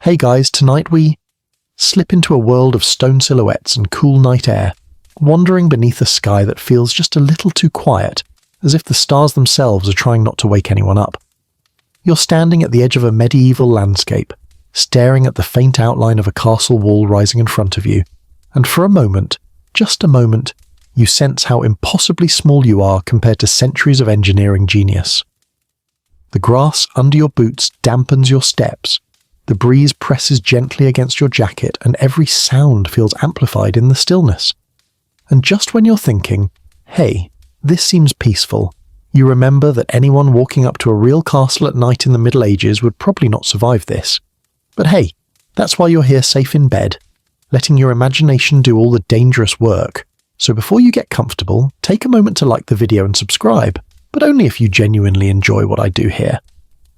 Hey guys, tonight we slip into a world of stone silhouettes and cool night air, wandering beneath a sky that feels just a little too quiet, as if the stars themselves are trying not to wake anyone up. You're standing at the edge of a medieval landscape, staring at the faint outline of a castle wall rising in front of you, and for a moment, just a moment, you sense how impossibly small you are compared to centuries of engineering genius. The grass under your boots dampens your steps, the breeze presses gently against your jacket, and every sound feels amplified in the stillness. And just when you're thinking, hey, this seems peaceful, you remember that anyone walking up to a real castle at night in the Middle Ages would probably not survive this. But hey, that's why you're here safe in bed, letting your imagination do all the dangerous work. So before you get comfortable, take a moment to like the video and subscribe, but only if you genuinely enjoy what I do here.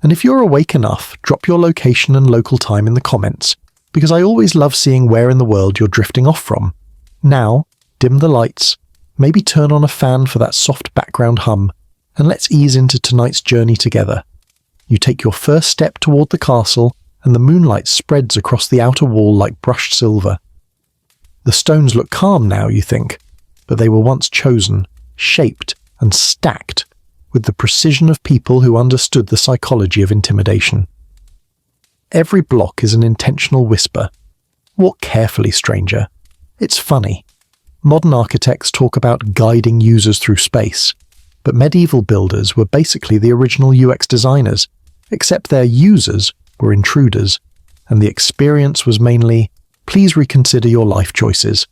And if you're awake enough, drop your location and local time in the comments, because I always love seeing where in the world you're drifting off from. Now, dim the lights, maybe turn on a fan for that soft background hum, and let's ease into tonight's journey together. You take your first step toward the castle, and the moonlight spreads across the outer wall like brushed silver. The stones look calm now, you think, but they were once chosen, shaped, and stacked with the precision of people who understood the psychology of intimidation. Every block is an intentional whisper. Walk carefully, stranger. It's funny. Modern architects talk about guiding users through space, but medieval builders were basically the original UX designers, except their users were intruders, and the experience was mainly, please reconsider your life choices.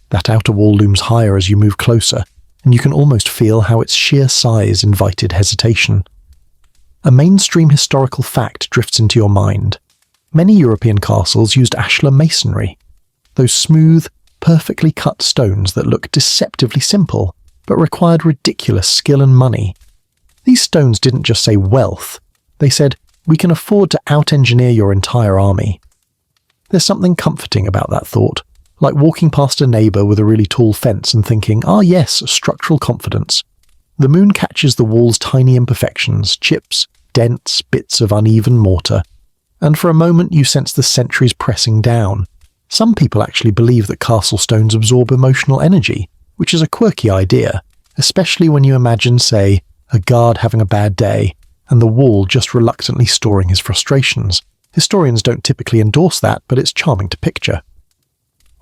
That outer wall looms higher as you move closer, and you can almost feel how its sheer size invited hesitation. A mainstream historical fact drifts into your mind. Many European castles used ashlar masonry, those smooth, perfectly cut stones that look deceptively simple, but required ridiculous skill and money. These stones didn't just say wealth, they said, we can afford to out-engineer your entire army. There's something comforting about that thought, like walking past a neighbour with a really tall fence and thinking, ah yes, structural confidence. The moon catches the wall's tiny imperfections, chips, dents, bits of uneven mortar, and for a moment you sense the centuries pressing down. Some people actually believe that castle stones absorb emotional energy, which is a quirky idea, especially when you imagine, say, a guard having a bad day, and the wall just reluctantly storing his frustrations. Historians don't typically endorse that, but it's charming to picture.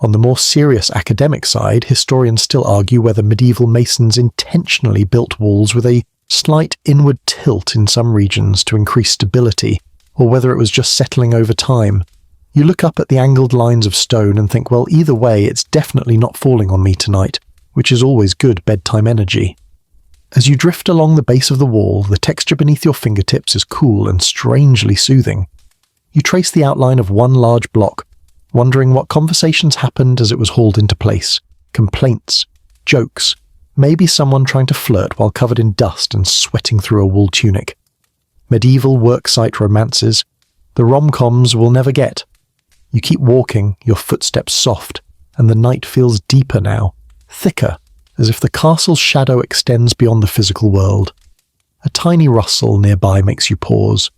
On the more serious academic side, historians still argue whether medieval masons intentionally built walls with a slight inward tilt in some regions to increase stability, or whether it was just settling over time. You look up at the angled lines of stone and think, well, either way, it's definitely not falling on me tonight, which is always good bedtime energy. As you drift along the base of the wall, the texture beneath your fingertips is cool and strangely soothing. You trace the outline of one large block, wondering what conversations happened as it was hauled into place. Complaints, jokes, maybe someone trying to flirt while covered in dust and sweating through a wool tunic. Medieval worksite romances, the rom-coms we'll never get. You keep walking, your footsteps soft, and the night feels deeper now, thicker, as if the castle's shadow extends beyond the physical world. A tiny rustle nearby makes you pause.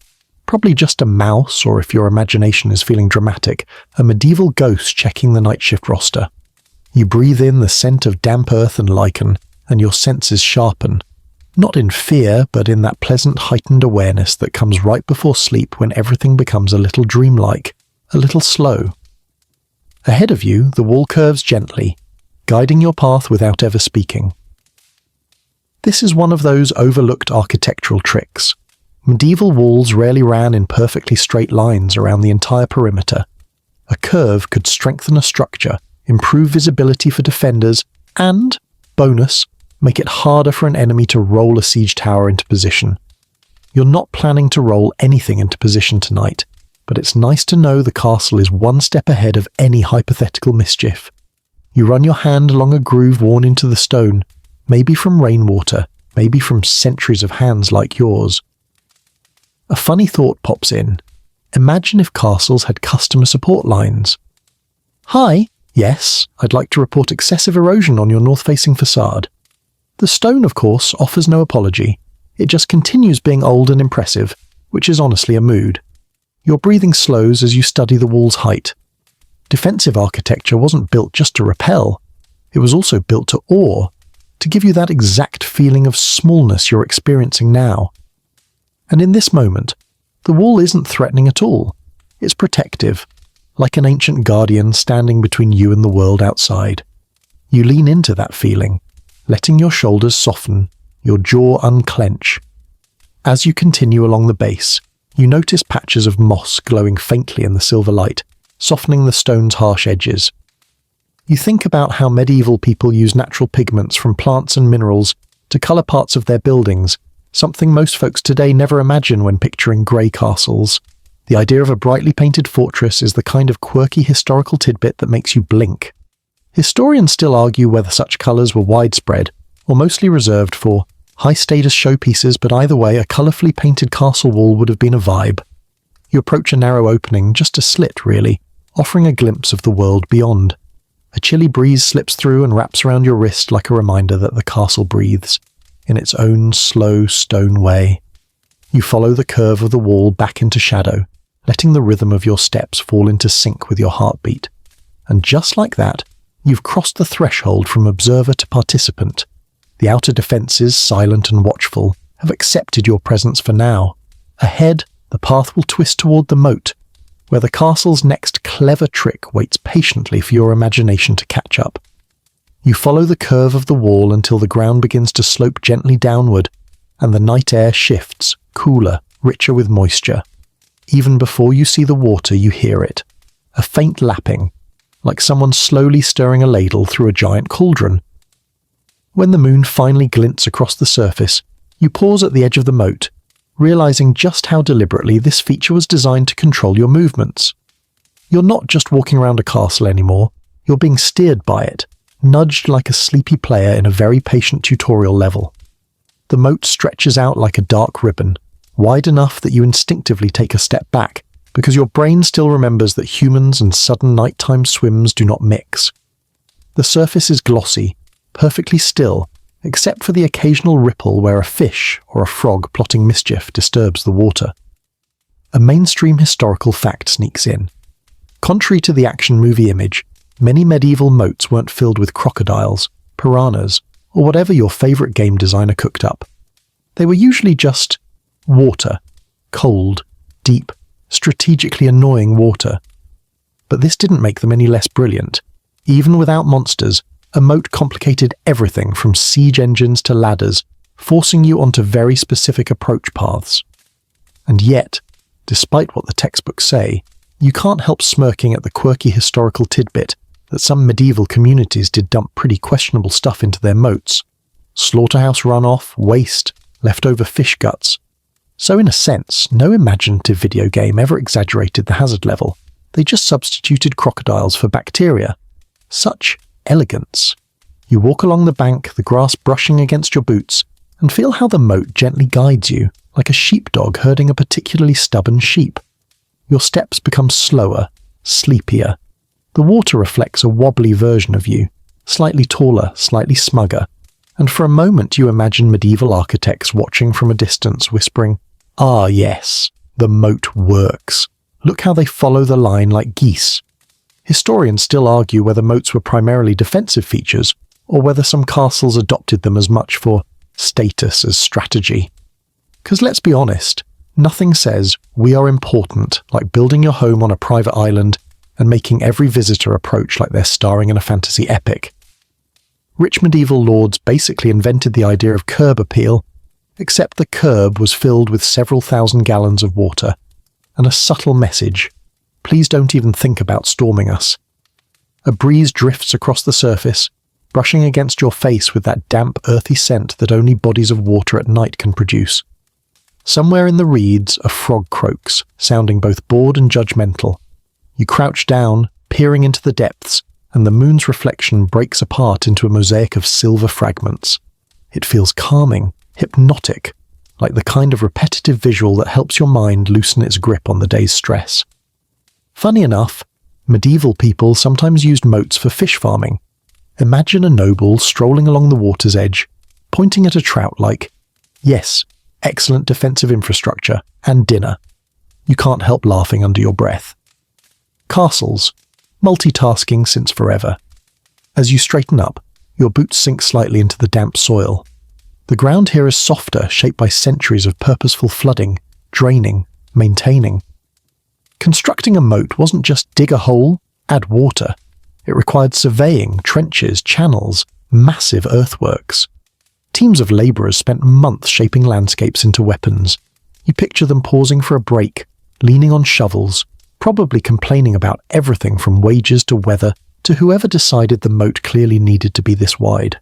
Probably just a mouse, or if your imagination is feeling dramatic, a medieval ghost checking the night shift roster. You breathe in the scent of damp earth and lichen, and your senses sharpen. Not in fear, but in that pleasant heightened awareness that comes right before sleep when everything becomes a little dreamlike, a little slow. Ahead of you, the wall curves gently, guiding your path without ever speaking. This is one of those overlooked architectural tricks. Medieval walls rarely ran in perfectly straight lines around the entire perimeter. A curve could strengthen a structure, improve visibility for defenders, and, bonus, make it harder for an enemy to roll a siege tower into position. You're not planning to roll anything into position tonight, but it's nice to know the castle is one step ahead of any hypothetical mischief. You run your hand along a groove worn into the stone, maybe from rainwater, maybe from centuries of hands like yours. A funny thought pops in. Imagine if castles had customer support lines. Hi, yes, I'd like to report excessive erosion on your north-facing facade. The stone, of course, offers no apology. It just continues being old and impressive, which is honestly a mood. Your breathing slows as you study the wall's height. Defensive architecture wasn't built just to repel. It was also built to awe, to give you that exact feeling of smallness you're experiencing now. And in this moment, the wall isn't threatening at all. It's protective, like an ancient guardian standing between you and the world outside. You lean into that feeling, letting your shoulders soften, your jaw unclench. As you continue along the base, you notice patches of moss glowing faintly in the silver light, softening the stone's harsh edges. You think about how medieval people use natural pigments from plants and minerals to colour parts of their buildings, something most folks today never imagine when picturing grey castles. The idea of a brightly painted fortress is the kind of quirky historical tidbit that makes you blink. Historians still argue whether such colours were widespread, or mostly reserved for high-status showpieces, but either way, a colourfully painted castle wall would have been a vibe. You approach a narrow opening, just a slit really, offering a glimpse of the world beyond. A chilly breeze slips through and wraps around your wrist like a reminder that the castle breathes, in its own slow stone way. You follow the curve of the wall back into shadow, letting the rhythm of your steps fall into sync with your heartbeat. And just like that, you've crossed the threshold from observer to participant. The outer defences, silent and watchful, have accepted your presence for now. Ahead, the path will twist toward the moat, where the castle's next clever trick waits patiently for your imagination to catch up. You follow the curve of the wall until the ground begins to slope gently downward, and the night air shifts, cooler, richer with moisture. Even before you see the water, you hear it. A faint lapping, like someone slowly stirring a ladle through a giant cauldron. When the moon finally glints across the surface, you pause at the edge of the moat, realizing just how deliberately this feature was designed to control your movements. You're not just walking around a castle anymore, you're being steered by it, nudged like a sleepy player in a very patient tutorial level. The moat stretches out like a dark ribbon, wide enough that you instinctively take a step back, because your brain still remembers that humans and sudden nighttime swims do not mix. The surface is glossy, perfectly still, except for the occasional ripple where a fish or a frog plotting mischief disturbs the water. A mainstream historical fact sneaks in. Contrary to the action movie image, many medieval moats weren't filled with crocodiles, piranhas, or whatever your favourite game designer cooked up. They were usually just water, cold, deep, strategically annoying water. But this didn't make them any less brilliant. Even without monsters, a moat complicated everything from siege engines to ladders, forcing you onto very specific approach paths. And yet, despite what the textbooks say, you can't help smirking at the quirky historical tidbit that some medieval communities did dump pretty questionable stuff into their moats. Slaughterhouse runoff, waste, leftover fish guts. So in a sense, no imaginative video game ever exaggerated the hazard level. They just substituted crocodiles for bacteria. Such elegance. You walk along the bank, the grass brushing against your boots, and feel how the moat gently guides you, like a sheepdog herding a particularly stubborn sheep. Your steps become slower, sleepier. The water reflects a wobbly version of you, slightly taller, slightly smugger, and for a moment you imagine medieval architects watching from a distance, whispering, "Ah yes, the moat works. Look how they follow the line like geese." Historians still argue whether moats were primarily defensive features, or whether some castles adopted them as much for status as strategy. Because let's be honest, nothing says we are important like building your home on a private island and making every visitor approach like they're starring in a fantasy epic. Rich medieval lords basically invented the idea of curb appeal, except the curb was filled with several thousand gallons of water, and a subtle message: please don't even think about storming us. A breeze drifts across the surface, brushing against your face with that damp, earthy scent that only bodies of water at night can produce. Somewhere in the reeds, a frog croaks, sounding both bored and judgmental. You crouch down, peering into the depths, and the moon's reflection breaks apart into a mosaic of silver fragments. It feels calming, hypnotic, like the kind of repetitive visual that helps your mind loosen its grip on the day's stress. Funny enough, medieval people sometimes used moats for fish farming. Imagine a noble strolling along the water's edge, pointing at a trout like, "Yes, excellent defensive infrastructure, and dinner." You can't help laughing under your breath. Castles. Multitasking since forever. As you straighten up, your boots sink slightly into the damp soil. The ground here is softer, shaped by centuries of purposeful flooding, draining, maintaining. Constructing a moat wasn't just dig a hole, add water. It required surveying, trenches, channels, massive earthworks. Teams of labourers spent months shaping landscapes into weapons. You picture them pausing for a break, leaning on shovels, probably complaining about everything from wages to weather to whoever decided the moat clearly needed to be this wide.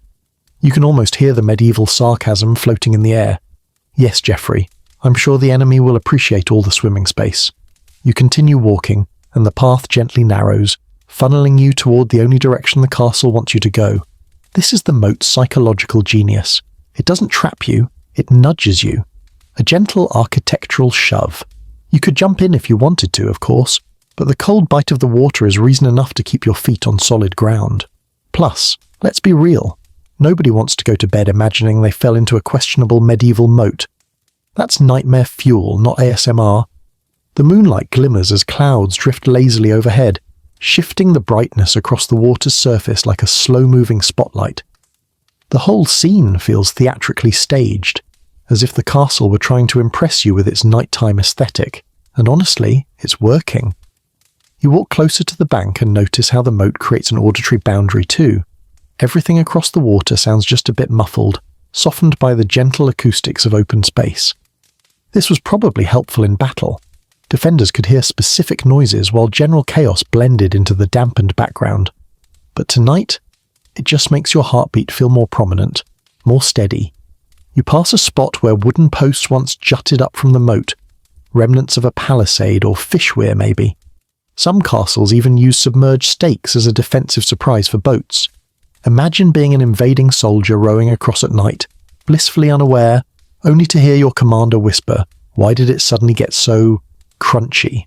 You can almost hear the medieval sarcasm floating in the air. Yes, Geoffrey, I'm sure the enemy will appreciate all the swimming space. You continue walking, and the path gently narrows, funneling you toward the only direction the castle wants you to go. This is the moat's psychological genius. It doesn't trap you, it nudges you. A gentle architectural shove. You could jump in if you wanted to, of course, but the cold bite of the water is reason enough to keep your feet on solid ground. Plus, let's be real. Nobody wants to go to bed imagining they fell into a questionable medieval moat. That's nightmare fuel, not ASMR. The moonlight glimmers as clouds drift lazily overhead, shifting the brightness across the water's surface like a slow-moving spotlight. The whole scene feels theatrically staged, as if the castle were trying to impress you with its nighttime aesthetic, and honestly, it's working. You walk closer to the bank and notice how the moat creates an auditory boundary too. Everything across the water sounds just a bit muffled, softened by the gentle acoustics of open space. This was probably helpful in battle. Defenders could hear specific noises while general chaos blended into the dampened background. But tonight, it just makes your heartbeat feel more prominent, more steady. You pass a spot where wooden posts once jutted up from the moat, remnants of a palisade or fish weir maybe. Some castles even use submerged stakes as a defensive surprise for boats. Imagine being an invading soldier rowing across at night, blissfully unaware, only to hear your commander whisper, "Why did it suddenly get so crunchy?"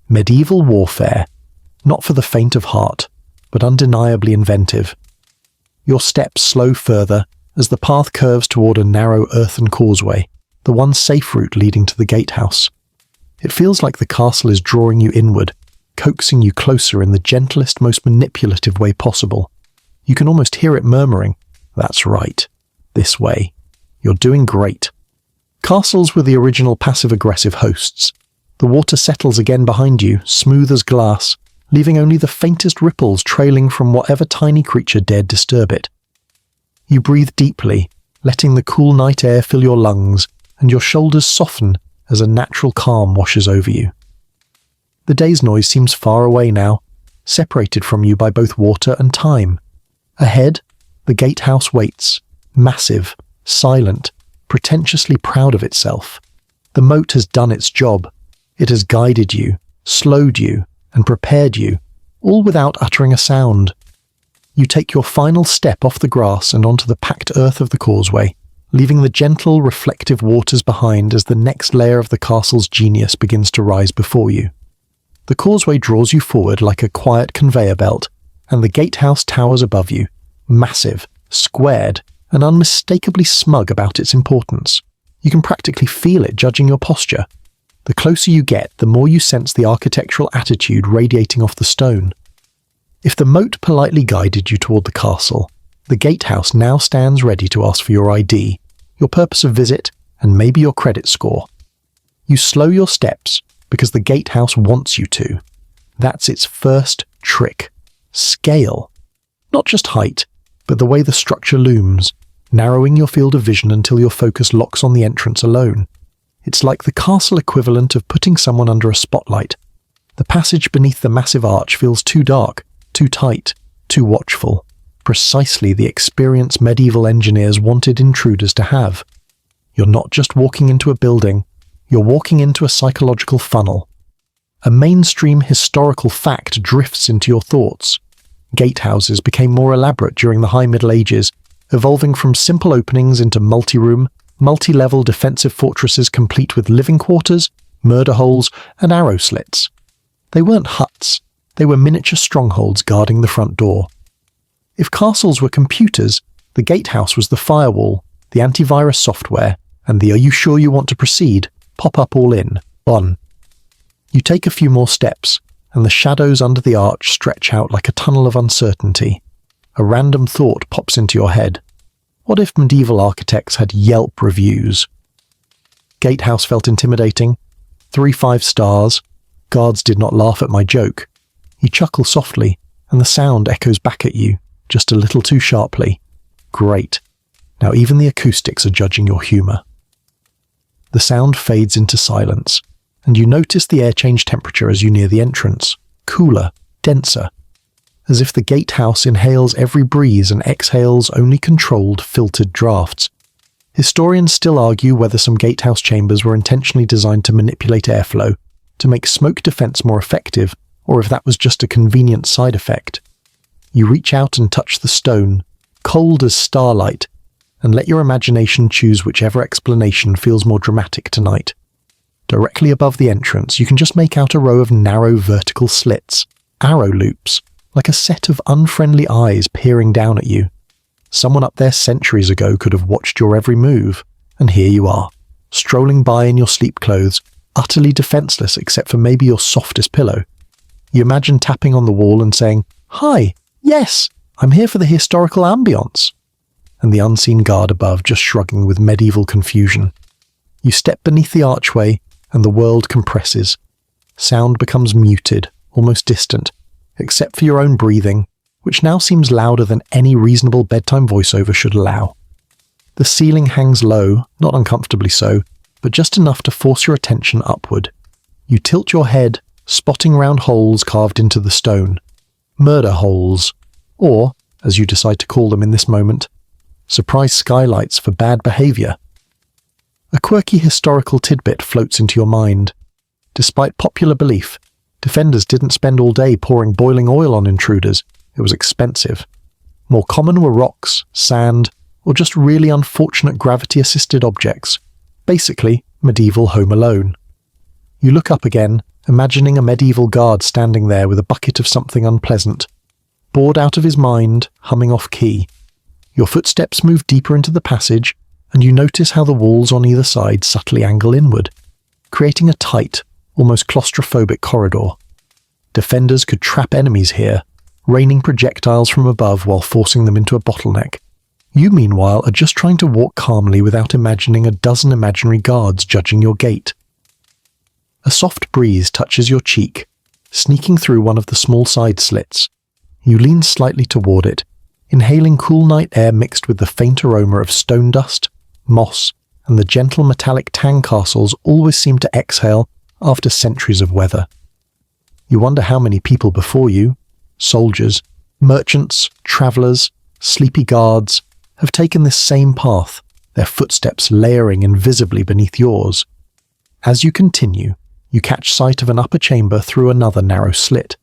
Medieval warfare, not for the faint of heart, but undeniably inventive. Your steps slow further as the path curves toward a narrow earthen causeway, the one safe route leading to the gatehouse. It feels like the castle is drawing you inward, coaxing you closer in the gentlest, most manipulative way possible. You can almost hear it murmuring, "That's right, this way. You're doing great." Castles were the original passive-aggressive hosts. The water settles again behind you, smooth as glass, leaving only the faintest ripples trailing from whatever tiny creature dared disturb it. You breathe deeply, letting the cool night air fill your lungs, and your shoulders soften as a natural calm washes over you. The day's noise seems far away now, separated from you by both water and time. Ahead, the gatehouse waits, massive, silent, pretentiously proud of itself. The moat has done its job. It has guided you, slowed you, and prepared you, all without uttering a sound. You take your final step off the grass and onto the packed earth of the causeway, leaving the gentle, reflective waters behind as the next layer of the castle's genius begins to rise before you. The causeway draws you forward like a quiet conveyor belt, and the gatehouse towers above you, massive, squared, and unmistakably smug about its importance. You can practically feel it judging your posture. The closer you get, the more you sense the architectural attitude radiating off the stone. If the moat politely guided you toward the castle, the gatehouse now stands ready to ask for your ID, your purpose of visit, and maybe your credit score. You slow your steps because the gatehouse wants you to. That's its first trick. Scale. Not just height, but the way the structure looms, narrowing your field of vision until your focus locks on the entrance alone. It's like the castle equivalent of putting someone under a spotlight. The passage beneath the massive arch feels too dark, too tight, too watchful. Precisely the experience medieval engineers wanted intruders to have. You're not just walking into a building, you're walking into a psychological funnel. A mainstream historical fact drifts into your thoughts. Gatehouses became more elaborate during the High Middle Ages, evolving from simple openings into multi-room, multi-level defensive fortresses complete with living quarters, murder holes, and arrow slits. They weren't huts, they were miniature strongholds guarding the front door. If castles were computers, the gatehouse was the firewall, the antivirus software, and the "Are you sure you want to proceed?" pop-up all in, on. You take a few more steps, and the shadows under the arch stretch out like a tunnel of uncertainty. A random thought pops into your head. What if medieval architects had Yelp reviews? Gatehouse felt intimidating. 3 5 stars. Guards did not laugh at my joke. You chuckle softly, and the sound echoes back at you, just a little too sharply. Great. Now even the acoustics are judging your humour. The sound fades into silence, and you notice the air change temperature as you near the entrance. Cooler, denser. As if the gatehouse inhales every breeze and exhales only controlled, filtered drafts. Historians still argue whether some gatehouse chambers were intentionally designed to manipulate airflow, to make smoke defense more effective, or if that was just a convenient side effect. You reach out and touch the stone, cold as starlight, and let your imagination choose whichever explanation feels more dramatic tonight. Directly above the entrance, you can just make out a row of narrow vertical slits, arrow loops, like a set of unfriendly eyes peering down at you. Someone up there centuries ago could have watched your every move, and here you are, strolling by in your sleep clothes, utterly defenseless except for maybe your softest pillow. You imagine tapping on the wall and saying, "Hi, yes, I'm here for the historical ambience," and the unseen guard above just shrugging with medieval confusion. You step beneath the archway, and the world compresses. Sound becomes muted, almost distant, except for your own breathing, which now seems louder than any reasonable bedtime voiceover should allow. The ceiling hangs low, not uncomfortably so, but just enough to force your attention upward. You tilt your head, spotting round holes carved into the stone. Murder holes, or, as you decide to call them in this moment, surprise skylights for bad behaviour. A quirky historical tidbit floats into your mind. Despite popular belief, defenders didn't spend all day pouring boiling oil on intruders. It was expensive. More common were rocks, sand, or just really unfortunate gravity-assisted objects. Basically, medieval Home Alone. You look up again, imagining a medieval guard standing there with a bucket of something unpleasant. Bored out of his mind, humming off key. Your footsteps move deeper into the passage, and you notice how the walls on either side subtly angle inward, creating a tight, almost claustrophobic corridor. Defenders could trap enemies here, raining projectiles from above while forcing them into a bottleneck. You, meanwhile, are just trying to walk calmly without imagining a dozen imaginary guards judging your gait. A soft breeze touches your cheek, sneaking through one of the small side slits. You lean slightly toward it, inhaling cool night air mixed with the faint aroma of stone dust, moss, and the gentle metallic tang castles always seem to exhale after centuries of weather. You wonder how many people before you, soldiers, merchants, travellers, sleepy guards, have taken this same path, their footsteps layering invisibly beneath yours. As you continue, you catch sight of an upper chamber through another narrow slit.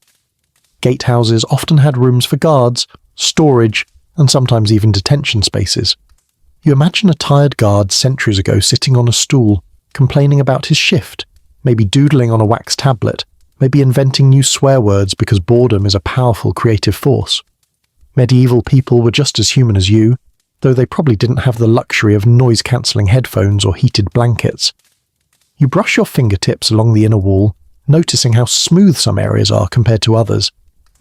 Gatehouses often had rooms for guards, storage, and sometimes even detention spaces. You imagine a tired guard centuries ago sitting on a stool, complaining about his shift, maybe doodling on a wax tablet, maybe inventing new swear words because boredom is a powerful creative force. Medieval people were just as human as you, though they probably didn't have the luxury of noise-cancelling headphones or heated blankets. You brush your fingertips along the inner wall, noticing how smooth some areas are compared to others.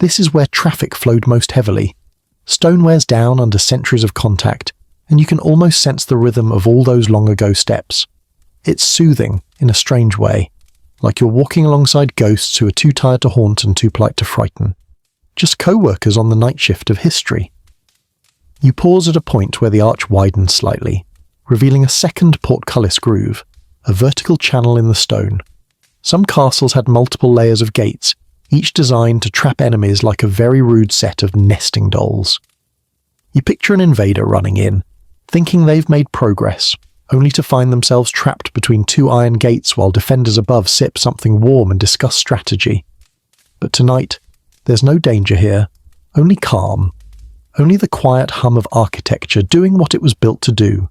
This is where traffic flowed most heavily. Stone wears down under centuries of contact, and you can almost sense the rhythm of all those long-ago steps. It's soothing, in a strange way, like you're walking alongside ghosts who are too tired to haunt and too polite to frighten. Just co-workers on the night shift of history. You pause at a point where the arch widens slightly, revealing a second portcullis groove, a vertical channel in the stone. Some castles had multiple layers of gates, each designed to trap enemies like a very rude set of nesting dolls. You picture an invader running in, thinking they've made progress, only to find themselves trapped between two iron gates while defenders above sip something warm and discuss strategy. But tonight, there's no danger here, only calm. Only the quiet hum of architecture doing what it was built to do.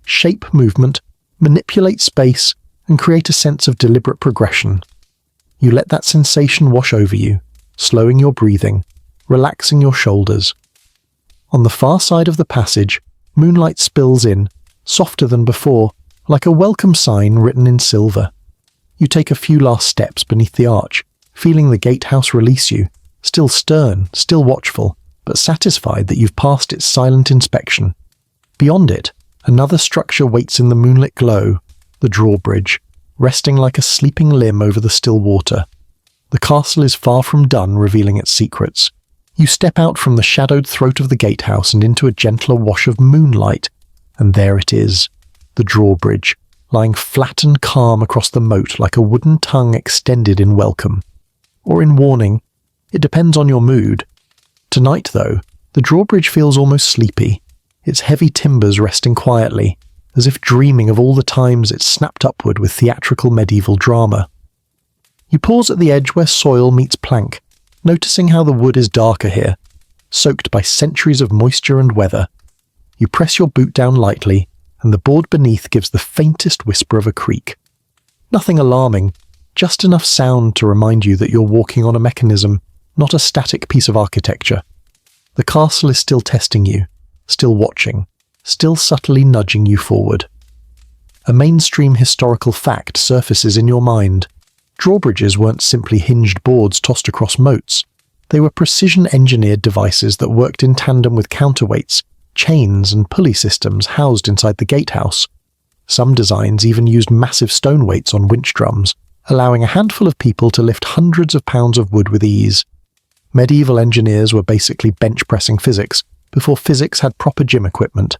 Shape movement, manipulate space, and create a sense of deliberate progression. You let that sensation wash over you, slowing your breathing, relaxing your shoulders. On the far side of the passage, moonlight spills in, softer than before, like a welcome sign written in silver. You take a few last steps beneath the arch, feeling the gatehouse release you, still stern, still watchful, but satisfied that you've passed its silent inspection. Beyond it, another structure waits in the moonlit glow, the drawbridge, resting like a sleeping limb over the still water. The castle is far from done revealing its secrets. You step out from the shadowed throat of the gatehouse and into a gentler wash of moonlight, and there it is, the drawbridge, lying flat and calm across the moat like a wooden tongue extended in welcome. Or in warning. It depends on your mood. Tonight, though, the drawbridge feels almost sleepy, its heavy timbers resting quietly, as if dreaming of all the times it snapped upward with theatrical medieval drama. You pause at the edge where soil meets plank, noticing how the wood is darker here, soaked by centuries of moisture and weather. You press your boot down lightly, and the board beneath gives the faintest whisper of a creak. Nothing alarming, just enough sound to remind you that you're walking on a mechanism, not a static piece of architecture. The castle is still testing you, still watching, still subtly nudging you forward. A mainstream historical fact surfaces in your mind. Drawbridges weren't simply hinged boards tossed across moats. They were precision-engineered devices that worked in tandem with counterweights, chains and pulley systems housed inside the gatehouse. Some designs even used massive stone weights on winch drums, allowing a handful of people to lift hundreds of pounds of wood with ease. Medieval engineers were basically bench-pressing physics, before physics had proper gym equipment.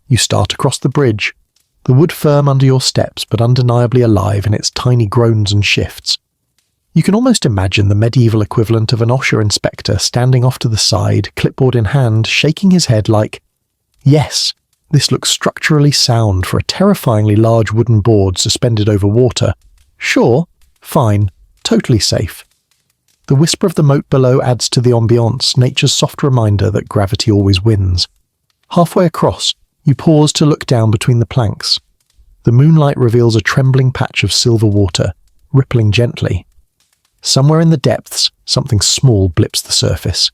You start across the bridge, the wood firm under your steps but undeniably alive in its tiny groans and shifts. You can almost imagine the medieval equivalent of an OSHA inspector standing off to the side, clipboard in hand, shaking his head like, "Yes, this looks structurally sound for a terrifyingly large wooden board suspended over water. Sure, fine, totally safe." The whisper of the moat below adds to the ambience, nature's soft reminder that gravity always wins. Halfway across, you pause to look down between the planks. The moonlight reveals a trembling patch of silver water, rippling gently. Somewhere in the depths, something small blips the surface.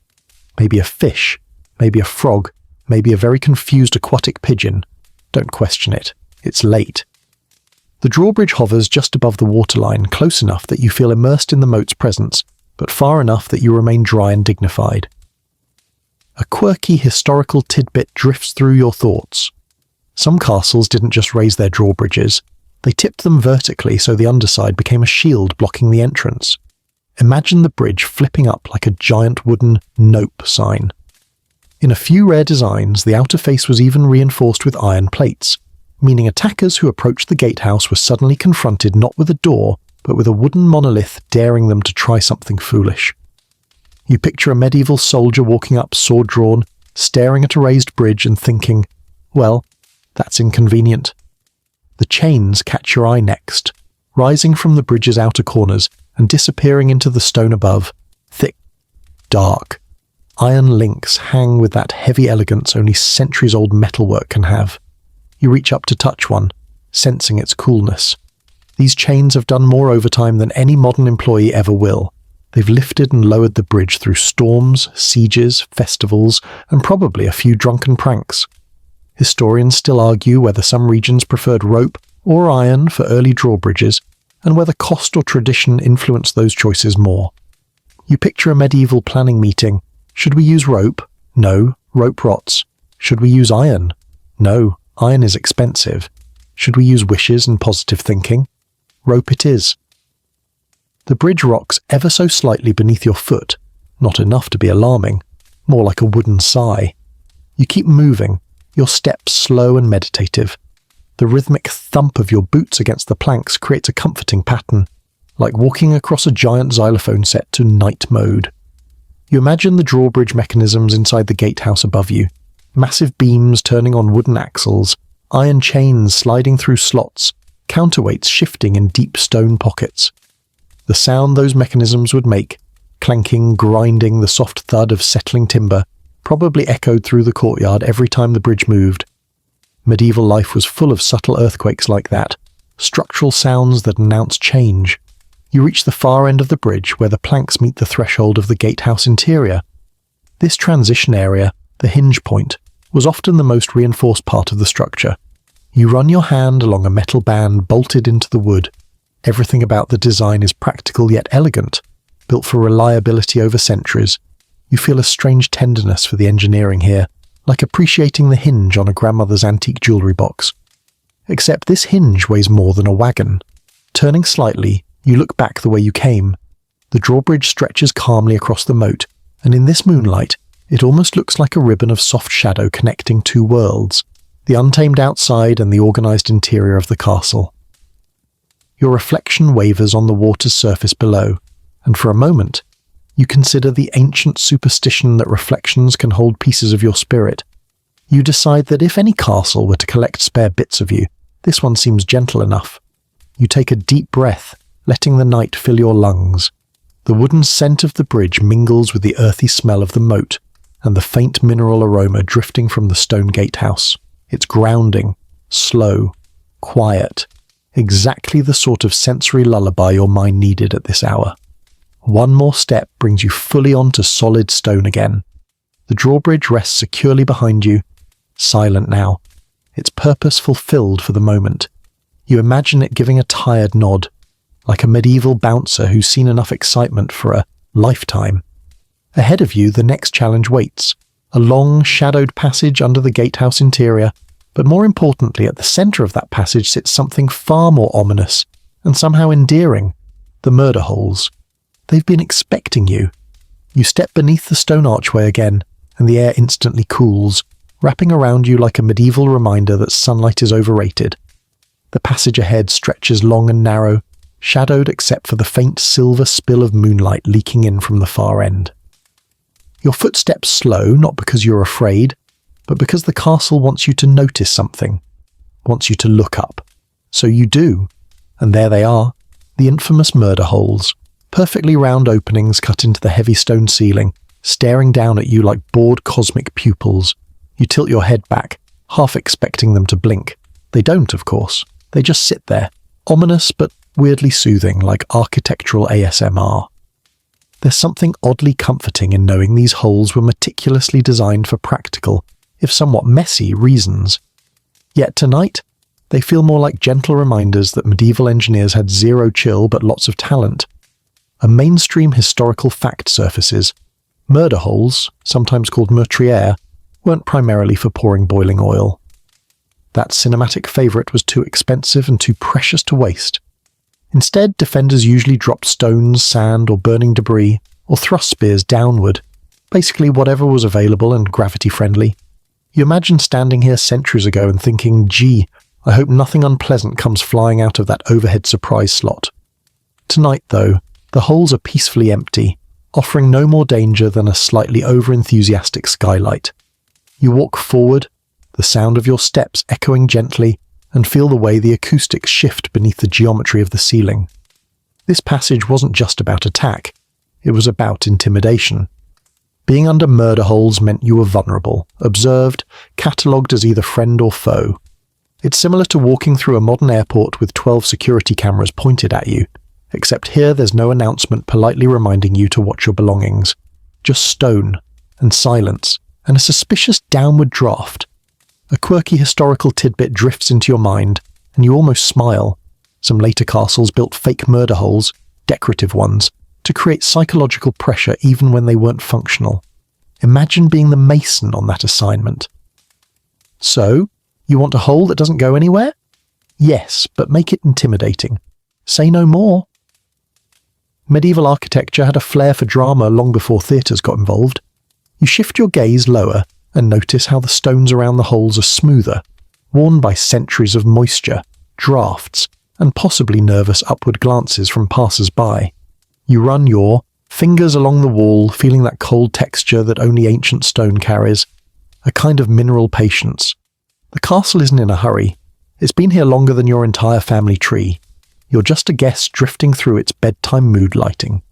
Maybe a fish, maybe a frog, maybe a very confused aquatic pigeon. Don't question it. It's late. The drawbridge hovers just above the waterline, close enough that you feel immersed in the moat's presence, but far enough that you remain dry and dignified. A quirky historical tidbit drifts through your thoughts. Some castles didn't just raise their drawbridges, they tipped them vertically so the underside became a shield blocking the entrance. Imagine the bridge flipping up like a giant wooden "Nope" sign. In a few rare designs, the outer face was even reinforced with iron plates, meaning attackers who approached the gatehouse were suddenly confronted not with a door, but with a wooden monolith daring them to try something foolish. You picture a medieval soldier walking up, sword drawn, staring at a raised bridge and thinking, well, that's inconvenient. The chains catch your eye next, rising from the bridge's outer corners and disappearing into the stone above, thick, dark. Iron links hang with that heavy elegance only centuries-old metalwork can have. You reach up to touch one, sensing its coolness. These chains have done more overtime than any modern employee ever will. They've lifted and lowered the bridge through storms, sieges, festivals, and probably a few drunken pranks. Historians still argue whether some regions preferred rope or iron for early drawbridges, and whether cost or tradition influenced those choices more. You picture a medieval planning meeting. Should we use rope? No, rope rots. Should we use iron? No, iron is expensive. Should we use wishes and positive thinking? Rope it is. The bridge rocks ever so slightly beneath your foot, not enough to be alarming, more like a wooden sigh. You keep moving, your steps slow and meditative. The rhythmic thump of your boots against the planks creates a comforting pattern, like walking across a giant xylophone set to night mode. You imagine the drawbridge mechanisms inside the gatehouse above you, massive beams turning on wooden axles, iron chains sliding through slots, counterweights shifting in deep stone pockets. The sound those mechanisms would make, clanking, grinding, the soft thud of settling timber, probably echoed through the courtyard every time the bridge moved. Medieval life was full of subtle earthquakes like that, structural sounds that announce change. You reach the far end of the bridge where the planks meet the threshold of the gatehouse interior. This transition area, the hinge point, was often the most reinforced part of the structure. You run your hand along a metal band bolted into the wood. Everything about the design is practical yet elegant, built for reliability over centuries. You feel a strange tenderness for the engineering here, like appreciating the hinge on a grandmother's antique jewellery box. Except this hinge weighs more than a wagon. Turning slightly, you look back the way you came. The drawbridge stretches calmly across the moat, and in this moonlight, it almost looks like a ribbon of soft shadow connecting two worlds, the untamed outside and the organised interior of the castle. Your reflection wavers on the water's surface below, and for a moment, you consider the ancient superstition that reflections can hold pieces of your spirit. You decide that if any castle were to collect spare bits of you, this one seems gentle enough. You take a deep breath, letting the night fill your lungs. The wooden scent of the bridge mingles with the earthy smell of the moat, and the faint mineral aroma drifting from the stone gatehouse. It's grounding, slow, quiet, exactly the sort of sensory lullaby your mind needed at this hour. One more step brings you fully onto solid stone again. The drawbridge rests securely behind you, silent now, its purpose fulfilled for the moment. You imagine it giving a tired nod, like a medieval bouncer who's seen enough excitement for a lifetime. Ahead of you, the next challenge waits, a long, shadowed passage under the gatehouse interior, but more importantly, at the centre of that passage sits something far more ominous and somehow endearing, the murder holes. They've been expecting you. You step beneath the stone archway again, and the air instantly cools, wrapping around you like a medieval reminder that sunlight is overrated. The passage ahead stretches long and narrow, shadowed except for the faint silver spill of moonlight leaking in from the far end. Your footsteps slow, not because you're afraid, but because the castle wants you to notice something, wants you to look up. So you do, and there they are, the infamous murder holes. Perfectly round openings cut into the heavy stone ceiling, staring down at you like bored cosmic pupils. You tilt your head back, half expecting them to blink. They don't, of course. They just sit there, ominous but weirdly soothing, like architectural ASMR. There's something oddly comforting in knowing these holes were meticulously designed for practical, if somewhat messy, reasons. Yet tonight, they feel more like gentle reminders that medieval engineers had zero chill but lots of talent. A mainstream historical fact surfaces. Murder holes, sometimes called meurtrières, weren't primarily for pouring boiling oil. That cinematic favourite was too expensive and too precious to waste. Instead, defenders usually dropped stones, sand, or burning debris, or thrust spears downward, basically whatever was available and gravity-friendly. You imagine standing here centuries ago and thinking, gee, I hope nothing unpleasant comes flying out of that overhead surprise slot. Tonight, though, the holes are peacefully empty, offering no more danger than a slightly over-enthusiastic skylight. You walk forward, the sound of your steps echoing gently, and feel the way the acoustics shift beneath the geometry of the ceiling. This passage wasn't just about attack, it was about intimidation. Being under murder holes meant you were vulnerable, observed, catalogued as either friend or foe. It's similar to walking through a modern airport with 12 security cameras pointed at you, except here there's no announcement politely reminding you to watch your belongings. Just stone, and silence, and a suspicious downward draft. A quirky historical tidbit drifts into your mind, and you almost smile. Some later castles built fake murder holes, decorative ones, to create psychological pressure even when they weren't functional. Imagine being the mason on that assignment. So, you want a hole that doesn't go anywhere? Yes, but make it intimidating. Say no more. Medieval architecture had a flair for drama long before theatres got involved. You shift your gaze lower and notice how the stones around the holes are smoother, worn by centuries of moisture, drafts, and possibly nervous upward glances from passers-by. You run your fingers along the wall, feeling that cold texture that only ancient stone carries, a kind of mineral patience. The castle isn't in a hurry. It's been here longer than your entire family tree. You're just a guest drifting through its bedtime mood lighting.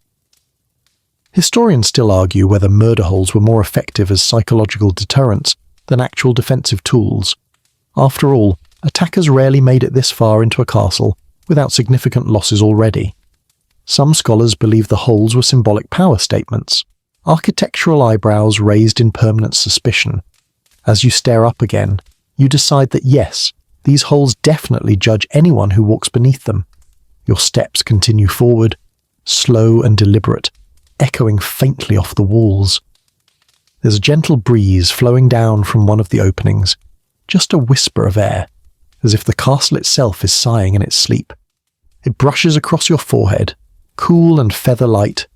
Historians still argue whether murder holes were more effective as psychological deterrents than actual defensive tools. After all, attackers rarely made it this far into a castle without significant losses already. Some scholars believe the holes were symbolic power statements, architectural eyebrows raised in permanent suspicion. As you stare up again, you decide that yes, these holes definitely judge anyone who walks beneath them. Your steps continue forward, slow and deliberate, echoing faintly off the walls. There's a gentle breeze flowing down from one of the openings, just a whisper of air, as if the castle itself is sighing in its sleep. It brushes across your forehead, cool and feather-light,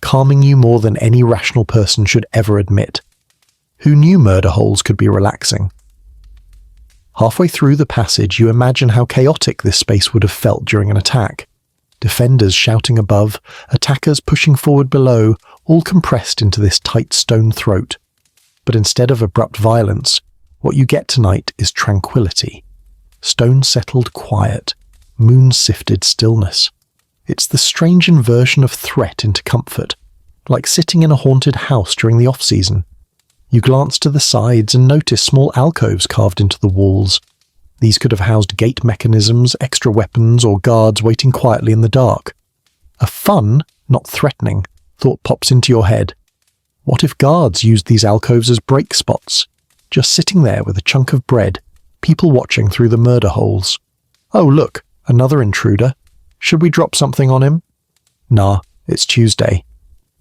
calming you more than any rational person should ever admit. Who knew murder holes could be relaxing? Halfway through the passage, you imagine how chaotic this space would have felt during an attack. Defenders shouting above, attackers pushing forward below, all compressed into this tight stone throat. But instead of abrupt violence, what you get tonight is tranquility. Stone-settled quiet, moon-sifted stillness. It's the strange inversion of threat into comfort, like sitting in a haunted house during the off-season. You glance to the sides and notice small alcoves carved into the walls. These could have housed gate mechanisms, extra weapons, or guards waiting quietly in the dark. A fun, not threatening, thought pops into your head. What if guards used these alcoves as break spots, just sitting there with a chunk of bread, people watching through the murder holes? Oh look, another intruder. Should we drop something on him? Nah, it's Tuesday.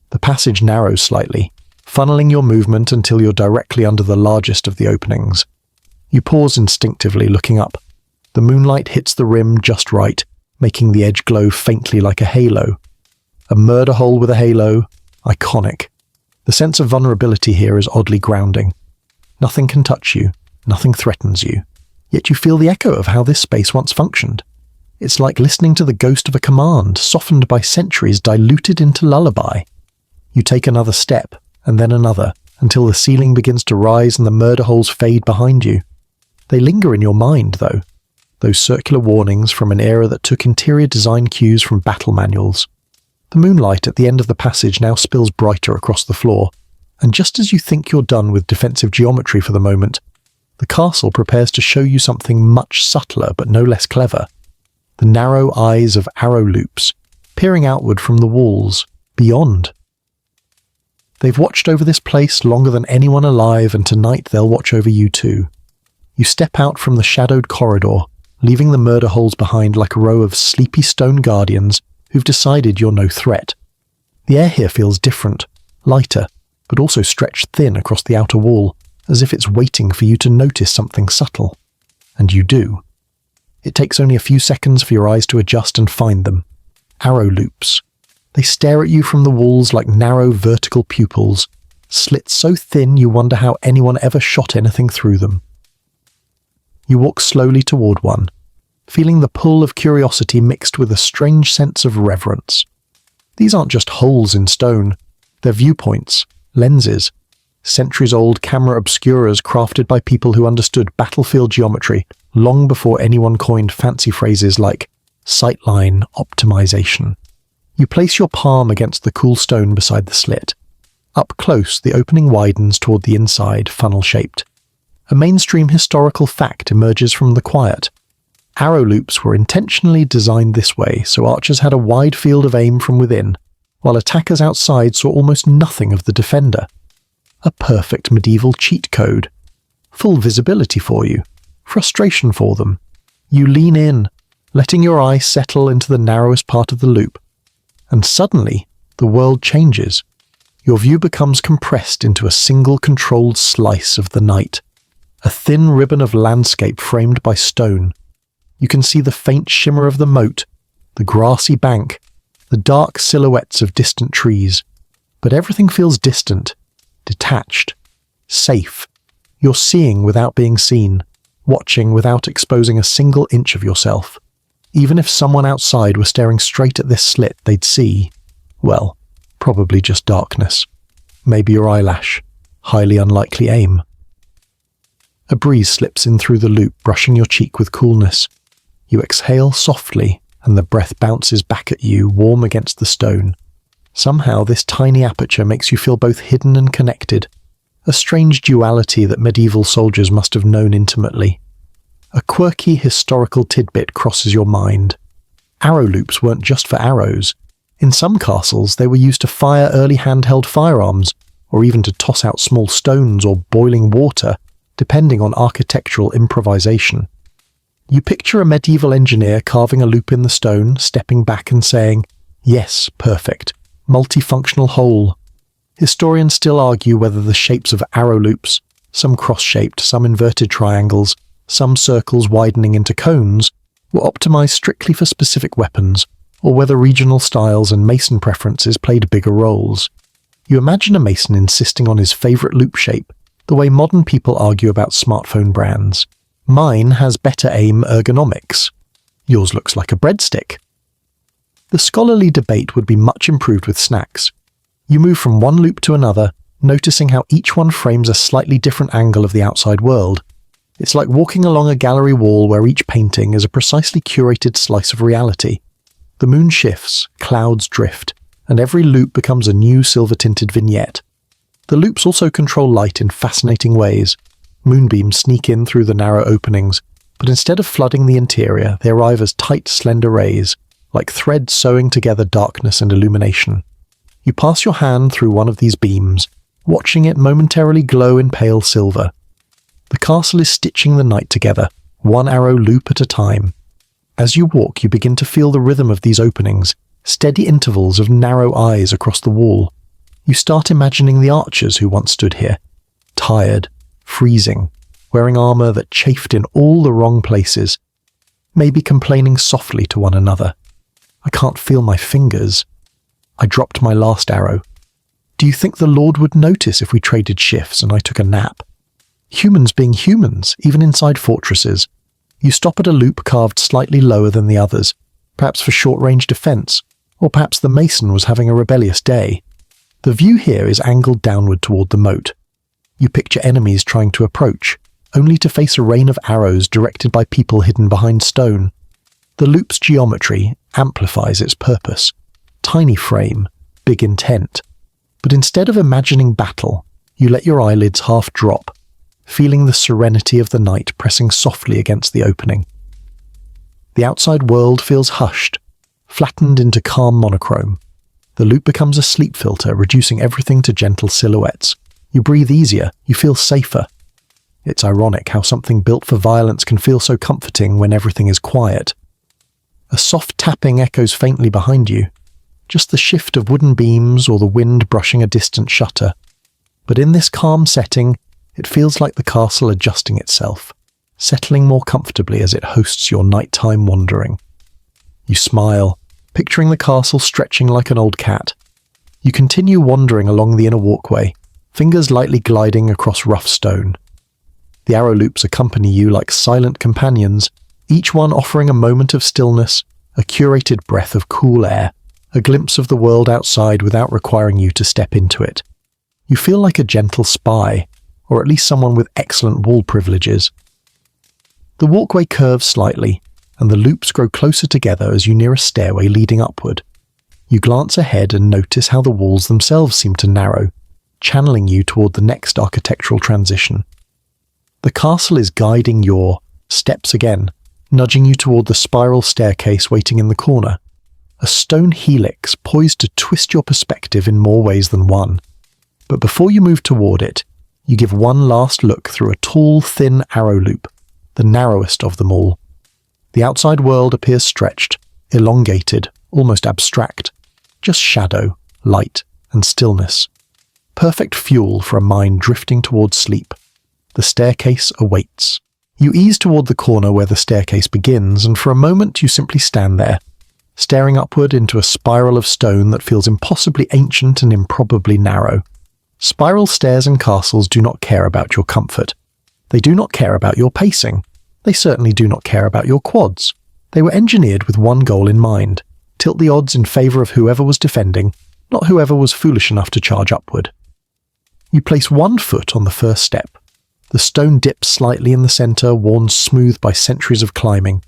The passage narrows slightly, funneling your movement until you're directly under the largest of the openings. You pause instinctively, looking up. The moonlight hits the rim just right, making the edge glow faintly like a halo. A murder hole with a halo, iconic. The sense of vulnerability here is oddly grounding. Nothing can touch you, nothing threatens you, yet you feel the echo of how this space once functioned. It's like listening to the ghost of a command, softened by centuries, diluted into lullaby. You take another step, and then another, until the ceiling begins to rise and the murder holes fade behind you. They linger in your mind, though, those circular warnings from an era that took interior design cues from battle manuals. The moonlight at the end of the passage now spills brighter across the floor, and just as you think you're done with defensive geometry for the moment, the castle prepares to show you something much subtler but no less clever. The narrow eyes of arrow loops, peering outward from the walls, beyond. They've watched over this place longer than anyone alive, and tonight they'll watch over you too. You step out from the shadowed corridor, leaving the murder holes behind like a row of sleepy stone guardians who've decided you're no threat. The air here feels different, lighter, but also stretched thin across the outer wall, as if it's waiting for you to notice something subtle. And you do. It takes only a few seconds for your eyes to adjust and find them. Arrow loops. They stare at you from the walls like narrow vertical pupils, slits so thin you wonder how anyone ever shot anything through them. You walk slowly toward one, feeling the pull of curiosity mixed with a strange sense of reverence. These aren't just holes in stone, they're viewpoints, lenses, centuries-old camera obscuras crafted by people who understood battlefield geometry long before anyone coined fancy phrases like sightline optimization. You place your palm against the cool stone beside the slit. Up close, the opening widens toward the inside, funnel-shaped. A mainstream historical fact emerges from the quiet. Arrow loops were intentionally designed this way so archers had a wide field of aim from within, while attackers outside saw almost nothing of the defender. A perfect medieval cheat code. Full visibility for you. Frustration for them. You lean in, letting your eye settle into the narrowest part of the loop. And suddenly, the world changes. Your view becomes compressed into a single controlled slice of the night. A thin ribbon of landscape framed by stone. You can see the faint shimmer of the moat, the grassy bank, the dark silhouettes of distant trees. But everything feels distant, detached, safe. You're seeing without being seen, watching without exposing a single inch of yourself. Even if someone outside were staring straight at this slit, they'd see, well, probably just darkness. Maybe your eyelash. Highly unlikely aim. A breeze slips in through the loop, brushing your cheek with coolness. You exhale softly, and the breath bounces back at you, warm against the stone. Somehow this tiny aperture makes you feel both hidden and connected. A strange duality that medieval soldiers must have known intimately. A quirky historical tidbit crosses your mind. Arrow loops weren't just for arrows. In some castles, they were used to fire early handheld firearms, or even to toss out small stones or boiling water, depending on architectural improvisation. You picture a medieval engineer carving a loop in the stone, stepping back and saying, "Yes, perfect. Multifunctional whole." Historians still argue whether the shapes of arrow loops, some cross-shaped, some inverted triangles, some circles widening into cones, were optimized strictly for specific weapons, or whether regional styles and mason preferences played bigger roles. You imagine a mason insisting on his favorite loop shape, the way modern people argue about smartphone brands. Mine has better aim ergonomics. Yours looks like a breadstick. The scholarly debate would be much improved with snacks. You move from one loop to another, noticing how each one frames a slightly different angle of the outside world. It's like walking along a gallery wall where each painting is a precisely curated slice of reality. The moon shifts, clouds drift, and every loop becomes a new silver-tinted vignette. The loops also control light in fascinating ways. Moonbeams sneak in through the narrow openings, but instead of flooding the interior, they arrive as tight, slender rays, like threads sewing together darkness and illumination. You pass your hand through one of these beams, watching it momentarily glow in pale silver. The castle is stitching the night together, one arrow loop at a time. As you walk, you begin to feel the rhythm of these openings, steady intervals of narrow eyes across the wall. You start imagining the archers who once stood here, tired, freezing, wearing armor that chafed in all the wrong places, maybe complaining softly to one another. "I can't feel my fingers. I dropped my last arrow. Do you think the Lord would notice if we traded shifts and I took a nap?" Humans being humans, even inside fortresses. You stop at a loop carved slightly lower than the others, perhaps for short-range defense, or perhaps the mason was having a rebellious day. The view here is angled downward toward the moat. You picture enemies trying to approach, only to face a rain of arrows directed by people hidden behind stone. The loop's geometry amplifies its purpose. Tiny frame, big intent. But instead of imagining battle, you let your eyelids half drop, feeling the serenity of the night pressing softly against the opening. The outside world feels hushed, flattened into calm monochrome. The loop becomes a sleep filter, reducing everything to gentle silhouettes. You breathe easier, you feel safer. It's ironic how something built for violence can feel so comforting when everything is quiet. A soft tapping echoes faintly behind you, just the shift of wooden beams or the wind brushing a distant shutter. But in this calm setting, it feels like the castle adjusting itself, settling more comfortably as it hosts your nighttime wandering. You smile, picturing the castle stretching like an old cat. You continue wandering along the inner walkway, fingers lightly gliding across rough stone. The arrow loops accompany you like silent companions, each one offering a moment of stillness, a curated breath of cool air, a glimpse of the world outside without requiring you to step into it. You feel like a gentle spy, or at least someone with excellent wall privileges. The walkway curves slightly, and the loops grow closer together as you near a stairway leading upward. You glance ahead and notice how the walls themselves seem to narrow, channeling you toward the next architectural transition. The castle is guiding your steps again, nudging you toward the spiral staircase waiting in the corner, a stone helix poised to twist your perspective in more ways than one. But before you move toward it, you give one last look through a tall, thin arrow loop, the narrowest of them all. The outside world appears stretched, elongated, almost abstract, just shadow, light, and stillness. Perfect fuel for a mind drifting towards sleep. The staircase awaits. You ease toward the corner where the staircase begins, and for a moment you simply stand there, staring upward into a spiral of stone that feels impossibly ancient and improbably narrow. Spiral stairs and castles do not care about your comfort. They do not care about your pacing. They certainly do not care about your quads. They were engineered with one goal in mind: tilt the odds in favor of whoever was defending, not whoever was foolish enough to charge upward. You place one foot on the first step. The stone dips slightly in the center, worn smooth by centuries of climbing.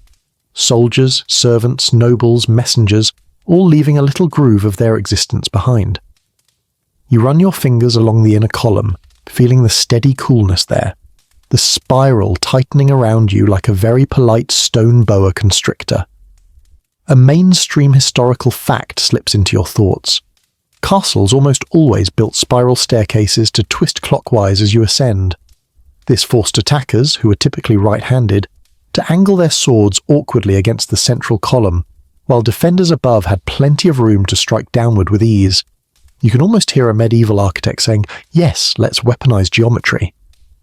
Soldiers, servants, nobles, messengers, all leaving a little groove of their existence behind. You run your fingers along the inner column, feeling the steady coolness there, the spiral tightening around you like a very polite stone boa constrictor. A mainstream historical fact slips into your thoughts. Castles almost always built spiral staircases to twist clockwise as you ascend. This forced attackers, who were typically right-handed, to angle their swords awkwardly against the central column, while defenders above had plenty of room to strike downward with ease. You can almost hear a medieval architect saying, "Yes, let's weaponize geometry."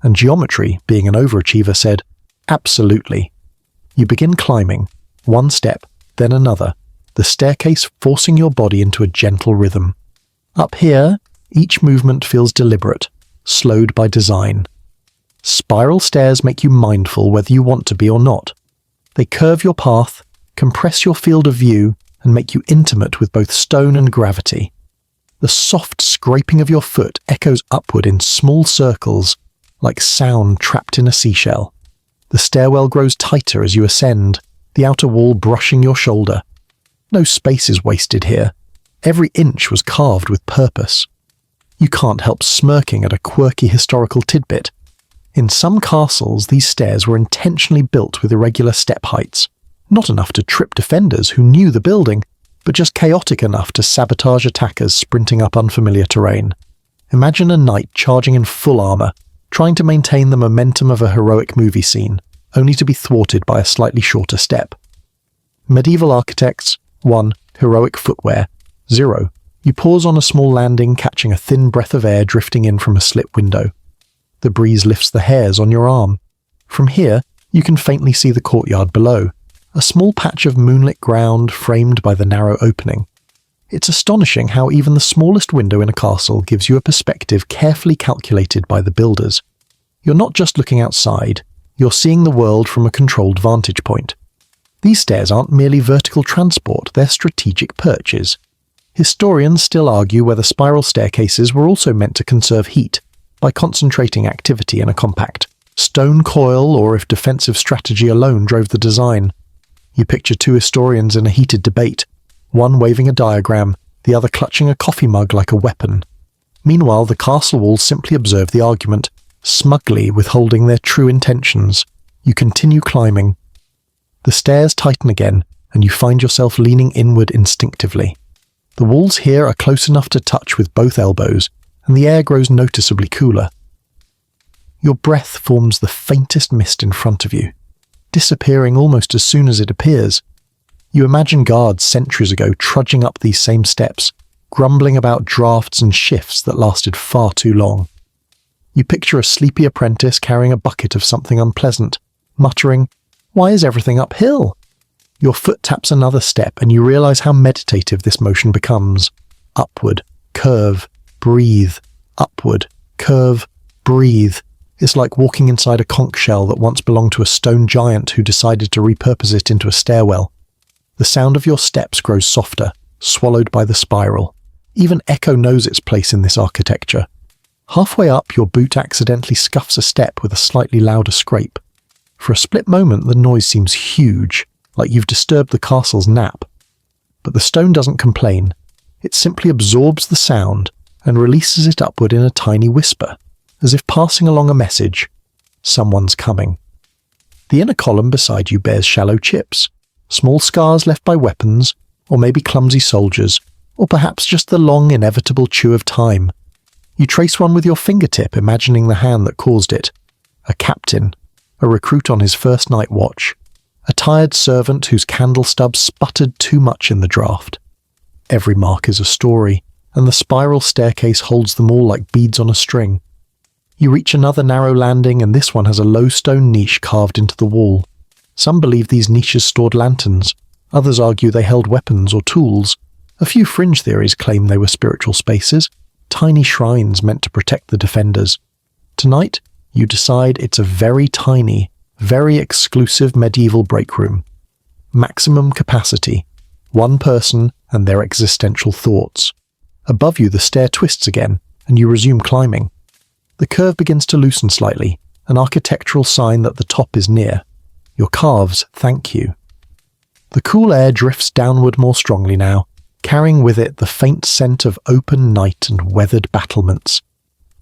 And geometry, being an overachiever, said, "Absolutely." You begin climbing, one step, then another, the staircase forcing your body into a gentle rhythm. Up here, each movement feels deliberate, slowed by design. Spiral stairs make you mindful whether you want to be or not. They curve your path, compress your field of view, and make you intimate with both stone and gravity. The soft scraping of your foot echoes upward in small circles, like sound trapped in a seashell. The stairwell grows tighter as you ascend, the outer wall brushing your shoulder. No space is wasted here. Every inch was carved with purpose. You can't help smirking at a quirky historical tidbit. In some castles, these stairs were intentionally built with irregular step heights, not enough to trip defenders who knew the building, but just chaotic enough to sabotage attackers sprinting up unfamiliar terrain. Imagine a knight charging in full armor, trying to maintain the momentum of a heroic movie scene, only to be thwarted by a slightly shorter step. Medieval architects. 1. Heroic footwear. 0. You pause on a small landing, catching a thin breath of air drifting in from a slit window. The breeze lifts the hairs on your arm. From here, you can faintly see the courtyard below, a small patch of moonlit ground framed by the narrow opening. It's astonishing how even the smallest window in a castle gives you a perspective carefully calculated by the builders. You're not just looking outside, you're seeing the world from a controlled vantage point. These stairs aren't merely vertical transport, they're strategic perches. Historians still argue whether spiral staircases were also meant to conserve heat by concentrating activity in a compact stone coil, or if defensive strategy alone drove the design. You picture two historians in a heated debate, one waving a diagram, the other clutching a coffee mug like a weapon. Meanwhile, the castle walls simply observe the argument, smugly withholding their true intentions. You continue climbing. The stairs tighten again, and you find yourself leaning inward instinctively. The walls here are close enough to touch with both elbows, and the air grows noticeably cooler. Your breath forms the faintest mist in front of you, disappearing almost as soon as it appears. You imagine guards centuries ago trudging up these same steps, grumbling about drafts and shifts that lasted far too long. You picture a sleepy apprentice carrying a bucket of something unpleasant, muttering, "Why is everything uphill?" Your foot taps another step and you realize how meditative this motion becomes. Upward, curve, breathe. Upward, curve, breathe. It's like walking inside a conch shell that once belonged to a stone giant who decided to repurpose it into a stairwell. The sound of your steps grows softer, swallowed by the spiral. Even echo knows its place in this architecture. Halfway up, your boot accidentally scuffs a step with a slightly louder scrape. For a split moment, the noise seems huge, like you've disturbed the castle's nap. But the stone doesn't complain. It simply absorbs the sound and releases it upward in a tiny whisper, as if passing along a message. Someone's coming. The inner column beside you bears shallow chips, small scars left by weapons, or maybe clumsy soldiers, or perhaps just the long, inevitable chew of time. You trace one with your fingertip, imagining the hand that caused it. A captain, a recruit on his first night watch, a tired servant whose candle stub sputtered too much in the draft. Every mark is a story, and the spiral staircase holds them all like beads on a string. You reach another narrow landing, and this one has a low stone niche carved into the wall. Some believe these niches stored lanterns, others argue they held weapons or tools. A few fringe theories claim they were spiritual spaces, tiny shrines meant to protect the defenders. Tonight, you decide it's a very tiny, very exclusive medieval break room. Maximum capacity, one person and their existential thoughts. Above you, the stair twists again, and you resume climbing. The curve begins to loosen slightly, an architectural sign that the top is near. Your calves thank you. The cool air drifts downward more strongly now, carrying with it the faint scent of open night and weathered battlements.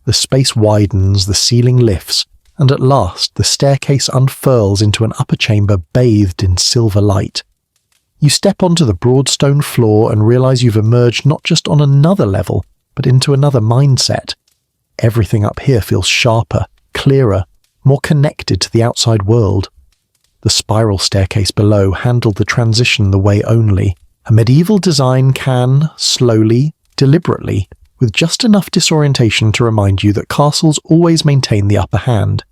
The space widens, the ceiling lifts, and at last the staircase unfurls into an upper chamber bathed in silver light. You step onto the broad stone floor and realize you've emerged not just on another level, but into another mindset. Everything up here feels sharper, clearer, more connected to the outside world. The The spiral staircase below handled the transition the way only. A medieval design can, slowly, deliberately, with just enough disorientation to remind you that castles always maintain the upper hand.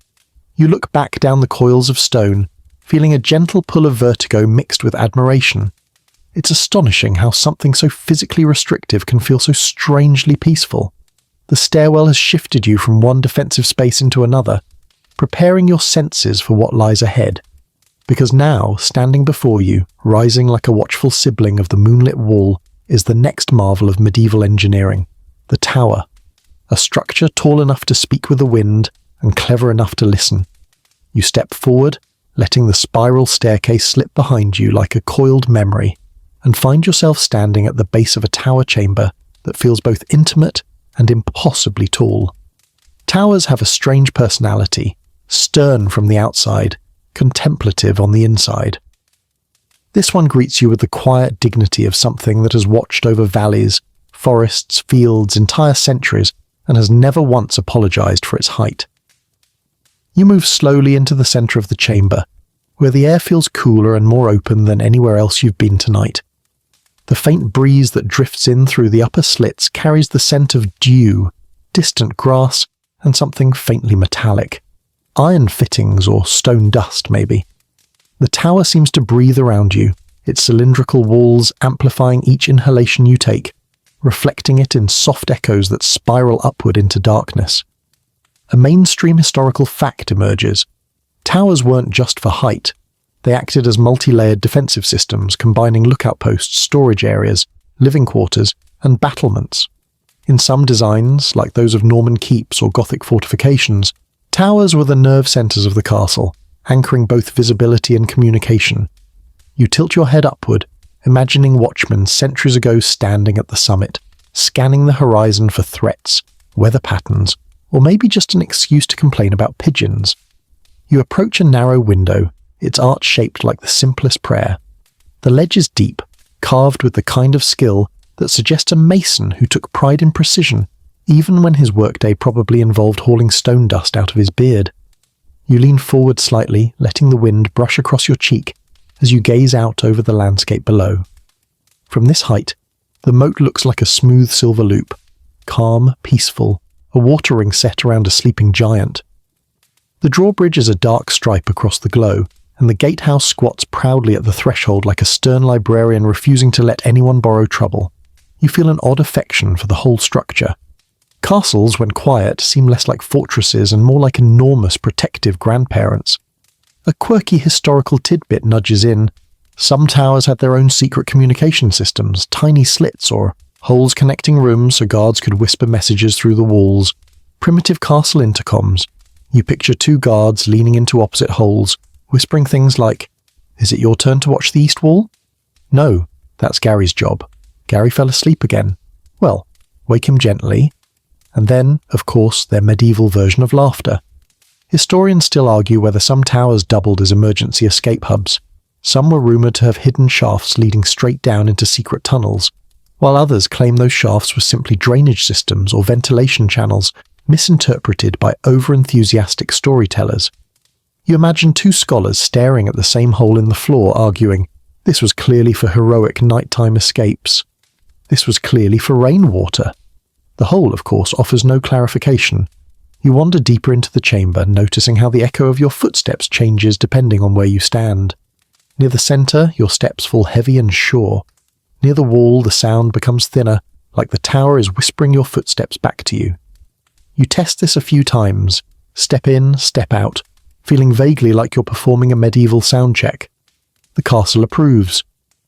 You look back down the coils of stone, feeling a gentle pull of vertigo mixed with admiration. It's astonishing how something so physically restrictive can feel so strangely peaceful. The stairwell has shifted you from one defensive space into another, preparing your senses for what lies ahead. Because now, standing before you, rising like a watchful sibling of the moonlit wall, is the next marvel of medieval engineering, the tower. A structure tall enough to speak with the wind and clever enough to listen. You step forward, letting the spiral staircase slip behind you like a coiled memory, and find yourself standing at the base of a tower chamber that feels both intimate and impossibly tall. Towers have a strange personality, stern from the outside, contemplative on the inside. This one greets you with the quiet dignity of something that has watched over valleys, forests, fields, entire centuries, and has never once apologized for its height. You move slowly into the center of the chamber, where the air feels cooler and more open than anywhere else you've been tonight. The faint breeze that drifts in through the upper slits carries the scent of dew, distant grass, and something faintly metallic. Iron fittings or stone dust, maybe. The tower seems to breathe around you, its cylindrical walls amplifying each inhalation you take, reflecting it in soft echoes that spiral upward into darkness. A mainstream historical fact emerges. Towers weren't just for height. They acted as multi-layered defensive systems, combining lookout posts, storage areas, living quarters, and battlements. In some designs, like those of Norman keeps or Gothic fortifications, towers were the nerve centers of the castle, anchoring both visibility and communication. You tilt your head upward, imagining watchmen centuries ago standing at the summit, scanning the horizon for threats, weather patterns, or maybe just an excuse to complain about pigeons. You approach a narrow window, its arch shaped like the simplest prayer. The ledge is deep, carved with the kind of skill that suggests a mason who took pride in precision, even when his workday probably involved hauling stone dust out of his beard. You lean forward slightly, letting the wind brush across your cheek as you gaze out over the landscape below. From this height, the moat looks like a smooth silver loop, calm, peaceful, a water ring set around a sleeping giant. The drawbridge is a dark stripe across the glow, and the gatehouse squats proudly at the threshold like a stern librarian refusing to let anyone borrow trouble. You feel an odd affection for the whole structure. Castles, when quiet, seem less like fortresses and more like enormous protective grandparents. A quirky historical tidbit nudges in. Some towers had their own secret communication systems, tiny slits or holes connecting rooms so guards could whisper messages through the walls. Primitive castle intercoms. You picture two guards leaning into opposite holes, whispering things like, "Is it your turn to watch the east wall?" "No, that's Gary's job. Gary fell asleep again. Well, wake him gently." And then, of course, their medieval version of laughter. Historians still argue whether some towers doubled as emergency escape hubs. Some were rumoured to have hidden shafts leading straight down into secret tunnels, while others claim those shafts were simply drainage systems or ventilation channels misinterpreted by over-enthusiastic storytellers. You imagine two scholars staring at the same hole in the floor arguing, "This was clearly for heroic nighttime escapes. This was clearly for rainwater." The hole, of course, offers no clarification. You wander deeper into the chamber, noticing how the echo of your footsteps changes depending on where you stand. Near the centre, your steps fall heavy and sure. Near the wall, the sound becomes thinner, like the tower is whispering your footsteps back to you. You test this a few times, step in, step out, feeling vaguely like you're performing a medieval sound check. The castle approves.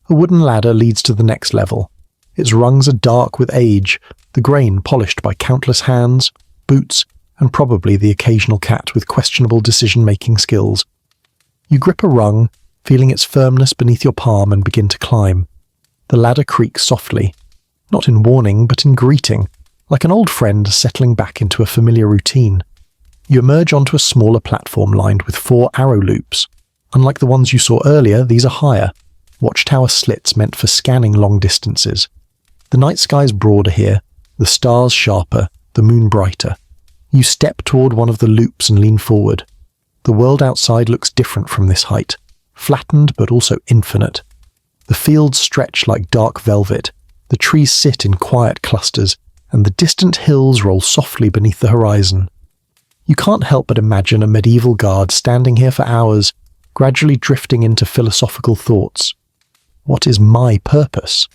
A wooden ladder leads to the next level. Its rungs are dark with age, the grain polished by countless hands, boots, and probably the occasional cat with questionable decision-making skills. You grip a rung, feeling its firmness beneath your palm, and begin to climb. The ladder creaks softly, not in warning but in greeting, like an old friend settling back into a familiar routine. You emerge onto a smaller platform lined with 4 arrow loops. Unlike the ones you saw earlier, these are higher, watchtower slits meant for scanning long distances. The night sky's broader here, the stars sharper, the moon brighter. You step toward one of the loops and lean forward. The world outside looks different from this height, flattened but also infinite. The fields stretch like dark velvet, the trees sit in quiet clusters, and the distant hills roll softly beneath the horizon. You can't help but imagine a medieval guard standing here for hours, gradually drifting into philosophical thoughts. What is my purpose?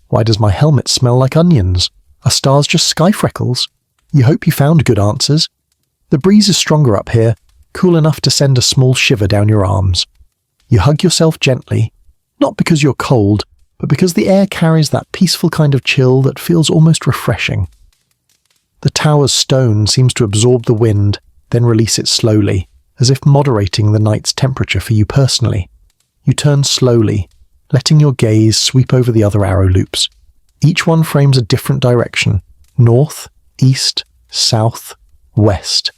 Why does my helmet smell like onions? Are stars just sky freckles? You hope you found good answers. The breeze is stronger up here, cool enough to send a small shiver down your arms. You hug yourself gently, not because you're cold, but because the air carries that peaceful kind of chill that feels almost refreshing. The tower's stone seems to absorb the wind, then release it slowly, as if moderating the night's temperature for you personally. You turn slowly, letting your gaze sweep over the other arrow loops. Each one frames a different direction: north, east, south, west,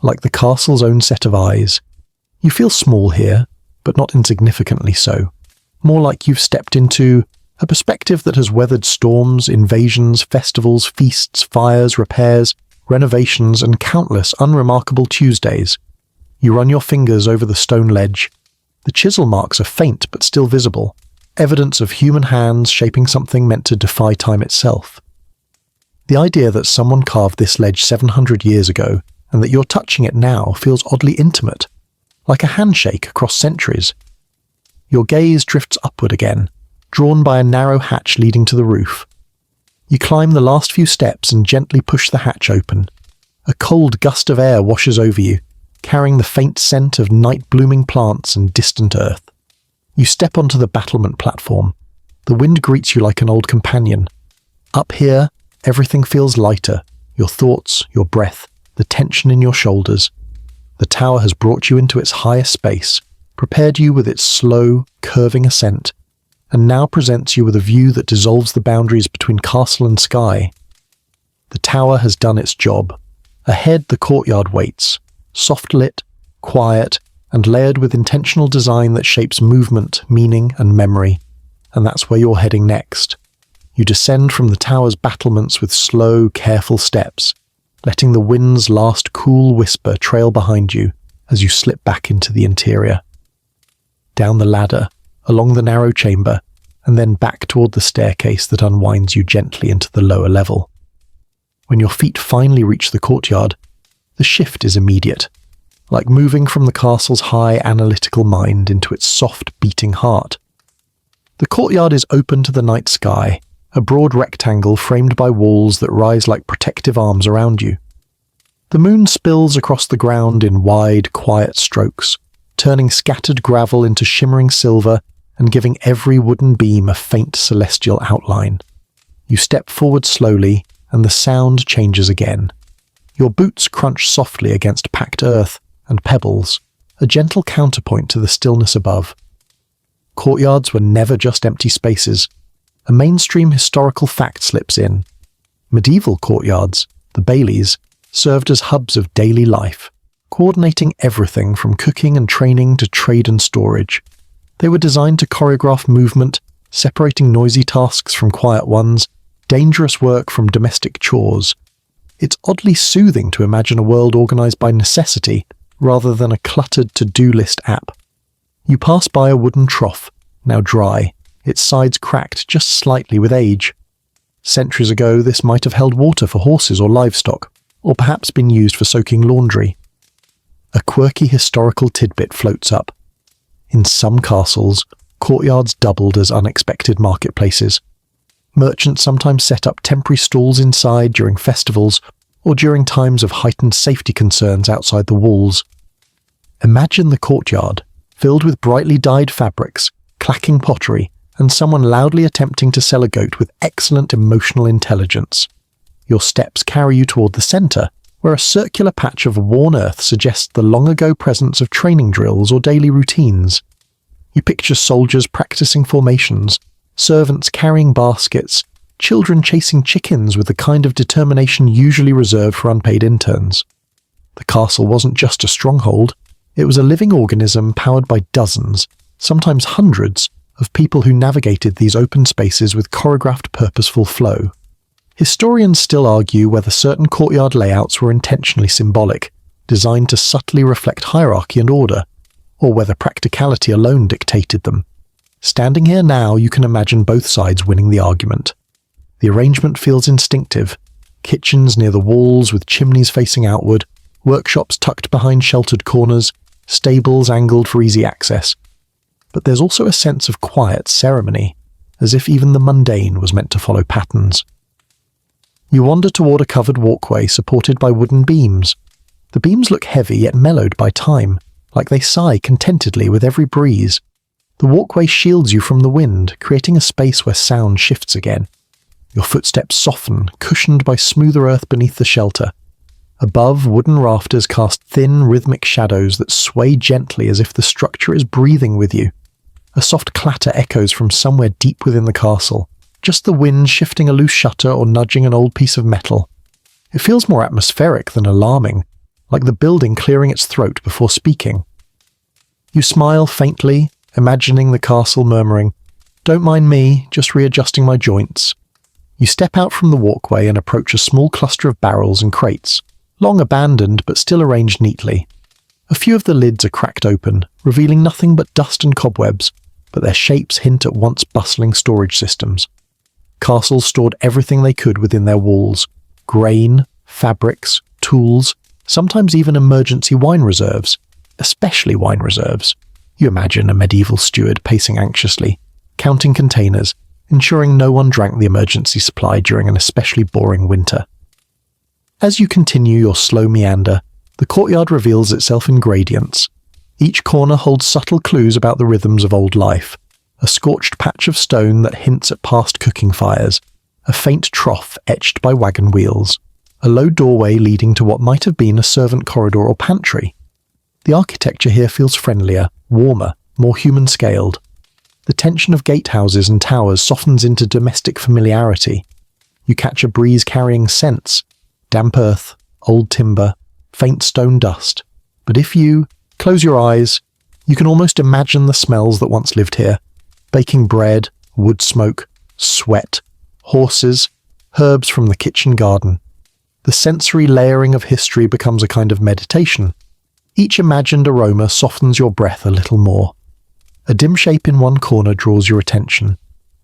like the castle's own set of eyes. You feel small here, but not insignificantly so. More like you've stepped into a perspective that has weathered storms, invasions, festivals, feasts, fires, repairs, renovations, and countless unremarkable Tuesdays. You run your fingers over the stone ledge. The chisel marks are faint but still visible, evidence of human hands shaping something meant to defy time itself. The idea that someone carved this ledge 700 years ago and that you're touching it now feels oddly intimate, like a handshake across centuries. Your gaze drifts upward again, drawn by a narrow hatch leading to the roof. You climb the last few steps and gently push the hatch open. A cold gust of air washes over you, carrying the faint scent of night-blooming plants and distant earth. You step onto the battlement platform. The wind greets you like an old companion. Up here, everything feels lighter, your thoughts, your breath, the tension in your shoulders. The tower has brought you into its highest space, prepared you with its slow, curving ascent, and now presents you with a view that dissolves the boundaries between castle and sky. The tower has done its job. Ahead, the courtyard waits, soft-lit, quiet, and layered with intentional design that shapes movement, meaning, and memory. And that's where you're heading next. You descend from the tower's battlements with slow, careful steps, letting the wind's last cool whisper trail behind you as you slip back into the interior. Down the ladder, along the narrow chamber, and then back toward the staircase that unwinds you gently into the lower level. When your feet finally reach the courtyard, the shift is immediate, like moving from the castle's high analytical mind into its soft beating heart. The courtyard is open to the night sky, a broad rectangle framed by walls that rise like protective arms around you. The moon spills across the ground in wide, quiet strokes, turning scattered gravel into shimmering silver and giving every wooden beam a faint celestial outline. You step forward slowly, and the sound changes again. Your boots crunch softly against packed earth and pebbles, a gentle counterpoint to the stillness above. Courtyards were never just empty spaces. A mainstream historical fact slips in. Medieval courtyards, the baileys, served as hubs of daily life, coordinating everything from cooking and training to trade and storage. They were designed to choreograph movement, separating noisy tasks from quiet ones, dangerous work from domestic chores. It's oddly soothing to imagine a world organized by necessity rather than a cluttered to-do list app. You pass by a wooden trough, now dry, its sides cracked just slightly with age. Centuries ago, this might have held water for horses or livestock, or perhaps been used for soaking laundry. A quirky historical tidbit floats up. In some castles, courtyards doubled as unexpected marketplaces. Merchants sometimes set up temporary stalls inside during festivals or during times of heightened safety concerns outside the walls. Imagine the courtyard, filled with brightly dyed fabrics, clacking pottery, and someone loudly attempting to sell a goat with excellent emotional intelligence. Your steps carry you toward the center, where a circular patch of worn earth suggests the long-ago presence of training drills or daily routines. You picture soldiers practicing formations, servants carrying baskets, children chasing chickens with the kind of determination usually reserved for unpaid interns. The castle wasn't just a stronghold, it was a living organism powered by dozens, sometimes hundreds, of people who navigated these open spaces with choreographed purposeful flow. Historians still argue whether certain courtyard layouts were intentionally symbolic, designed to subtly reflect hierarchy and order, or whether practicality alone dictated them. Standing here now, you can imagine both sides winning the argument. The arrangement feels instinctive. Kitchens near the walls with chimneys facing outward, workshops tucked behind sheltered corners, stables angled for easy access. But there's also a sense of quiet ceremony, as if even the mundane was meant to follow patterns. You wander toward a covered walkway supported by wooden beams. The beams look heavy yet mellowed by time, like they sigh contentedly with every breeze. The walkway shields you from the wind, creating a space where sound shifts again. Your footsteps soften, cushioned by smoother earth beneath the shelter. Above, wooden rafters cast thin, rhythmic shadows that sway gently as if the structure is breathing with you. A soft clatter echoes from somewhere deep within the castle, just the wind shifting a loose shutter or nudging an old piece of metal. It feels more atmospheric than alarming, like the building clearing its throat before speaking. You smile faintly, imagining the castle murmuring, "Don't mind me, just readjusting my joints." You step out from the walkway and approach a small cluster of barrels and crates, long abandoned but still arranged neatly. A few of the lids are cracked open, revealing nothing but dust and cobwebs, but their shapes hint at once bustling storage systems. Castles stored everything they could within their walls: grain, fabrics, tools, sometimes even emergency wine reserves, especially wine reserves. You imagine a medieval steward pacing anxiously, counting containers, ensuring no one drank the emergency supply during an especially boring winter. As you continue your slow meander, the courtyard reveals itself in gradients. Each corner holds subtle clues about the rhythms of old life. A scorched patch of stone that hints at past cooking fires, a faint trough etched by wagon wheels, a low doorway leading to what might have been a servant corridor or pantry. The architecture here feels friendlier, warmer, more human-scaled. The tension of gatehouses and towers softens into domestic familiarity. You catch a breeze carrying scents: damp earth, old timber, faint stone dust. But if you close your eyes, you can almost imagine the smells that once lived here: baking bread, wood smoke, sweat, horses, herbs from the kitchen garden. The sensory layering of history becomes a kind of meditation. Each imagined aroma softens your breath a little more. A dim shape in one corner draws your attention,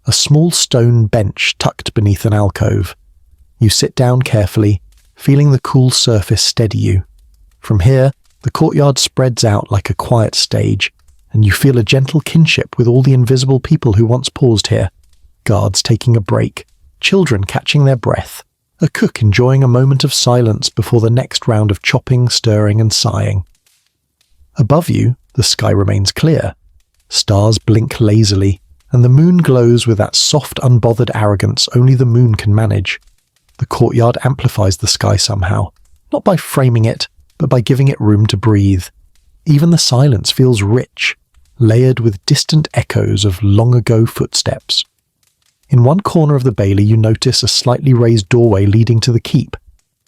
a small stone bench tucked beneath an alcove. You sit down carefully, feeling the cool surface steady you. From here, the courtyard spreads out like a quiet stage, and you feel a gentle kinship with all the invisible people who once paused here. Guards taking a break, children catching their breath, a cook enjoying a moment of silence before the next round of chopping, stirring, and sighing. Above you, the sky remains clear. Stars blink lazily, and the moon glows with that soft, unbothered arrogance only the moon can manage. The courtyard amplifies the sky somehow, not by framing it, but by giving it room to breathe. Even the silence feels rich, layered with distant echoes of long-ago footsteps. In one corner of the bailey you notice a slightly raised doorway leading to the keep,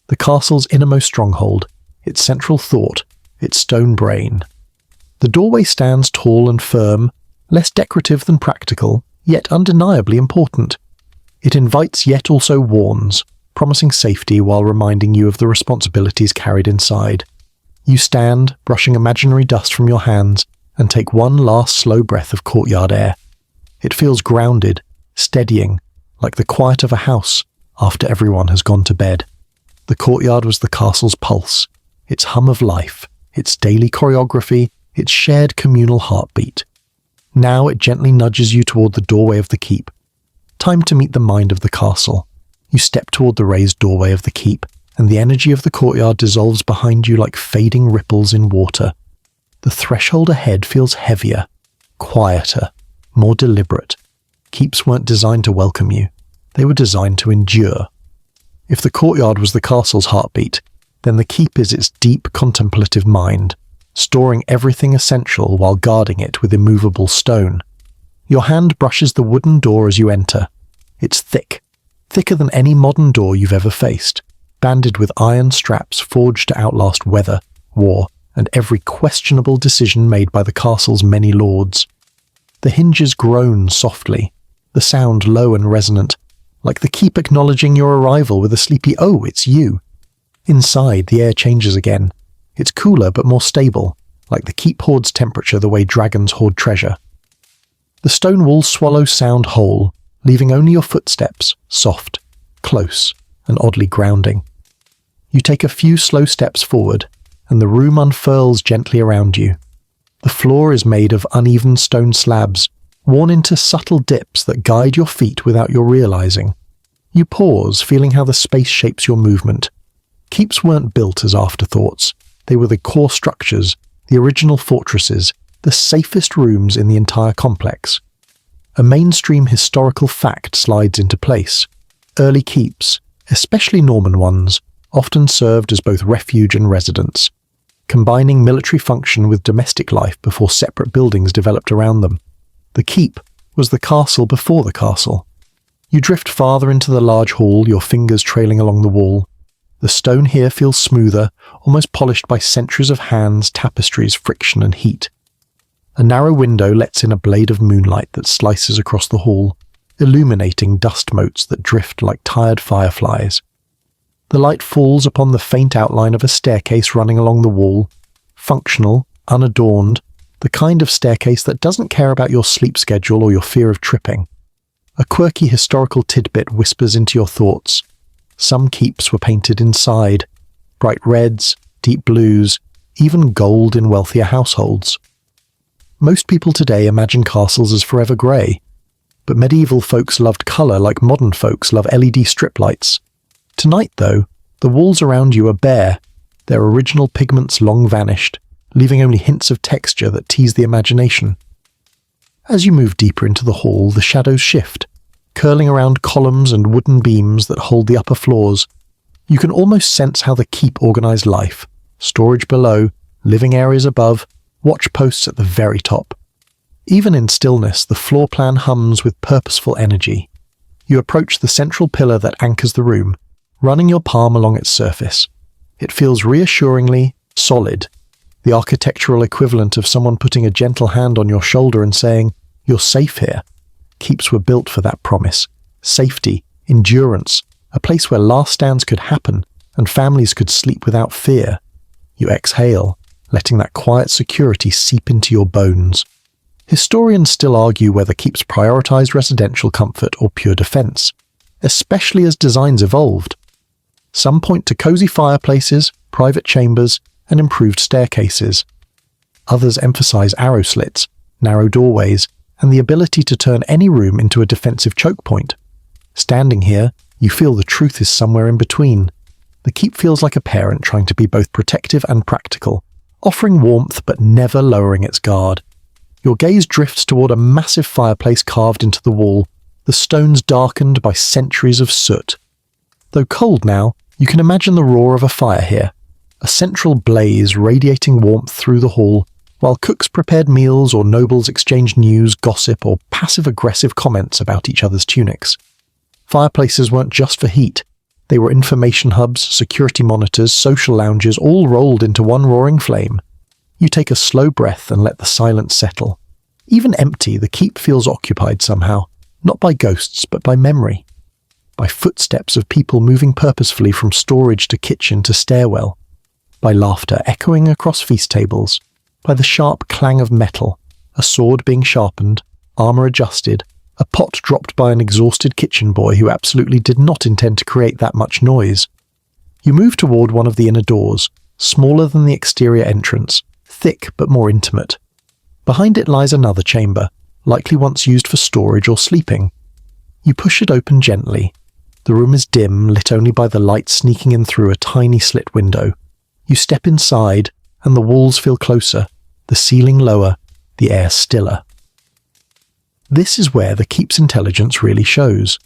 the castle's innermost stronghold, its central thought, its stone brain. The doorway stands tall and firm, less decorative than practical, yet undeniably important. It invites yet also warns, promising safety while reminding you of the responsibilities carried inside. You stand, brushing imaginary dust from your hands, and take one last slow breath of courtyard air. It feels grounded, steadying, like the quiet of a house after everyone has gone to bed. The courtyard was the castle's pulse, its hum of life, its daily choreography, its shared communal heartbeat. Now it gently nudges you toward the doorway of the keep. Time to meet the mind of the castle. You step toward the raised doorway of the keep, and the energy of the courtyard dissolves behind you like fading ripples in water. The threshold ahead feels heavier, quieter, more deliberate. Keeps weren't designed to welcome you. They were designed to endure. If the courtyard was the castle's heartbeat, then the keep is its deep contemplative mind, storing everything essential while guarding it with immovable stone. Your hand brushes the wooden door as you enter. It's thick, thicker than any modern door you've ever faced, banded with iron straps forged to outlast weather, war, and every questionable decision made by the castle's many lords. The hinges groan softly, the sound low and resonant, like the keep acknowledging your arrival with a sleepy "Oh, it's you." Inside, the air changes again. It's cooler but more stable, like the keep hoards temperature the way dragons hoard treasure. The stone walls swallow sound whole, leaving only your footsteps, soft, close, and oddly grounding. You take a few slow steps forward, and the room unfurls gently around you. The floor is made of uneven stone slabs, worn into subtle dips that guide your feet without your realizing. You pause, feeling how the space shapes your movement. Keeps weren't built as afterthoughts. They were the core structures, the original fortresses, the safest rooms in the entire complex. A mainstream historical fact slides into place. Early keeps, especially Norman ones, often served as both refuge and residence, combining military function with domestic life before separate buildings developed around them. The keep was the castle before the castle. You drift farther into the large hall, your fingers trailing along the wall. The stone here feels smoother, almost polished by centuries of hands, tapestries, friction and heat. A narrow window lets in a blade of moonlight that slices across the hall, illuminating dust motes that drift like tired fireflies. The light falls upon the faint outline of a staircase running along the wall, functional, unadorned, the kind of staircase that doesn't care about your sleep schedule or your fear of tripping. A quirky historical tidbit whispers into your thoughts. Some keeps were painted inside, bright reds, deep blues, even gold in wealthier households. Most people today imagine castles as forever grey, but medieval folks loved colour like modern folks love LED strip lights. Tonight, though, the walls around you are bare, their original pigments long vanished, leaving only hints of texture that tease the imagination. As you move deeper into the hall, the shadows shift, curling around columns and wooden beams that hold the upper floors. You can almost sense how the keep organised life: storage below, living areas above, watch posts at the very top. Even in stillness, the floor plan hums with purposeful energy. You approach the central pillar that anchors the room, running your palm along its surface. It feels reassuringly solid, the architectural equivalent of someone putting a gentle hand on your shoulder and saying, "You're safe here." Keeps were built for that promise. Safety, endurance, a place where last stands could happen and families could sleep without fear. You exhale, letting that quiet security seep into your bones. Historians still argue whether keeps prioritized residential comfort or pure defense, especially as designs evolved. Some point to cozy fireplaces, private chambers, and improved staircases. Others emphasize arrow slits, narrow doorways, and the ability to turn any room into a defensive choke point. Standing here, you feel the truth is somewhere in between. The keep feels like a parent trying to be both protective and practical, offering warmth but never lowering its guard. Your gaze drifts toward a massive fireplace carved into the wall, the stones darkened by centuries of soot. Though cold now, you can imagine the roar of a fire here, a central blaze radiating warmth through the hall, while cooks prepared meals or nobles exchanged news, gossip, or passive-aggressive comments about each other's tunics. Fireplaces weren't just for heat. They were information hubs, security monitors, social lounges, all rolled into one roaring flame. You take a slow breath and let the silence settle. Even empty, the keep feels occupied somehow, not by ghosts, but by memory. By footsteps of people moving purposefully from storage to kitchen to stairwell. By laughter echoing across feast tables. By the sharp clang of metal, a sword being sharpened, armor adjusted, a pot dropped by an exhausted kitchen boy who absolutely did not intend to create that much noise. You move toward one of the inner doors, smaller than the exterior entrance, thick but more intimate. Behind it lies another chamber, likely once used for storage or sleeping. You push it open gently. The room is dim, lit only by the light sneaking in through a tiny slit window. You step inside, and the walls feel closer, the ceiling lower, the air stiller. This is where the keep's intelligence really shows.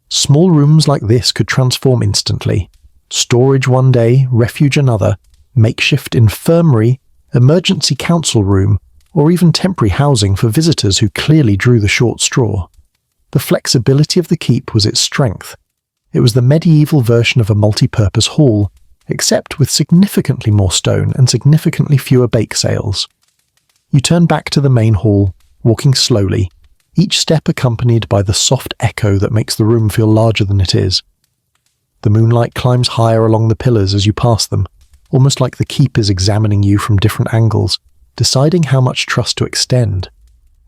Small rooms like this could transform instantly. Storage one day, refuge another, makeshift infirmary, emergency council room, or even temporary housing for visitors who clearly drew the short straw. The flexibility of the keep was its strength. It was the medieval version of a multi-purpose hall, except with significantly more stone and significantly fewer bake sales. You turn back to the main hall, walking slowly, each step accompanied by the soft echo that makes the room feel larger than it is. The moonlight climbs higher along the pillars as you pass them, almost like the keep is examining you from different angles, deciding how much trust to extend.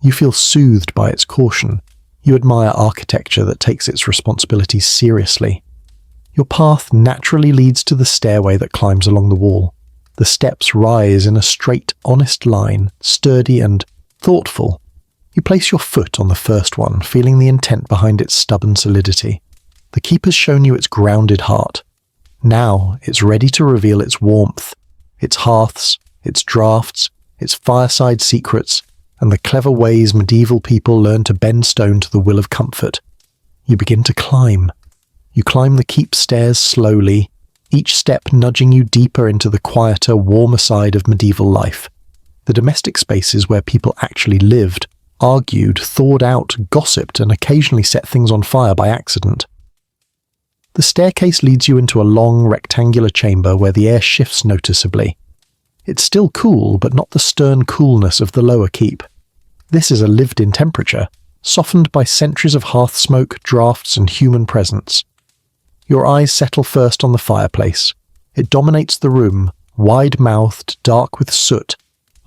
You feel soothed by its caution. You admire architecture that takes its responsibilities seriously. Your path naturally leads to the stairway that climbs along the wall. The steps rise in a straight, honest line, sturdy and thoughtful. You place your foot on the first one, feeling the intent behind its stubborn solidity. The keeper's shown you its grounded heart. Now it's ready to reveal its warmth, its hearths, its draughts, its fireside secrets, and the clever ways medieval people learned to bend stone to the will of comfort. You begin to climb. You climb the keep stairs slowly, each step nudging you deeper into the quieter, warmer side of medieval life. The domestic spaces where people actually lived, argued, thawed out, gossiped, and occasionally set things on fire by accident. The staircase leads you into a long, rectangular chamber where the air shifts noticeably. It's still cool, but not the stern coolness of the lower keep. This is a lived-in temperature, softened by centuries of hearth smoke, draughts, and human presence. Your eyes settle first on the fireplace. It dominates the room, wide-mouthed, dark with soot,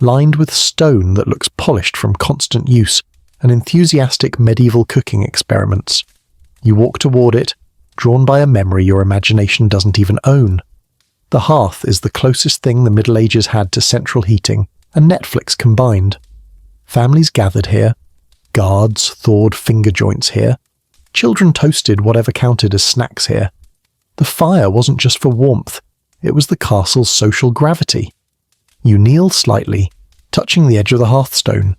lined with stone that looks polished from constant use and enthusiastic medieval cooking experiments. You walk toward it, drawn by a memory your imagination doesn't even own. The hearth is the closest thing the Middle Ages had to central heating and Netflix combined. Families gathered here, guards thawed finger joints here, children toasted whatever counted as snacks here. The fire wasn't just for warmth, it was the castle's social gravity. You kneel slightly, touching the edge of the hearthstone.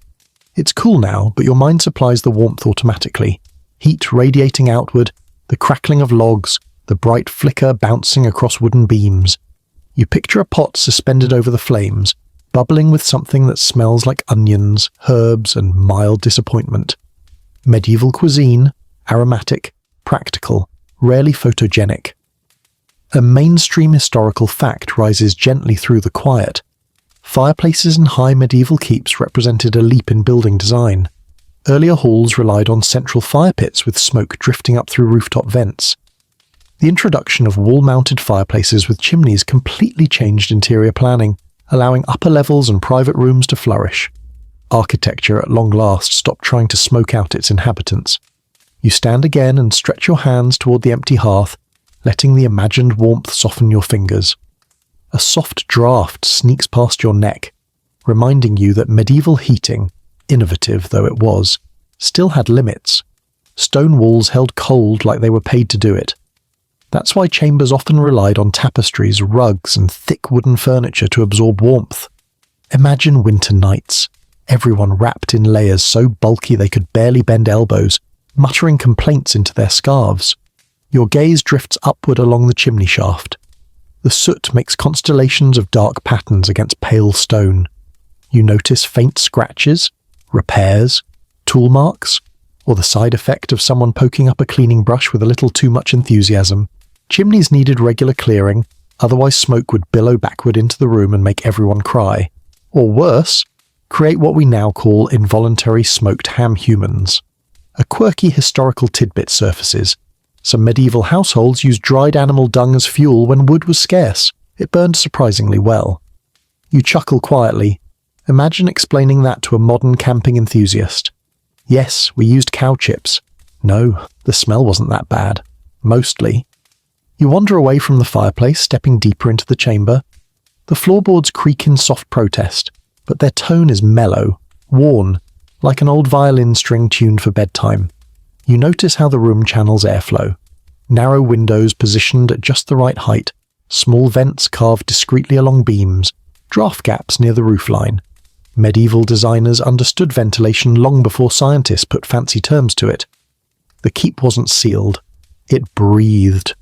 It's cool now, but your mind supplies the warmth automatically. Heat radiating outward, the crackling of logs, the bright flicker bouncing across wooden beams. You picture a pot suspended over the flames, bubbling with something that smells like onions, herbs, and mild disappointment. Medieval cuisine, aromatic, practical, rarely photogenic. A mainstream historical fact rises gently through the quiet. Fireplaces in high medieval keeps represented a leap in building design. Earlier halls relied on central fire pits with smoke drifting up through rooftop vents. The introduction of wall-mounted fireplaces with chimneys completely changed interior planning, allowing upper levels and private rooms to flourish. Architecture at long last stopped trying to smoke out its inhabitants. You stand again and stretch your hands toward the empty hearth, letting the imagined warmth soften your fingers. A soft draught sneaks past your neck, reminding you that medieval heating, innovative though it was, still had limits. Stone walls held cold like they were paid to do it. That's why chambers often relied on tapestries, rugs, and thick wooden furniture to absorb warmth. Imagine winter nights, everyone wrapped in layers so bulky they could barely bend elbows, muttering complaints into their scarves. Your gaze drifts upward along the chimney shaft. The soot makes constellations of dark patterns against pale stone. You notice faint scratches, repairs, tool marks, or the side effect of someone poking up a cleaning brush with a little too much enthusiasm. Chimneys needed regular clearing, otherwise smoke would billow backward into the room and make everyone cry. Or worse, create what we now call involuntary smoked ham humans. A quirky historical tidbit surfaces. Some medieval households used dried animal dung as fuel when wood was scarce. It burned surprisingly well. You chuckle quietly. Imagine explaining that to a modern camping enthusiast. Yes, we used cow chips. No, the smell wasn't that bad. Mostly. You wander away from the fireplace, stepping deeper into the chamber. The floorboards creak in soft protest, but their tone is mellow, worn, like an old violin string tuned for bedtime. You notice how the room channels airflow. Narrow windows positioned at just the right height, small vents carved discreetly along beams, draft gaps near the roofline. Medieval designers understood ventilation long before scientists put fancy terms to it. The keep wasn't sealed. It breathed.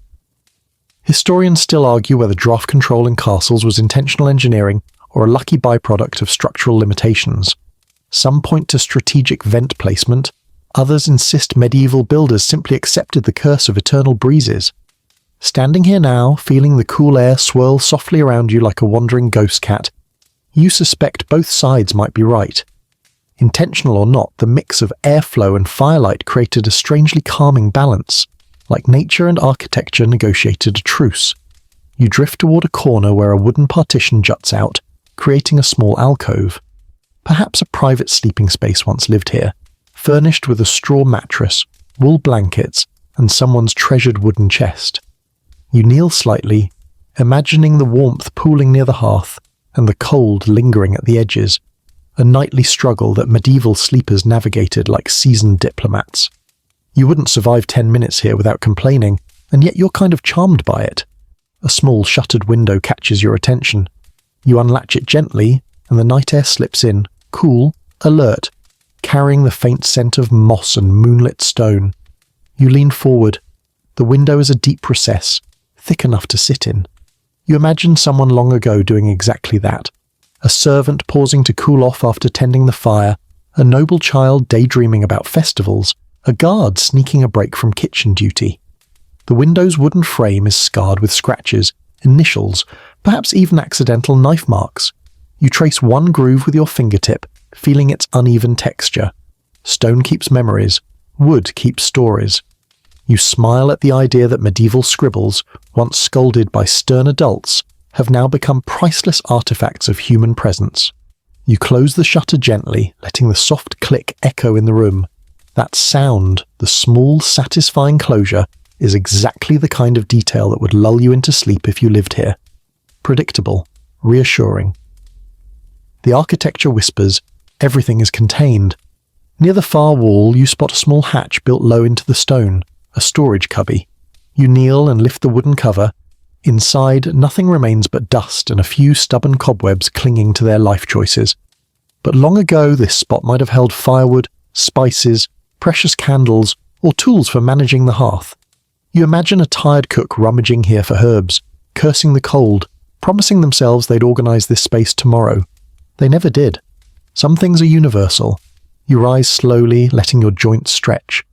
Historians still argue whether draft control in castles was intentional engineering or a lucky byproduct of structural limitations. Some point to strategic vent placement, others insist medieval builders simply accepted the curse of eternal breezes. Standing here now, feeling the cool air swirl softly around you like a wandering ghost cat, you suspect both sides might be right. Intentional or not, the mix of airflow and firelight created a strangely calming balance, like nature and architecture negotiated a truce. You drift toward a corner where a wooden partition juts out, creating a small alcove. Perhaps a private sleeping space once lived here, furnished with a straw mattress, wool blankets, and someone's treasured wooden chest. You kneel slightly, imagining the warmth pooling near the hearth and the cold lingering at the edges, a nightly struggle that medieval sleepers navigated like seasoned diplomats. You wouldn't survive 10 minutes here without complaining, and yet you're kind of charmed by it. A small shuttered window catches your attention. You unlatch it gently, and the night air slips in, cool, alert, carrying the faint scent of moss and moonlit stone. You lean forward. The window is a deep recess, thick enough to sit in. You imagine someone long ago doing exactly that. A servant pausing to cool off after tending the fire, a noble child daydreaming about festivals, a guard sneaking a break from kitchen duty. The window's wooden frame is scarred with scratches, initials, perhaps even accidental knife marks. You trace one groove with your fingertip, feeling its uneven texture. Stone keeps memories, wood keeps stories. You smile at the idea that medieval scribbles, once scolded by stern adults, have now become priceless artifacts of human presence. You close the shutter gently, letting the soft click echo in the room. That sound, the small, satisfying closure, is exactly the kind of detail that would lull you into sleep if you lived here. Predictable, reassuring. The architecture whispers, everything is contained. Near the far wall, you spot a small hatch built low into the stone, a storage cubby. You kneel and lift the wooden cover. Inside, nothing remains but dust and a few stubborn cobwebs clinging to their life choices. But long ago, this spot might have held firewood, spices, precious candles, or tools for managing the hearth. You imagine a tired cook rummaging here for herbs, cursing the cold, promising themselves they'd organize this space tomorrow. They never did. Some things are universal. You rise slowly, letting your joints stretch.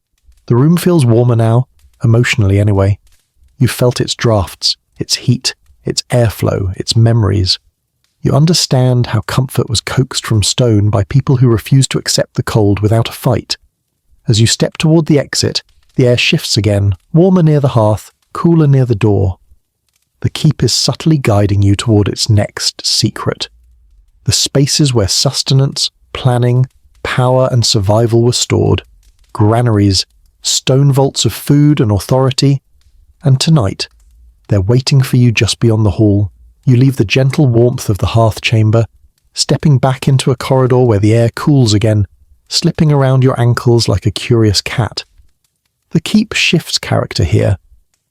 The room feels warmer now, emotionally anyway. You've felt its drafts, its heat, its airflow, its memories. You understand how comfort was coaxed from stone by people who refused to accept the cold without a fight. As you step toward the exit, the air shifts again, warmer near the hearth, cooler near the door. The keep is subtly guiding you toward its next secret. The spaces where sustenance, planning, power and survival were stored. Granaries, stone vaults of food and authority. And tonight, they're waiting for you just beyond the hall. You leave the gentle warmth of the hearth chamber, stepping back into a corridor where the air cools again, slipping around your ankles like a curious cat. The keep shifts character here,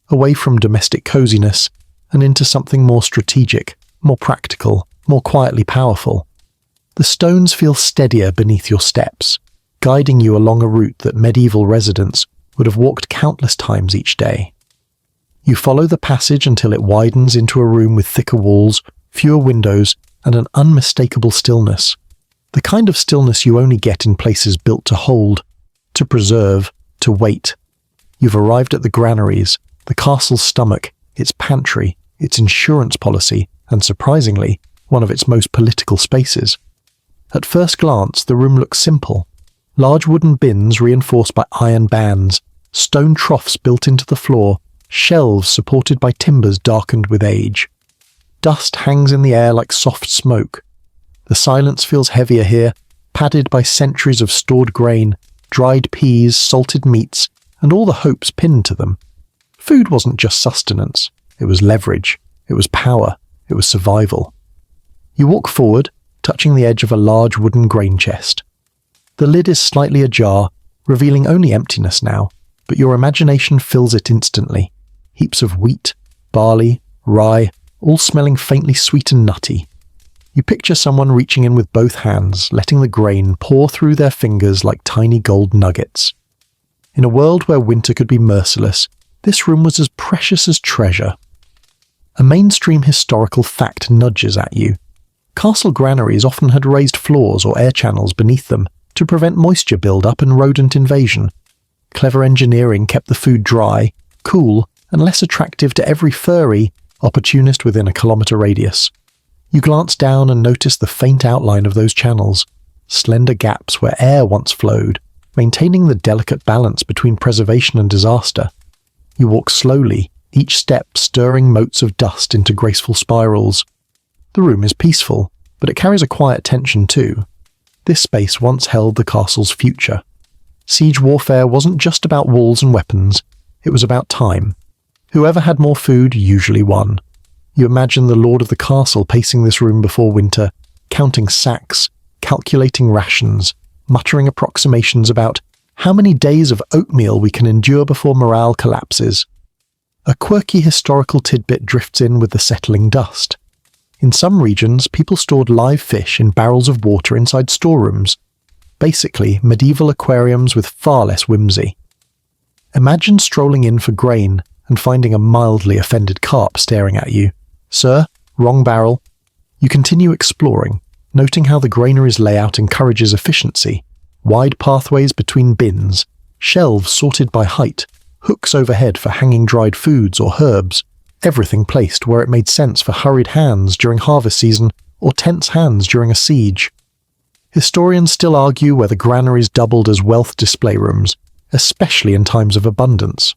away from domestic coziness and into something more strategic, more practical, more quietly powerful. The stones feel steadier beneath your steps, guiding you along a route that medieval residents would have walked countless times each day. You follow the passage until it widens into a room with thicker walls, fewer windows, and an unmistakable stillness. The kind of stillness you only get in places built to hold, to preserve, to wait. You've arrived at the granaries, the castle's stomach, its pantry, its insurance policy, and surprisingly, one of its most political spaces. At first glance, the room looks simple. Large wooden bins reinforced by iron bands, stone troughs built into the floor, shelves supported by timbers darkened with age. Dust hangs in the air like soft smoke. The silence feels heavier here, padded by centuries of stored grain, dried peas, salted meats, and all the hopes pinned to them. Food wasn't just sustenance. It was leverage. It was power. It was survival. You walk forward, touching the edge of a large wooden grain chest. The lid is slightly ajar, revealing only emptiness now, but your imagination fills it instantly. Heaps of wheat, barley, rye, all smelling faintly sweet and nutty. You picture someone reaching in with both hands, letting the grain pour through their fingers like tiny gold nuggets. In a world where winter could be merciless, this room was as precious as treasure. A mainstream historical fact nudges at you. Castle granaries often had raised floors or air channels beneath them to prevent moisture build-up and rodent invasion. Clever engineering kept the food dry, cool, and less attractive to every furry opportunist within a kilometre radius. You glance down and notice the faint outline of those channels, slender gaps where air once flowed, maintaining the delicate balance between preservation and disaster. You walk slowly, each step stirring motes of dust into graceful spirals. The room is peaceful, but it carries a quiet tension too. This space once held the castle's future. Siege warfare wasn't just about walls and weapons, it was about time. Whoever had more food usually won. You imagine the lord of the castle pacing this room before winter, counting sacks, calculating rations, muttering approximations about how many days of oatmeal we can endure before morale collapses. A quirky historical tidbit drifts in with the settling dust. In some regions, people stored live fish in barrels of water inside storerooms. Basically, medieval aquariums with far less whimsy. Imagine strolling in for grain and finding a mildly offended carp staring at you. Sir, wrong barrel. You continue exploring, noting how the granary's layout encourages efficiency. Wide pathways between bins, shelves sorted by height, hooks overhead for hanging dried foods or herbs, everything placed where it made sense for hurried hands during harvest season or tense hands during a siege. Historians still argue whether granaries doubled as wealth display rooms, especially in times of abundance.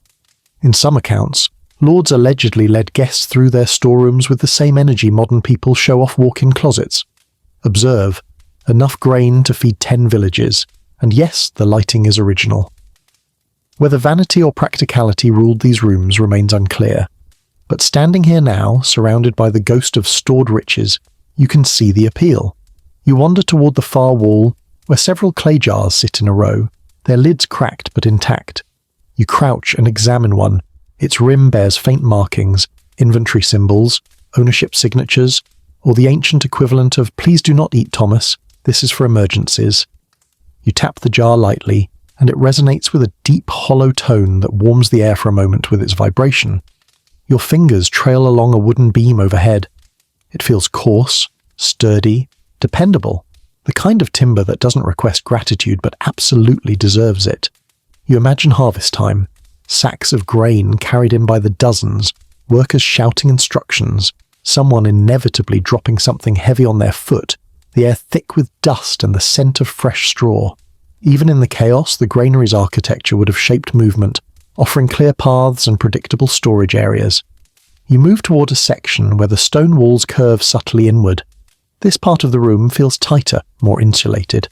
In some accounts, lords allegedly led guests through their storerooms with the same energy modern people show off walk-in closets. Observe, enough grain to feed 10 villages, and yes, the lighting is original. Whether vanity or practicality ruled these rooms remains unclear. But standing here now, surrounded by the ghost of stored riches, you can see the appeal. You wander toward the far wall, where several clay jars sit in a row, their lids cracked but intact. You crouch and examine one. Its rim bears faint markings, inventory symbols, ownership signatures, or the ancient equivalent of "Please do not eat, Thomas, this is for emergencies." You tap the jar lightly, and it resonates with a deep, hollow tone that warms the air for a moment with its vibration. Your fingers trail along a wooden beam overhead. It feels coarse, sturdy, dependable, the kind of timber that doesn't request gratitude but absolutely deserves it. You imagine harvest time, sacks of grain carried in by the dozens, workers shouting instructions, someone inevitably dropping something heavy on their foot, the air thick with dust and the scent of fresh straw. Even in the chaos, the granary's architecture would have shaped movement, offering clear paths and predictable storage areas. You move toward a section where the stone walls curve subtly inward. This part of the room feels tighter, more insulated.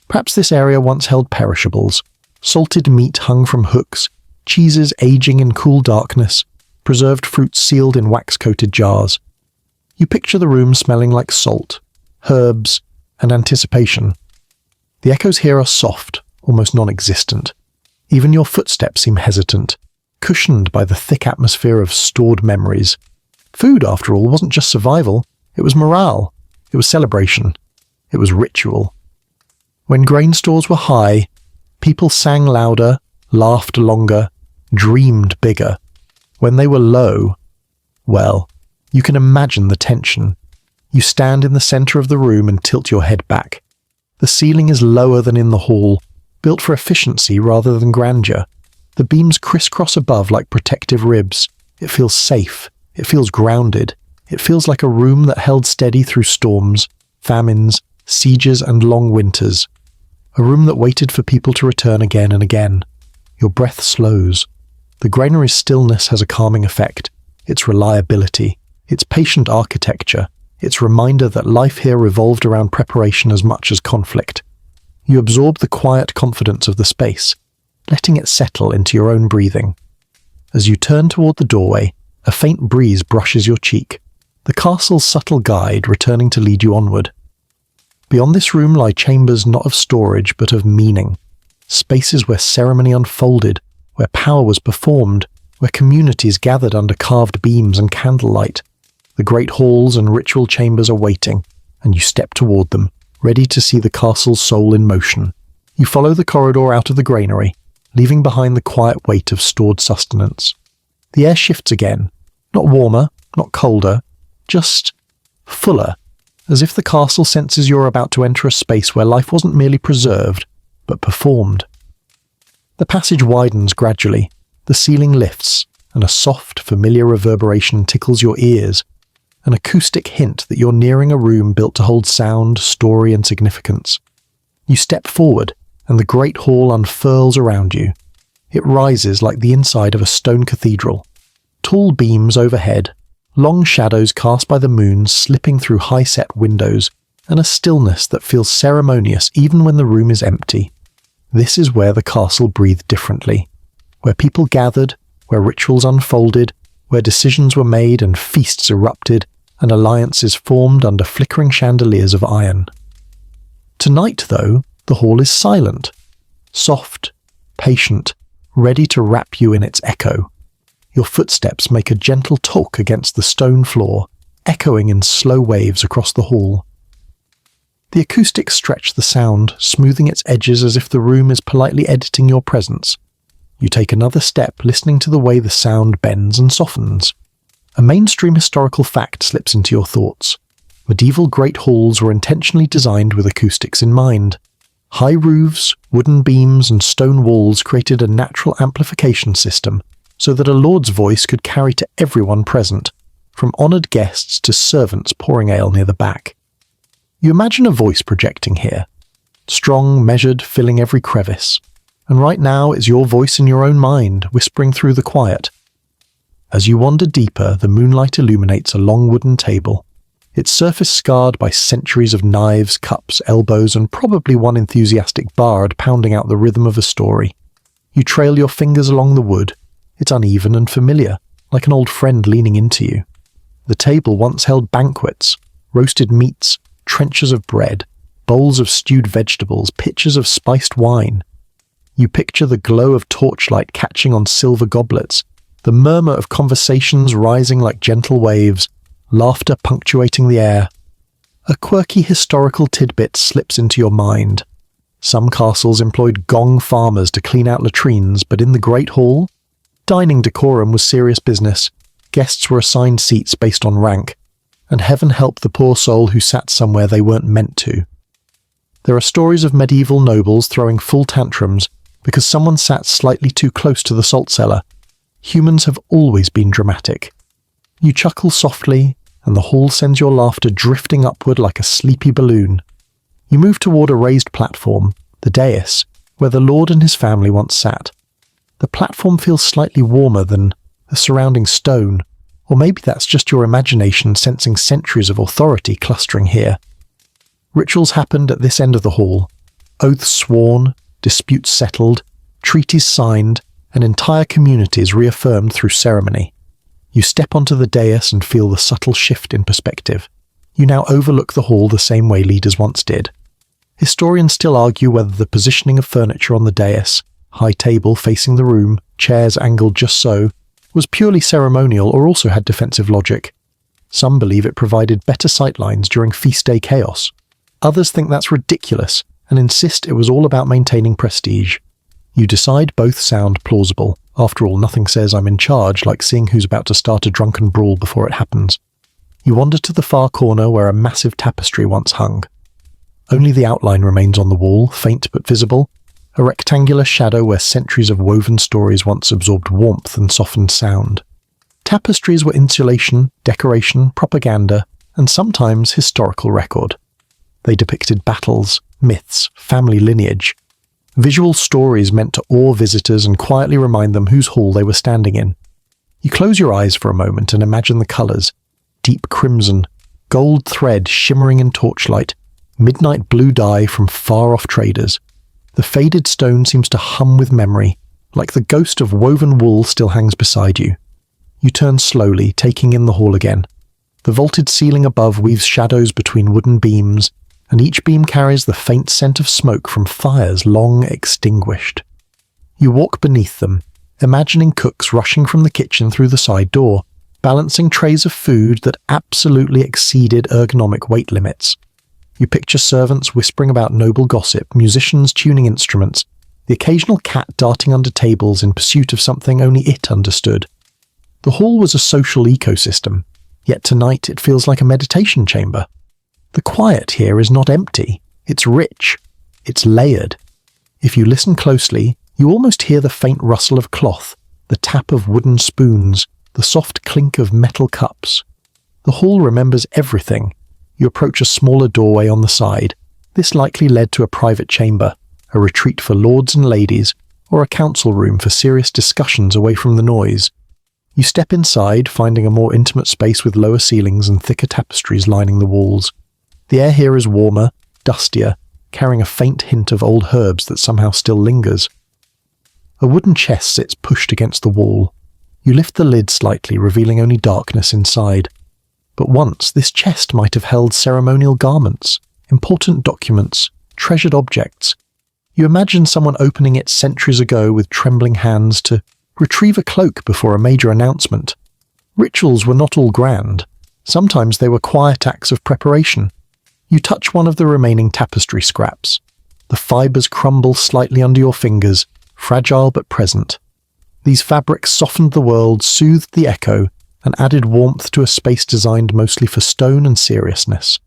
Perhaps this area once held perishables, salted meat hung from hooks, cheeses aging in cool darkness, preserved fruits sealed in wax-coated jars. You picture the room smelling like salt, herbs, and anticipation. The echoes here are soft, almost non-existent. Even your footsteps seem hesitant, cushioned by the thick atmosphere of stored memories. Food, after all, wasn't just survival, it was morale, it was celebration, it was ritual. When grain stores were high, people sang louder, laughed longer, dreamed bigger. When they were low, well, you can imagine the tension. You stand in the center of the room and tilt your head back. The ceiling is lower than in the hall, built for efficiency rather than grandeur. The beams crisscross above like protective ribs. It feels safe. It feels grounded. It feels like a room that held steady through storms, famines, sieges, and long winters. A room that waited for people to return again and again. Your breath slows. The granary's stillness has a calming effect. Its reliability, its patient architecture, its reminder that life here revolved around preparation as much as conflict. You absorb the quiet confidence of the space, letting it settle into your own breathing. As you turn toward the doorway, a faint breeze brushes your cheek, the castle's subtle guide returning to lead you onward. Beyond this room lie chambers not of storage but of meaning, spaces where ceremony unfolded, where power was performed, where communities gathered under carved beams and candlelight. The great halls and ritual chambers are waiting, and you step toward them, ready to see the castle's soul in motion. You follow the corridor out of the granary, leaving behind the quiet weight of stored sustenance. The air shifts again, not warmer, not colder, just fuller, as if the castle senses you're about to enter a space where life wasn't merely preserved, but performed. The passage widens gradually, the ceiling lifts, and a soft, familiar reverberation tickles your ears, an acoustic hint that you're nearing a room built to hold sound, story, and significance. You step forward, and the great hall unfurls around you. It rises like the inside of a stone cathedral. Tall beams overhead, long shadows cast by the moon slipping through high-set windows, and a stillness that feels ceremonious even when the room is empty. This is where the castle breathed differently, where people gathered, where rituals unfolded, where decisions were made and feasts erupted, and alliances formed under flickering chandeliers of iron. Tonight, though, the hall is silent, soft, patient, ready to wrap you in its echo. Your footsteps make a gentle talk against the stone floor, echoing in slow waves across the hall. The acoustics stretch the sound, smoothing its edges as if the room is politely editing your presence. You take another step, listening to the way the sound bends and softens. A mainstream historical fact slips into your thoughts. Medieval great halls were intentionally designed with acoustics in mind. High roofs, wooden beams, and stone walls created a natural amplification system so that a lord's voice could carry to everyone present, from honoured guests to servants pouring ale near the back. You imagine a voice projecting here, strong, measured, filling every crevice, and right now it's your voice in your own mind, whispering through the quiet. As you wander deeper, the moonlight illuminates a long wooden table, its surface scarred by centuries of knives, cups, elbows, and probably one enthusiastic bard pounding out the rhythm of a story. You trail your fingers along the wood. It's uneven and familiar, like an old friend leaning into you. The table once held banquets, roasted meats, trenchers of bread, bowls of stewed vegetables, pitchers of spiced wine. You picture the glow of torchlight catching on silver goblets, the murmur of conversations rising like gentle waves, laughter punctuating the air. A quirky historical tidbit slips into your mind. Some castles employed gong farmers to clean out latrines, but in the Great Hall, dining decorum was serious business. Guests were assigned seats based on rank, and heaven help the poor soul who sat somewhere they weren't meant to. There are stories of medieval nobles throwing full tantrums because someone sat slightly too close to the salt cellar. Humans have always been dramatic. You chuckle softly, and the hall sends your laughter drifting upward like a sleepy balloon. You move toward a raised platform, the dais, where the lord and his family once sat. The platform feels slightly warmer than the surrounding stone, or maybe that's just your imagination sensing centuries of authority clustering here. Rituals happened at this end of the hall. Oaths sworn, disputes settled, treaties signed, and entire communities reaffirmed through ceremony. You step onto the dais and feel the subtle shift in perspective. You now overlook the hall the same way leaders once did. Historians still argue whether the positioning of furniture on the dais, high table facing the room, chairs angled just so, was purely ceremonial or also had defensive logic. Some believe it provided better sightlines during feast day chaos. Others think that's ridiculous and insist it was all about maintaining prestige. You decide both sound plausible. After all, nothing says I'm in charge like seeing who's about to start a drunken brawl before it happens. You wander to the far corner where a massive tapestry once hung. Only the outline remains on the wall, faint but visible, a rectangular shadow where centuries of woven stories once absorbed warmth and softened sound. Tapestries were insulation, decoration, propaganda, and sometimes historical record. They depicted battles, myths, family lineage, visual stories meant to awe visitors and quietly remind them whose hall they were standing in. You close your eyes for a moment and imagine the colours: deep crimson, gold thread shimmering in torchlight, midnight blue dye from far-off traders. The faded stone seems to hum with memory, like the ghost of woven wool still hangs beside you. You turn slowly, taking in the hall again. The vaulted ceiling above weaves shadows between wooden beams, and each beam carries the faint scent of smoke from fires long extinguished. You walk beneath them, imagining cooks rushing from the kitchen through the side door, balancing trays of food that absolutely exceeded ergonomic weight limits. You picture servants whispering about noble gossip, musicians tuning instruments, the occasional cat darting under tables in pursuit of something only it understood. The hall was a social ecosystem, yet tonight it feels like a meditation chamber. The quiet here is not empty, it's rich, it's layered. If you listen closely, you almost hear the faint rustle of cloth, the tap of wooden spoons, the soft clink of metal cups. The hall remembers everything. You approach a smaller doorway on the side. This likely led to a private chamber, a retreat for lords and ladies, or a council room for serious discussions away from the noise. You step inside, finding a more intimate space with lower ceilings and thicker tapestries lining the walls. The air here is warmer, dustier, carrying a faint hint of old herbs that somehow still lingers. A wooden chest sits pushed against the wall. You lift the lid slightly, revealing only darkness inside. But once, this chest might have held ceremonial garments, important documents, treasured objects. You imagine someone opening it centuries ago with trembling hands to retrieve a cloak before a major announcement. Rituals were not all grand. Sometimes they were quiet acts of preparation. You touch one of the remaining tapestry scraps. The fibres crumble slightly under your fingers, fragile but present. These fabrics softened the world, soothed the echo, and added warmth to a space designed mostly for stone and seriousness.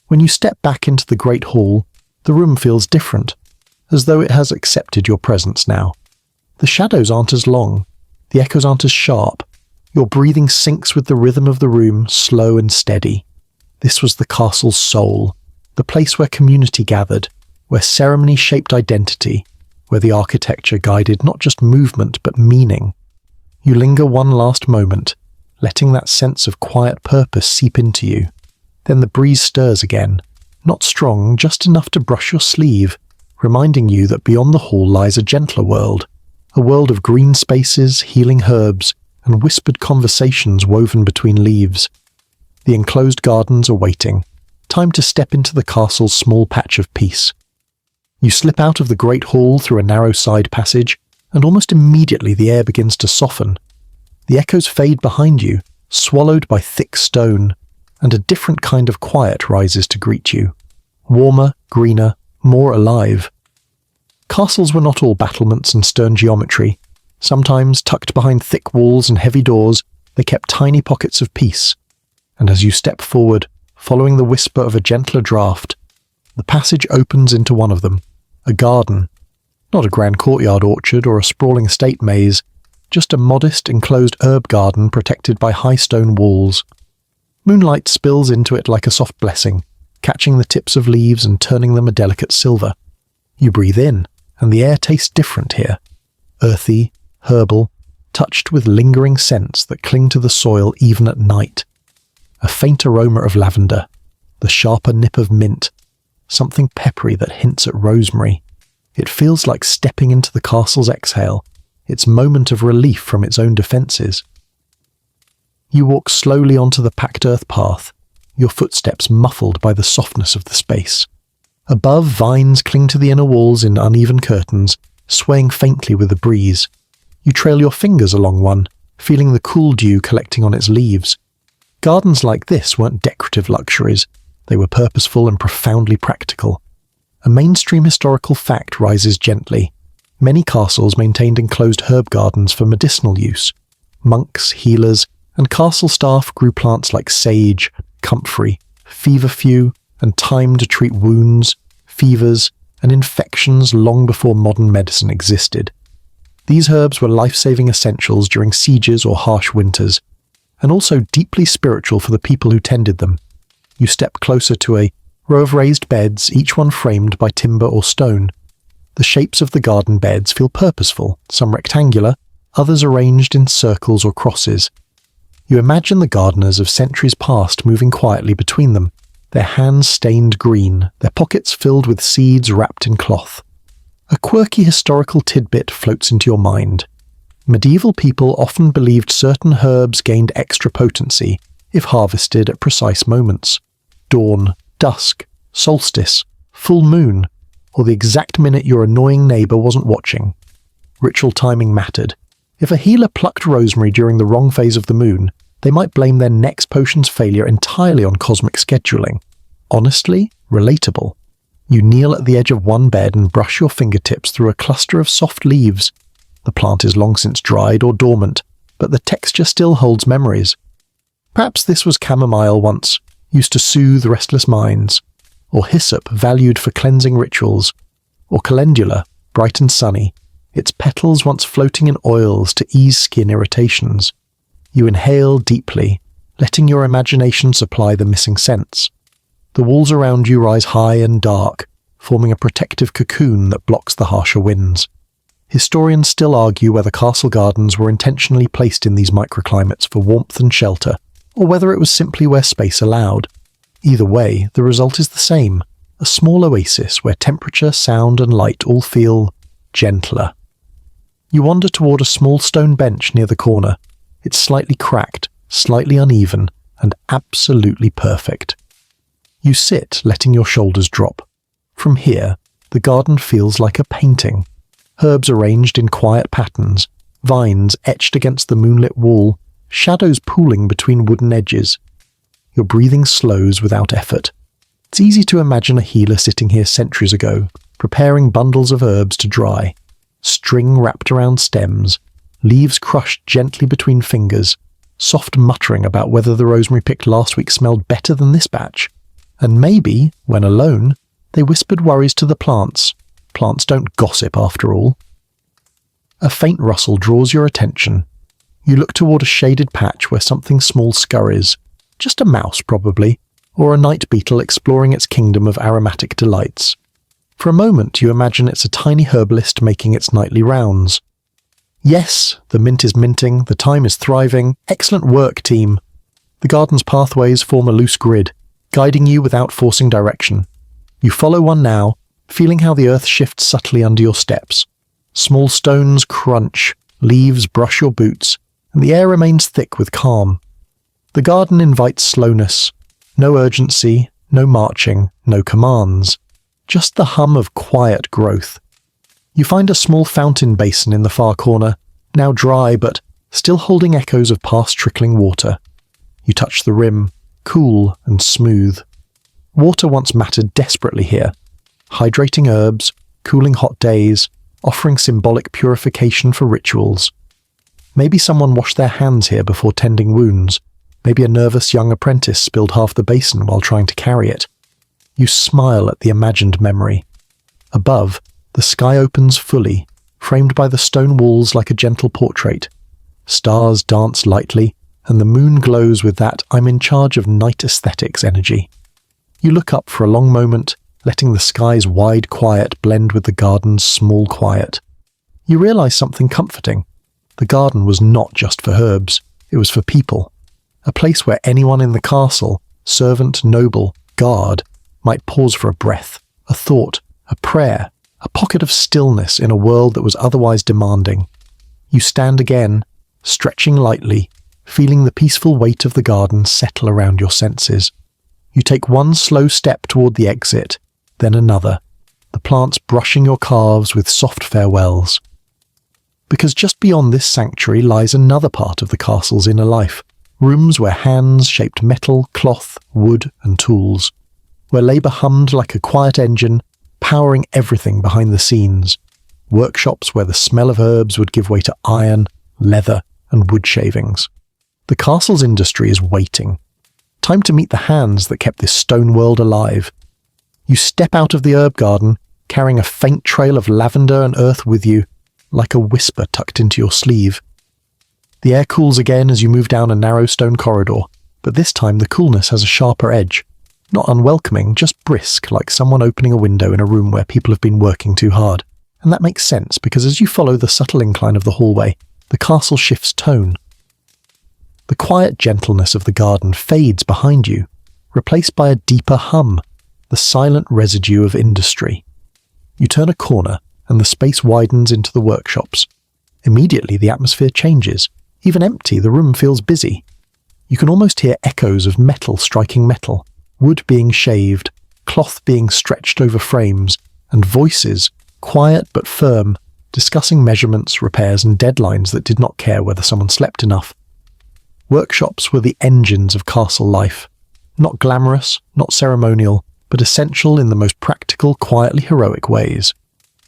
When you step back into the great hall, the room feels different, as though it has accepted your presence now. The shadows aren't as long, the echoes aren't as sharp. Your breathing syncs with the rhythm of the room, slow and steady. This was the castle's soul, the place where community gathered, where ceremony shaped identity, where the architecture guided not just movement but meaning. You linger one last moment, letting that sense of quiet purpose seep into you. Then the breeze stirs again, not strong, just enough to brush your sleeve, reminding you that beyond the hall lies a gentler world, a world of green spaces, healing herbs, and whispered conversations woven between leaves. The enclosed gardens are waiting, time to step into the castle's small patch of peace. You slip out of the great hall through a narrow side passage, and almost immediately the air begins to soften. The echoes fade behind you, swallowed by thick stone, and a different kind of quiet rises to greet you. Warmer, greener, more alive. Castles were not all battlements and stern geometry. Sometimes, tucked behind thick walls and heavy doors, they kept tiny pockets of peace. And as you step forward, following the whisper of a gentler draught, the passage opens into one of them, a garden. Not a grand courtyard orchard or a sprawling estate maze, just a modest enclosed herb garden protected by high stone walls. Moonlight spills into it like a soft blessing, catching the tips of leaves and turning them a delicate silver. You breathe in, and the air tastes different here. Earthy, herbal, touched with lingering scents that cling to the soil even at night. A faint aroma of lavender, the sharper nip of mint, something peppery that hints at rosemary. It feels like stepping into the castle's exhale, its moment of relief from its own defences. You walk slowly onto the packed earth path, your footsteps muffled by the softness of the space. Above, vines cling to the inner walls in uneven curtains, swaying faintly with the breeze. You trail your fingers along one, feeling the cool dew collecting on its leaves. Gardens like this weren't decorative luxuries, they were purposeful and profoundly practical. A mainstream historical fact rises gently. Many castles maintained enclosed herb gardens for medicinal use. Monks, healers, and castle staff grew plants like sage, comfrey, feverfew, and thyme to treat wounds, fevers, and infections long before modern medicine existed. These herbs were life-saving essentials during sieges or harsh winters, and also deeply spiritual for the people who tended them. You step closer to a row of raised beds, each one framed by timber or stone. The shapes of the garden beds feel purposeful, some rectangular, others arranged in circles or crosses. You imagine the gardeners of centuries past moving quietly between them, their hands stained green, their pockets filled with seeds wrapped in cloth. A quirky historical tidbit floats into your mind. Medieval people often believed certain herbs gained extra potency if harvested at precise moments. Dawn, dusk, solstice, full moon, or the exact minute your annoying neighbour wasn't watching. Ritual timing mattered. If a healer plucked rosemary during the wrong phase of the moon, they might blame their next potion's failure entirely on cosmic scheduling. Honestly, relatable. You kneel at the edge of one bed and brush your fingertips through a cluster of soft leaves. The plant is long since dried or dormant, but the texture still holds memories. Perhaps this was chamomile once, used to soothe restless minds, or hyssop valued for cleansing rituals, or calendula, bright and sunny, its petals once floating in oils to ease skin irritations. You inhale deeply, letting your imagination supply the missing scents. The walls around you rise high and dark, forming a protective cocoon that blocks the harsher winds. Historians still argue whether castle gardens were intentionally placed in these microclimates for warmth and shelter, or whether it was simply where space allowed. Either way, the result is the same, a small oasis where temperature, sound and light all feel gentler. You wander toward a small stone bench near the corner. It's slightly cracked, slightly uneven, and absolutely perfect. You sit, letting your shoulders drop. From here, the garden feels like a painting. Herbs arranged in quiet patterns, vines etched against the moonlit wall, shadows pooling between wooden edges. Your breathing slows without effort. It's easy to imagine a healer sitting here centuries ago, preparing bundles of herbs to dry, string wrapped around stems, leaves crushed gently between fingers, soft muttering about whether the rosemary picked last week smelled better than this batch. And maybe, when alone, they whispered worries to the plants. Plants don't gossip after all. A faint rustle draws your attention. You look toward a shaded patch where something small scurries. Just a mouse, probably, or a night beetle exploring its kingdom of aromatic delights. For a moment you imagine it's a tiny herbalist making its nightly rounds. Yes, the mint is minting, the thyme is thriving. Excellent work, team. The garden's pathways form a loose grid, guiding you without forcing direction. You follow one now, feeling how the earth shifts subtly under your steps. Small stones crunch, leaves brush your boots, and the air remains thick with calm. The garden invites slowness. No urgency, no marching, no commands. Just the hum of quiet growth. You find a small fountain basin in the far corner, now dry but still holding echoes of past trickling water. You touch the rim, cool and smooth. Water once mattered desperately here, hydrating herbs, cooling hot days, offering symbolic purification for rituals. Maybe someone washed their hands here before tending wounds. Maybe a nervous young apprentice spilled half the basin while trying to carry it. You smile at the imagined memory. Above, the sky opens fully, framed by the stone walls like a gentle portrait. Stars dance lightly, and the moon glows with that I'm in charge of night aesthetics energy. You look up for a long moment, letting the sky's wide quiet blend with the garden's small quiet. You realize something comforting. The garden was not just for herbs, it was for people. A place where anyone in the castle, servant, noble, guard, might pause for a breath, a thought, a prayer, a pocket of stillness in a world that was otherwise demanding. You stand again, stretching lightly, feeling the peaceful weight of the garden settle around your senses. You take one slow step toward the exit, then another, the plants brushing your calves with soft farewells. Because just beyond this sanctuary lies another part of the castle's inner life. Rooms where hands shaped metal, cloth, wood and tools. Where labour hummed like a quiet engine, powering everything behind the scenes. Workshops where the smell of herbs would give way to iron, leather and wood shavings. The castle's industry is waiting. Time to meet the hands that kept this stone world alive. You step out of the herb garden, carrying a faint trail of lavender and earth with you, like a whisper tucked into your sleeve. The air cools again as you move down a narrow stone corridor, but this time the coolness has a sharper edge. Not unwelcoming, just brisk, like someone opening a window in a room where people have been working too hard. And that makes sense, because as you follow the subtle incline of the hallway, the castle shifts tone. The quiet gentleness of the garden fades behind you, replaced by a deeper hum, the silent residue of industry. You turn a corner, and the space widens into the workshops. Immediately the atmosphere changes. Even empty, the room feels busy. You can almost hear echoes of metal striking metal, wood being shaved, cloth being stretched over frames, and voices, quiet but firm, discussing measurements, repairs and deadlines that did not care whether someone slept enough. Workshops were the engines of castle life. Not glamorous, not ceremonial, but essential in the most practical, quietly heroic ways.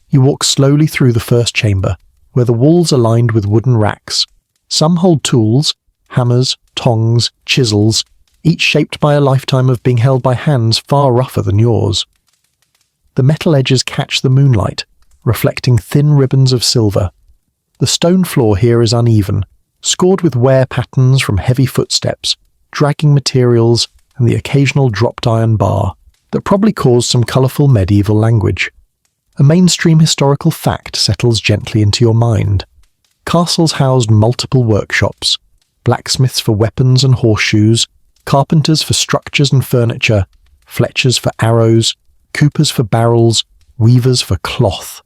You walk slowly through the first chamber, where the walls are lined with wooden racks. Some hold tools, hammers, tongs, chisels, each shaped by a lifetime of being held by hands far rougher than yours. The metal edges catch the moonlight, reflecting thin ribbons of silver. The stone floor here is uneven, scored with wear patterns from heavy footsteps, dragging materials, and the occasional dropped iron bar that probably caused some colourful medieval language. A mainstream historical fact settles gently into your mind. Castles housed multiple workshops, blacksmiths for weapons and horseshoes, Carpenters for structures and furniture, fletchers for arrows, coopers for barrels, weavers for cloth.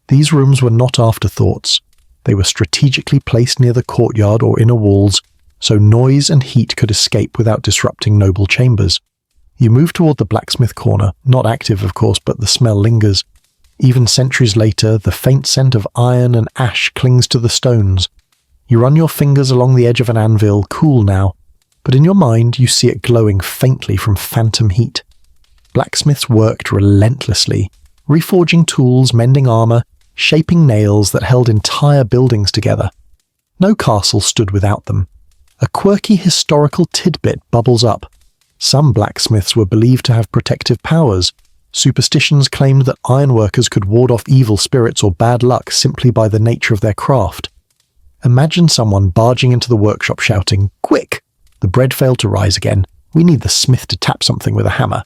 These rooms were not afterthoughts. They were strategically placed near the courtyard or inner walls, so noise and heat could escape without disrupting noble chambers. You move toward the blacksmith corner, not active of course, but the smell lingers. Even centuries later, the faint scent of iron and ash clings to the stones. You run your fingers along the edge of an anvil, cool now, but in your mind you see it glowing faintly from phantom heat. Blacksmiths worked relentlessly, reforging tools, mending armor, shaping nails that held entire buildings together. No castle stood without them. A quirky historical tidbit bubbles up. Some blacksmiths were believed to have protective powers. Superstitions claimed that ironworkers could ward off evil spirits or bad luck simply by the nature of their craft. Imagine someone barging into the workshop shouting, "Quick! The bread failed to rise again. We need the smith to tap something with a hammer."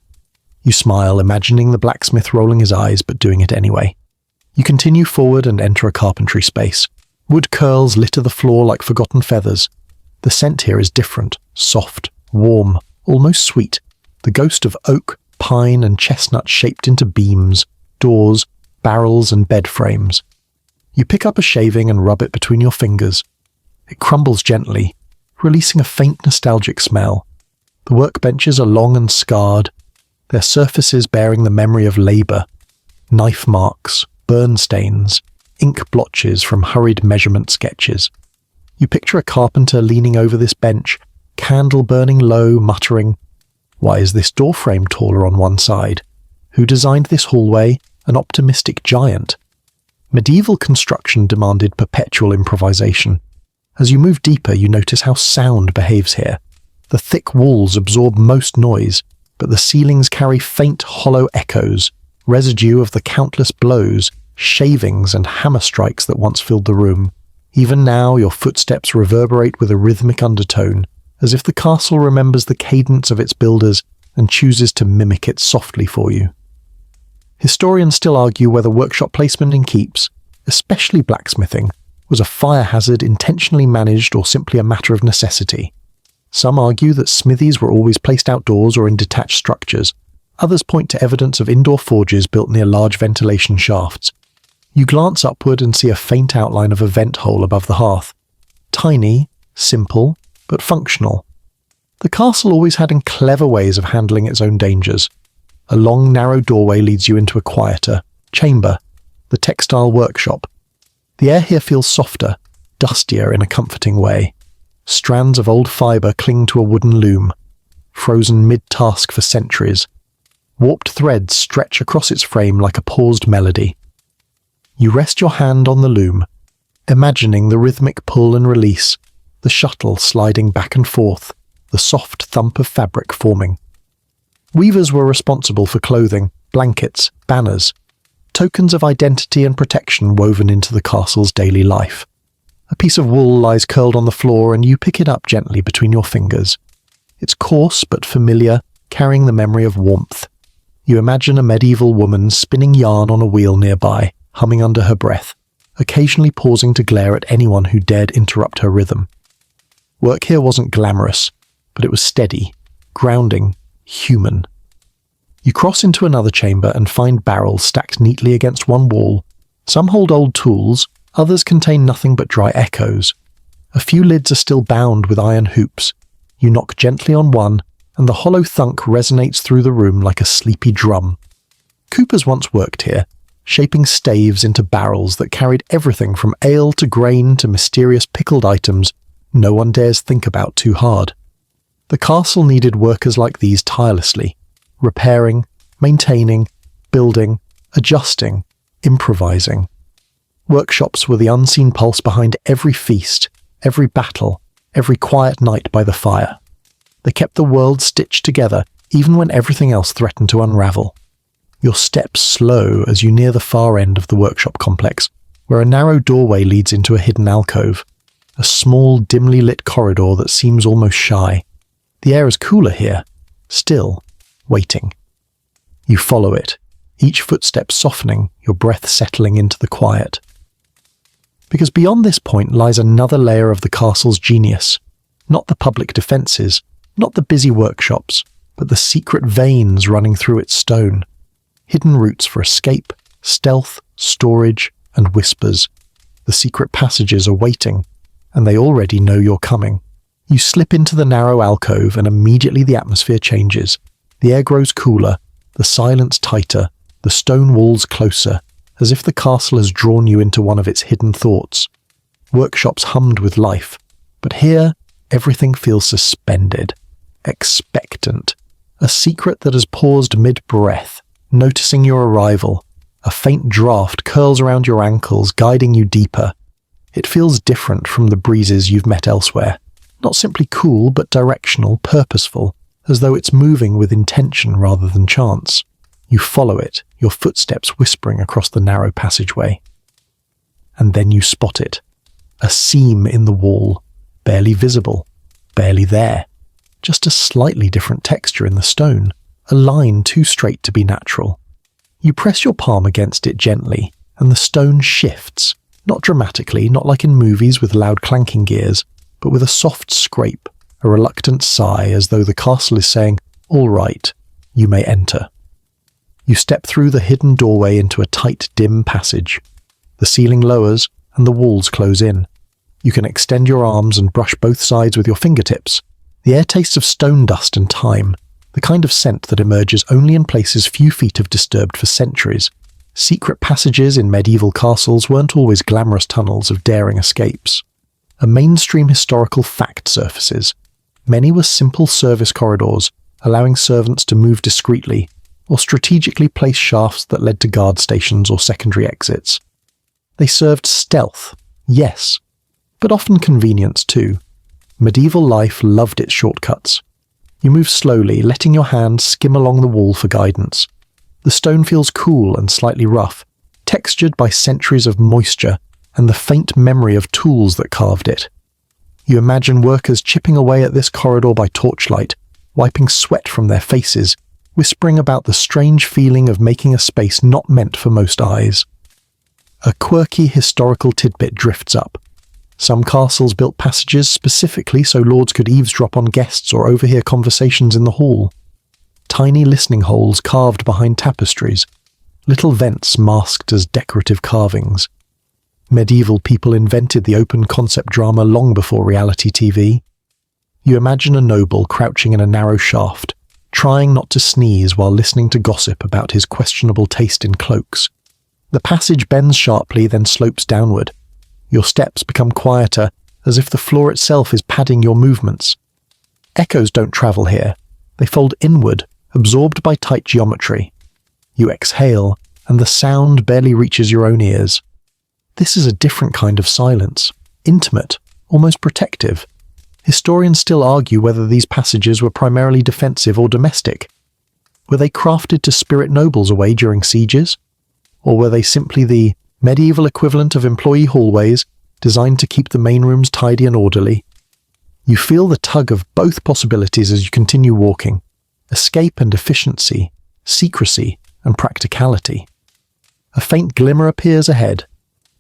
You smile, imagining the blacksmith rolling his eyes, but doing it anyway. You continue forward and enter a carpentry space. Wood curls litter the floor like forgotten feathers. The scent here is different, soft, warm, almost sweet, the ghost of oak, pine and chestnut shaped into beams, doors, barrels and bed frames. You pick up a shaving and rub it between your fingers. It crumbles gently, releasing a faint nostalgic smell. The workbenches are long and scarred, their surfaces bearing the memory of labour, knife marks, burn stains, ink blotches from hurried measurement sketches. You picture a carpenter leaning over this bench, candle burning low, muttering, "Why is this doorframe taller on one side? Who designed this hallway? An optimistic giant." Medieval construction demanded perpetual improvisation. As you move deeper, you notice how sound behaves here. The thick walls absorb most noise, but the ceilings carry faint, hollow echoes, residue of the countless blows, shavings and hammer strikes that once filled the room. Even now, your footsteps reverberate with a rhythmic undertone, as if the castle remembers the cadence of its builders and chooses to mimic it softly for you. Historians still argue whether workshop placement in keeps, especially blacksmithing, was a fire hazard intentionally managed or simply a matter of necessity. Some argue that smithies were always placed outdoors or in detached structures. Others point to evidence of indoor forges built near large ventilation shafts. You glance upward and see a faint outline of a vent hole above the hearth. Tiny, simple, but functional. The castle always had clever ways of handling its own dangers. A long, narrow doorway leads you into a quieter chamber, the textile workshop. The air here feels softer, dustier in a comforting way. Strands of old fibre cling to a wooden loom, frozen mid-task for centuries. Warped threads stretch across its frame like a paused melody. You rest your hand on the loom, imagining the rhythmic pull and release, the shuttle sliding back and forth, the soft thump of fabric forming. Weavers were responsible for clothing, blankets, banners, tokens of identity and protection woven into the castle's daily life. A piece of wool lies curled on the floor and you pick it up gently between your fingers. It's coarse but familiar, carrying the memory of warmth. You imagine a medieval woman spinning yarn on a wheel nearby, humming under her breath, occasionally pausing to glare at anyone who dared interrupt her rhythm. Work here wasn't glamorous, but it was steady, grounding, human. You cross into another chamber and find barrels stacked neatly against one wall. Some hold old tools, others contain nothing but dry echoes. A few lids are still bound with iron hoops. You knock gently on one, and the hollow thunk resonates through the room like a sleepy drum. Coopers once worked here, shaping staves into barrels that carried everything from ale to grain to mysterious pickled items no one dares think about too hard. The castle needed workers like these tirelessly, repairing, maintaining, building, adjusting, improvising. Workshops were the unseen pulse behind every feast, every battle, every quiet night by the fire. They kept the world stitched together even when everything else threatened to unravel. Your steps slow as you near the far end of the workshop complex, where a narrow doorway leads into a hidden alcove, a small, dimly lit corridor that seems almost shy. The air is cooler here, still, waiting. You follow it, each footstep softening, your breath settling into the quiet. Because beyond this point lies another layer of the castle's genius, not the public defences, Not the busy workshops, but the secret veins running through its stone. Hidden routes for escape, stealth, storage, and whispers. The secret passages are waiting, and they already know you're coming. You slip into the narrow alcove and immediately the atmosphere changes. The air grows cooler, the silence tighter, the stone walls closer, as if the castle has drawn you into one of its hidden thoughts. Workshops hummed with life, but here everything feels suspended, expectant, a secret that has paused mid-breath, noticing your arrival. A faint draft curls around your ankles, guiding you deeper. It feels different from the breezes you've met elsewhere. Not simply cool, but directional, purposeful, as though it's moving with intention rather than chance. You follow it, your footsteps whispering across the narrow passageway. And then you spot it. A seam in the wall, barely visible, barely there. Just a slightly different texture in the stone, a line too straight to be natural. You press your palm against it gently, and the stone shifts, not dramatically, not like in movies with loud clanking gears, but with a soft scrape, a reluctant sigh as though the castle is saying, "All right, you may enter." You step through the hidden doorway into a tight, dim passage. The ceiling lowers, and the walls close in. You can extend your arms and brush both sides with your fingertips. The air tastes of stone dust and time, the kind of scent that emerges only in places few feet have disturbed for centuries. Secret passages in medieval castles weren't always glamorous tunnels of daring escapes. A mainstream historical fact surfaces. Many were simple service corridors, allowing servants to move discreetly, or strategically place shafts that led to guard stations or secondary exits. They served stealth, yes, but often convenience too. Medieval life loved its shortcuts. You move slowly, letting your hand skim along the wall for guidance. The stone feels cool and slightly rough, textured by centuries of moisture and the faint memory of tools that carved it. You imagine workers chipping away at this corridor by torchlight, wiping sweat from their faces, whispering about the strange feeling of making a space not meant for most eyes. A quirky historical tidbit drifts up. Some castles built passages specifically so lords could eavesdrop on guests or overhear conversations in the hall. Tiny listening holes carved behind tapestries, little vents masked as decorative carvings. Medieval people invented the open concept drama long before reality TV. You imagine a noble crouching in a narrow shaft, trying not to sneeze while listening to gossip about his questionable taste in cloaks. The passage bends sharply, then slopes downward. Your steps become quieter, as if the floor itself is padding your movements. Echoes don't travel here. They fold inward, absorbed by tight geometry. You exhale, and the sound barely reaches your own ears. This is a different kind of silence, intimate, almost protective. Historians still argue whether these passages were primarily defensive or domestic. Were they crafted to spirit nobles away during sieges? Or were they simply the medieval equivalent of employee hallways, designed to keep the main rooms tidy and orderly? You feel the tug of both possibilities as you continue walking. Escape and efficiency, secrecy and practicality. A faint glimmer appears ahead,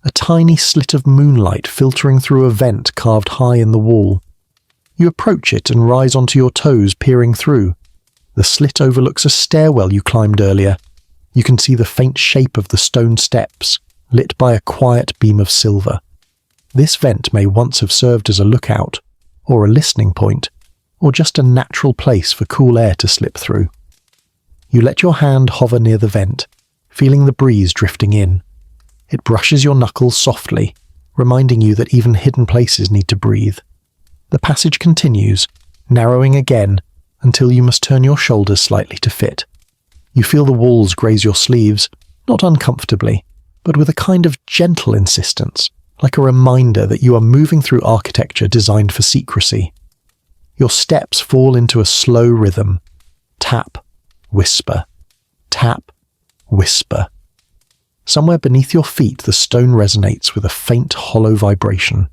a tiny slit of moonlight filtering through a vent carved high in the wall. You approach it and rise onto your toes, peering through. The slit overlooks a stairwell you climbed earlier. You can see the faint shape of the stone steps, lit by a quiet beam of silver. This vent may once have served as a lookout, or a listening point, or just a natural place for cool air to slip through. You let your hand hover near the vent, feeling the breeze drifting in. It brushes your knuckles softly, reminding you that even hidden places need to breathe. The passage continues, narrowing again, until you must turn your shoulders slightly to fit. You feel the walls graze your sleeves, not uncomfortably, but with a kind of gentle insistence, like a reminder that you are moving through architecture designed for secrecy. Your steps fall into a slow rhythm. Tap, whisper. Tap, whisper. Somewhere beneath your feet, the stone resonates with a faint, hollow vibration.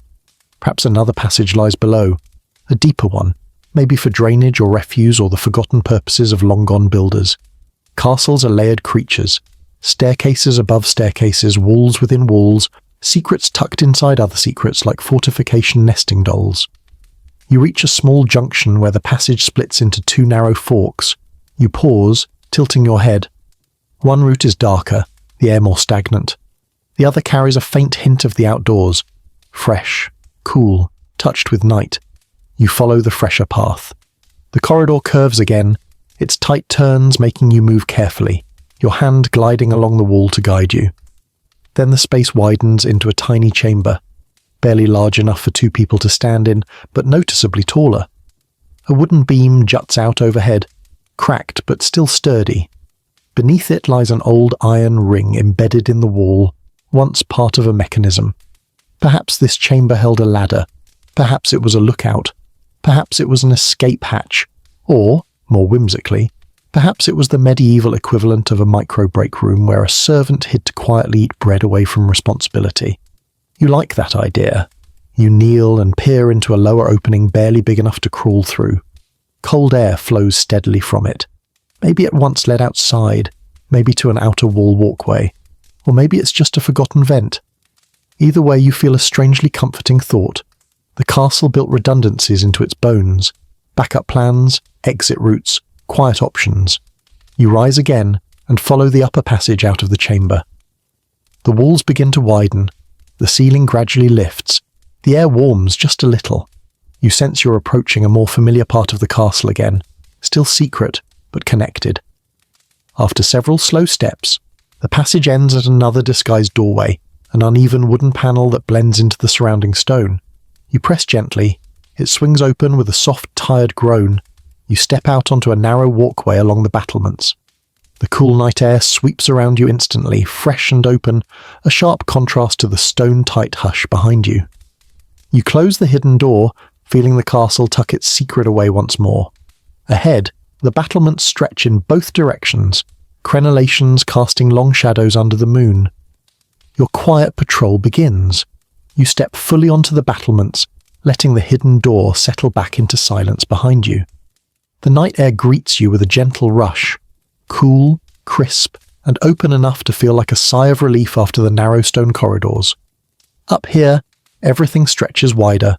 Perhaps another passage lies below, a deeper one, maybe for drainage or refuse or the forgotten purposes of long-gone builders. Castles are layered creatures, staircases above staircases, walls within walls, secrets tucked inside other secrets like fortification nesting dolls. You reach a small junction where the passage splits into two narrow forks. You pause, tilting your head. One route is darker, the air more stagnant. The other carries a faint hint of the outdoors. Fresh, cool, touched with night. You follow the fresher path. The corridor curves again, its tight turns making you move carefully, your hand gliding along the wall to guide you. Then the space widens into a tiny chamber, barely large enough for two people to stand in, but noticeably taller. A wooden beam juts out overhead, cracked but still sturdy. Beneath it lies an old iron ring embedded in the wall, once part of a mechanism. Perhaps this chamber held a ladder. Perhaps it was a lookout. Perhaps it was an escape hatch. Or, more whimsically, perhaps it was the medieval equivalent of a micro-break room where a servant hid to quietly eat bread away from responsibility. You like that idea. You kneel and peer into a lower opening barely big enough to crawl through. Cold air flows steadily from it. Maybe it once led outside, maybe to an outer wall walkway, or maybe it's just a forgotten vent. Either way, you feel a strangely comforting thought. The castle built redundancies into its bones. Backup plans, exit routes, quiet options. You rise again and follow the upper passage out of the chamber. The walls begin to widen. The ceiling gradually lifts. The air warms just a little. You sense you're approaching a more familiar part of the castle again, still secret, but connected. After several slow steps, the passage ends at another disguised doorway, an uneven wooden panel that blends into the surrounding stone. You press gently. It swings open with a soft, tired groan. You step out onto a narrow walkway along the battlements. The cool night air sweeps around you instantly, fresh and open, a sharp contrast to the stone-tight hush behind you. You close the hidden door, feeling the castle tuck its secret away once more. Ahead, the battlements stretch in both directions, crenellations casting long shadows under the moon. Your quiet patrol begins. You step fully onto the battlements, letting the hidden door settle back into silence behind you. The night air greets you with a gentle rush, cool, crisp, and open enough to feel like a sigh of relief after the narrow stone corridors. Up here, everything stretches wider.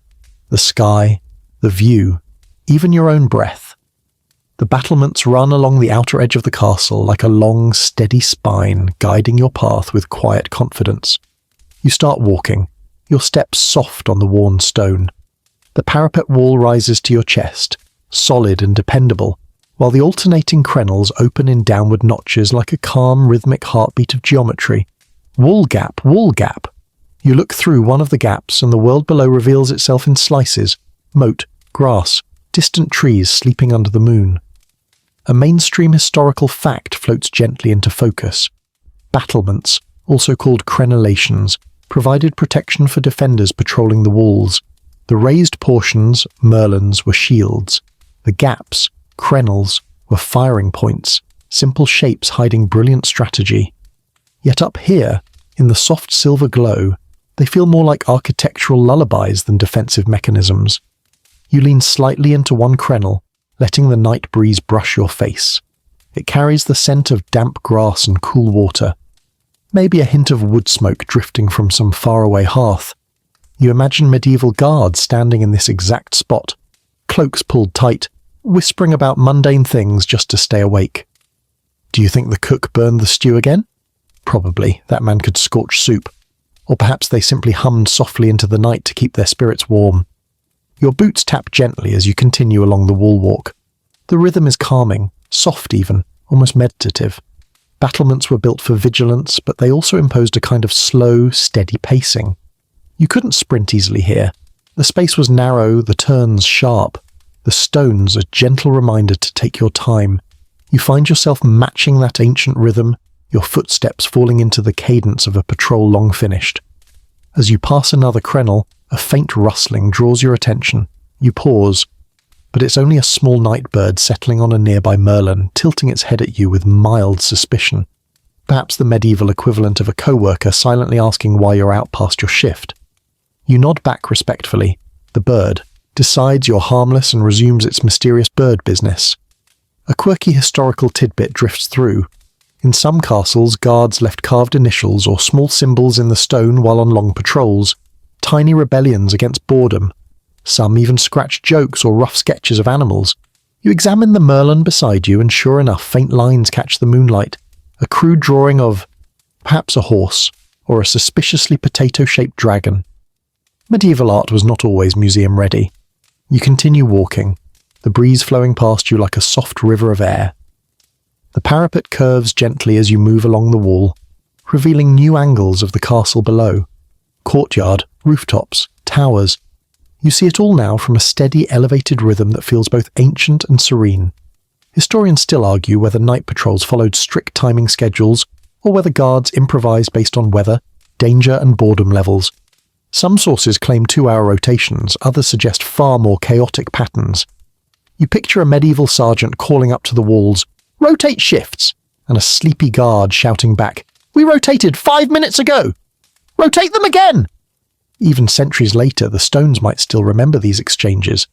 The sky, the view, even your own breath. The battlements run along the outer edge of the castle like a long, steady spine, guiding your path with quiet confidence. You start walking, your steps soft on the worn stone. The parapet wall rises to your chest, solid and dependable, while the alternating crenels open in downward notches like a calm, rhythmic heartbeat of geometry. Wall gap, wall gap. You look through one of the gaps and the world below reveals itself in slices, moat, grass, distant trees sleeping under the moon. A mainstream historical fact floats gently into focus. Battlements, also called crenellations, provided protection for defenders patrolling the walls. The raised portions, merlons, were shields. The gaps, crenels, were firing points, simple shapes hiding brilliant strategy. Yet up here, in the soft silver glow, they feel more like architectural lullabies than defensive mechanisms. You lean slightly into one crenel, letting the night breeze brush your face. It carries the scent of damp grass and cool water. Maybe a hint of wood smoke drifting from some faraway hearth. You imagine medieval guards standing in this exact spot, cloaks pulled tight, whispering about mundane things just to stay awake. Do you think the cook burned the stew again? Probably. That man could scorch soup. Or perhaps they simply hummed softly into the night to keep their spirits warm. Your boots tap gently as you continue along the wall walk. The rhythm is calming, soft even, almost meditative. Battlements were built for vigilance, but they also imposed a kind of slow, steady pacing. You couldn't sprint easily here. The space was narrow, the turns sharp. The stones a gentle reminder to take your time. You find yourself matching that ancient rhythm, your footsteps falling into the cadence of a patrol long finished. As you pass another crenel, a faint rustling draws your attention. You pause, but it's only a small night bird settling on a nearby merlon, tilting its head at you with mild suspicion. Perhaps the medieval equivalent of a co-worker silently asking why you're out past your shift. You nod back respectfully. The bird decides you're harmless and resumes its mysterious bird business. A quirky historical tidbit drifts through. In some castles, guards left carved initials or small symbols in the stone while on long patrols, tiny rebellions against boredom. Some even scratch jokes or rough sketches of animals. You examine the Merlin beside you and sure enough faint lines catch the moonlight. A crude drawing of perhaps a horse or a suspiciously potato-shaped dragon. Medieval art was not always museum-ready. You continue walking, the breeze flowing past you like a soft river of air. The parapet curves gently as you move along the wall, revealing new angles of the castle below. Courtyard, rooftops, towers. You see it all now from a steady, elevated rhythm that feels both ancient and serene. Historians still argue whether night patrols followed strict timing schedules or whether guards improvised based on weather, danger and boredom levels. Some sources claim 2-hour rotations, others suggest far more chaotic patterns. You picture a medieval sergeant calling up to the walls, "Rotate shifts!" and a sleepy guard shouting back, "We rotated 5 minutes ago! Rotate them again!" Even centuries later, the stones might still remember these exchanges.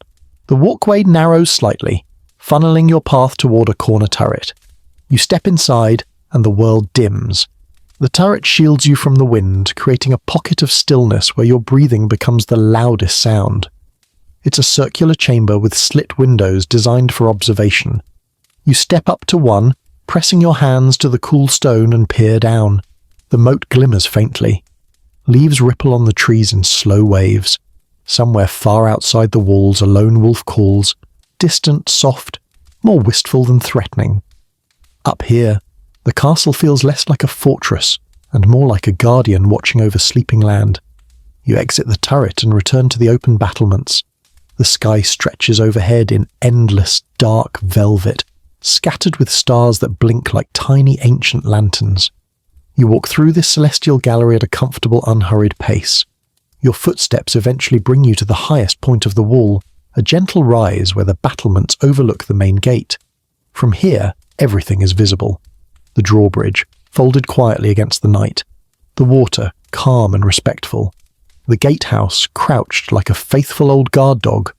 The walkway narrows slightly, funneling your path toward a corner turret. You step inside, and the world dims. The turret shields you from the wind, creating a pocket of stillness where your breathing becomes the loudest sound. It's a circular chamber with slit windows designed for observation. You step up to one, pressing your hands to the cool stone and peer down. The moat glimmers faintly. Leaves ripple on the trees in slow waves. Somewhere far outside the walls a lone wolf calls, distant, soft, more wistful than threatening. Up here, the castle feels less like a fortress and more like a guardian watching over sleeping land. You exit the turret and return to the open battlements. The sky stretches overhead in endless, dark velvet, scattered with stars that blink like tiny ancient lanterns. You walk through this celestial gallery at a comfortable, unhurried pace. Your footsteps eventually bring you to the highest point of the wall, a gentle rise where the battlements overlook the main gate. From here, everything is visible. The drawbridge, folded quietly against the night. The water, calm and respectful. The gatehouse, crouched like a faithful old guard dog.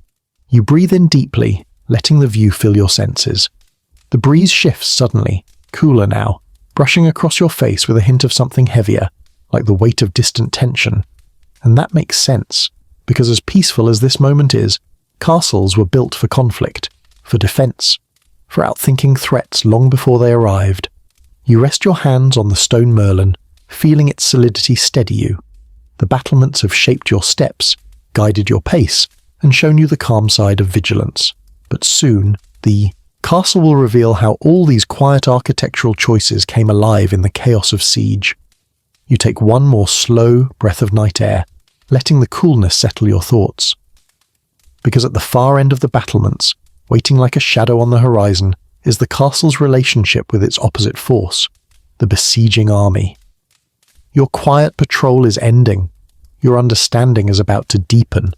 You breathe in deeply, letting the view fill your senses. The breeze shifts suddenly, cooler now, brushing across your face with a hint of something heavier, like the weight of distant tension. And that makes sense, because as peaceful as this moment is, castles were built for conflict, for defense, for outthinking threats long before they arrived. You rest your hands on the stone Merlin, feeling its solidity steady you. The battlements have shaped your steps, guided your pace, and shown you the calm side of vigilance. But soon, the castle will reveal how all these quiet architectural choices came alive in the chaos of siege. You take one more slow breath of night air, letting the coolness settle your thoughts. Because at the far end of the battlements, waiting like a shadow on the horizon, is the castle's relationship with its opposite force, the besieging army. Your quiet patrol is ending. Your understanding is about to deepen.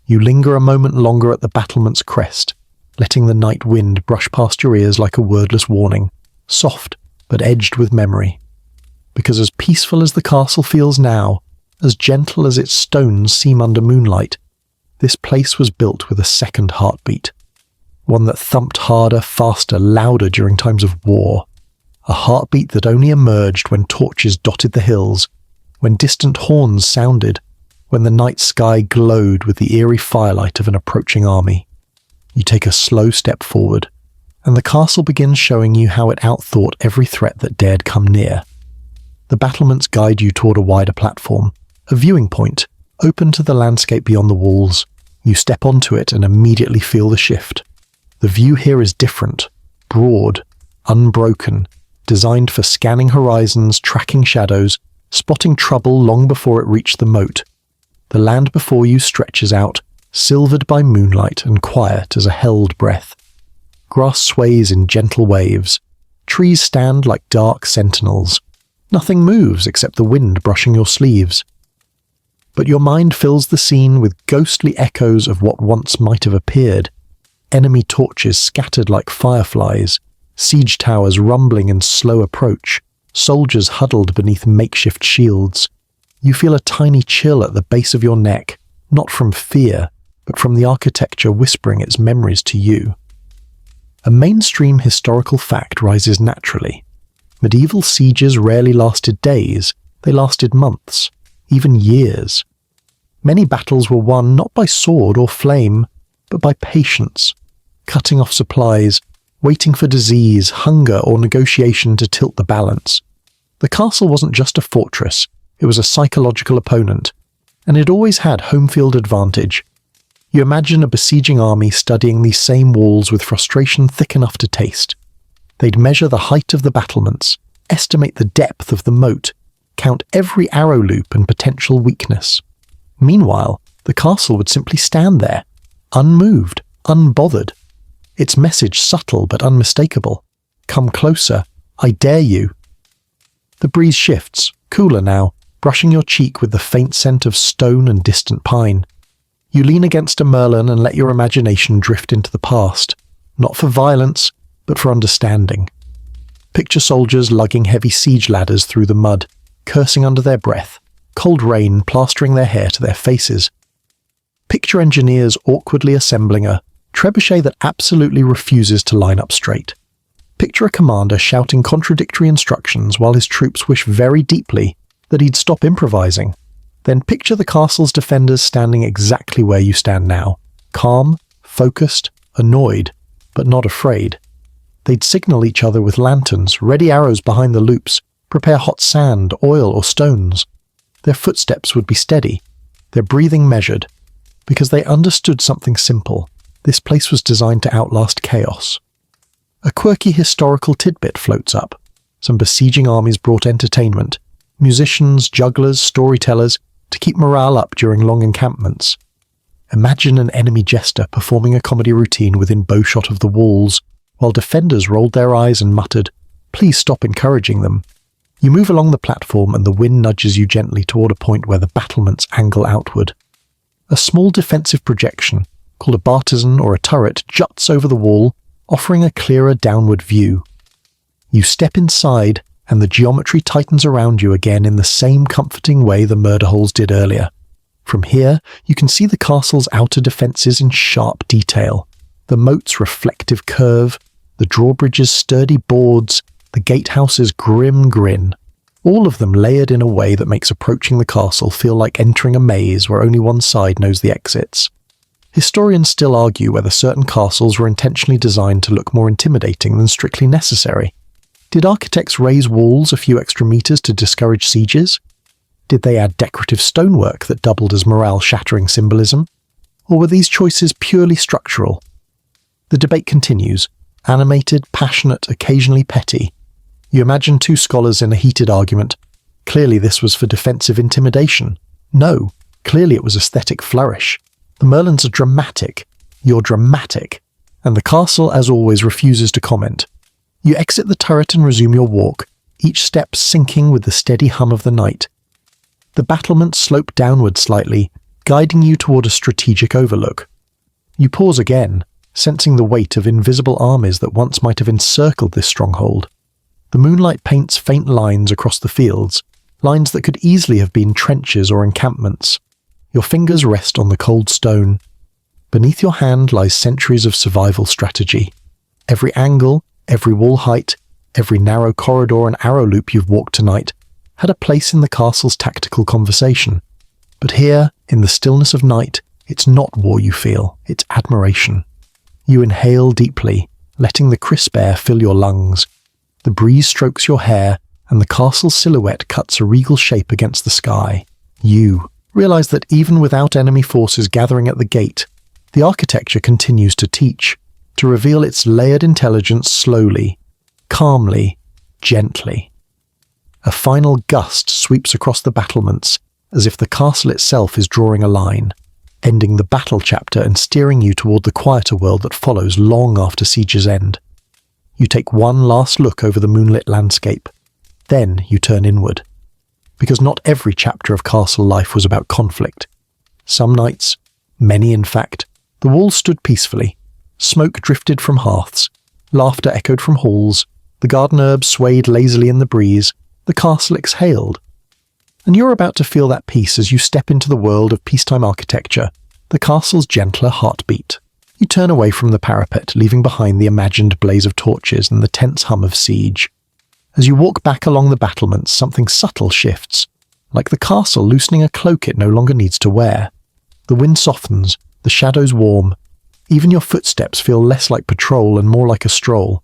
You linger a moment longer at the battlement's crest, letting the night wind brush past your ears like a wordless warning, soft but edged with memory. Because as peaceful as the castle feels now, as gentle as its stones seem under moonlight, this place was built with a second heartbeat. One that thumped harder, faster, louder during times of war. A heartbeat that only emerged when torches dotted the hills, when distant horns sounded, when the night sky glowed with the eerie firelight of an approaching army. You take a slow step forward, and the castle begins showing you how it outthought every threat that dared come near. The battlements guide you toward a wider platform, a viewing point, open to the landscape beyond the walls. You step onto it and immediately feel the shift. The view here is different, broad, unbroken, designed for scanning horizons, tracking shadows, spotting trouble long before it reached the moat. The land before you stretches out, silvered by moonlight and quiet as a held breath. Grass sways in gentle waves. Trees stand like dark sentinels. Nothing moves except the wind brushing your sleeves. But your mind fills the scene with ghostly echoes of what once might have appeared. Enemy torches scattered like fireflies, siege towers rumbling in slow approach, soldiers huddled beneath makeshift shields. You feel a tiny chill at the base of your neck, not from fear, but from the architecture whispering its memories to you. A mainstream historical fact rises naturally. Medieval sieges rarely lasted days, they lasted months, even years. Many battles were won not by sword or flame, but by patience, cutting off supplies, waiting for disease, hunger, or negotiation to tilt the balance. The castle wasn't just a fortress, it was a psychological opponent, and it always had home field advantage. You imagine a besieging army studying these same walls with frustration thick enough to taste. They'd measure the height of the battlements, estimate the depth of the moat, count every arrow loop and potential weakness. Meanwhile, the castle would simply stand there, unmoved, unbothered. Its message subtle but unmistakable. Come closer, I dare you. The breeze shifts, cooler now, brushing your cheek with the faint scent of stone and distant pine. You lean against a merlon and let your imagination drift into the past, not for violence, but for understanding. Picture soldiers lugging heavy siege ladders through the mud, cursing under their breath, cold rain plastering their hair to their faces. Picture engineers awkwardly assembling a trebuchet that absolutely refuses to line up straight. Picture a commander shouting contradictory instructions while his troops wish very deeply that he'd stop improvising. Then picture the castle's defenders standing exactly where you stand now, calm, focused, annoyed, but not afraid. They'd signal each other with lanterns, ready arrows behind the loops, prepare hot sand, oil, or stones. Their footsteps would be steady, their breathing measured, because they understood something simple. This place was designed to outlast chaos. A quirky historical tidbit floats up. Some besieging armies brought entertainment, musicians, jugglers, storytellers, to keep morale up during long encampments. Imagine an enemy jester performing a comedy routine within bowshot of the walls, while defenders rolled their eyes and muttered, "Please stop encouraging them." You move along the platform and the wind nudges you gently toward a point where the battlements angle outward. A small defensive projection, called a bartizan or a turret, juts over the wall, offering a clearer downward view. You step inside, and the geometry tightens around you again in the same comforting way the murder holes did earlier. From here, you can see the castle's outer defences in sharp detail. The moat's reflective curve, the drawbridge's sturdy boards, the gatehouse's grim grin. All of them layered in a way that makes approaching the castle feel like entering a maze where only one side knows the exits. Historians still argue whether certain castles were intentionally designed to look more intimidating than strictly necessary. Did architects raise walls a few extra meters to discourage sieges? Did they add decorative stonework that doubled as morale-shattering symbolism? Or were these choices purely structural? The debate continues, animated, passionate, occasionally petty. You imagine two scholars in a heated argument. Clearly this was for defensive intimidation. No, clearly it was aesthetic flourish. The merlons are dramatic. You're dramatic. And the castle, as always, refuses to comment. You exit the turret and resume your walk, each step sinking with the steady hum of the night. The battlements slope downward slightly, guiding you toward a strategic overlook. You pause again, sensing the weight of invisible armies that once might have encircled this stronghold. The moonlight paints faint lines across the fields, lines that could easily have been trenches or encampments. Your fingers rest on the cold stone. Beneath your hand lies centuries of survival strategy. Every angle, every wall height, every narrow corridor and arrow loop you've walked tonight had a place in the castle's tactical conversation. But here, in the stillness of night, it's not war you feel, it's admiration. You inhale deeply, letting the crisp air fill your lungs. The breeze strokes your hair, and the castle's silhouette cuts a regal shape against the sky. You realize that even without enemy forces gathering at the gate, the architecture continues to teach, to reveal its layered intelligence slowly, calmly, gently. A final gust sweeps across the battlements, as if the castle itself is drawing a line, ending the battle chapter and steering you toward the quieter world that follows long after siege's end. You take one last look over the moonlit landscape. Then you turn inward. Because not every chapter of castle life was about conflict. Some nights, many in fact, the walls stood peacefully. Smoke drifted from hearths. Laughter echoed from halls. The garden herbs swayed lazily in the breeze. The castle exhaled. And you're about to feel that peace as you step into the world of peacetime architecture, the castle's gentler heartbeat. You turn away from the parapet, leaving behind the imagined blaze of torches and the tense hum of siege. As you walk back along the battlements, something subtle shifts. like the castle loosening a cloak it no longer needs to wear. The wind softens, the shadows warm. Even your footsteps feel less like patrol and more like a stroll.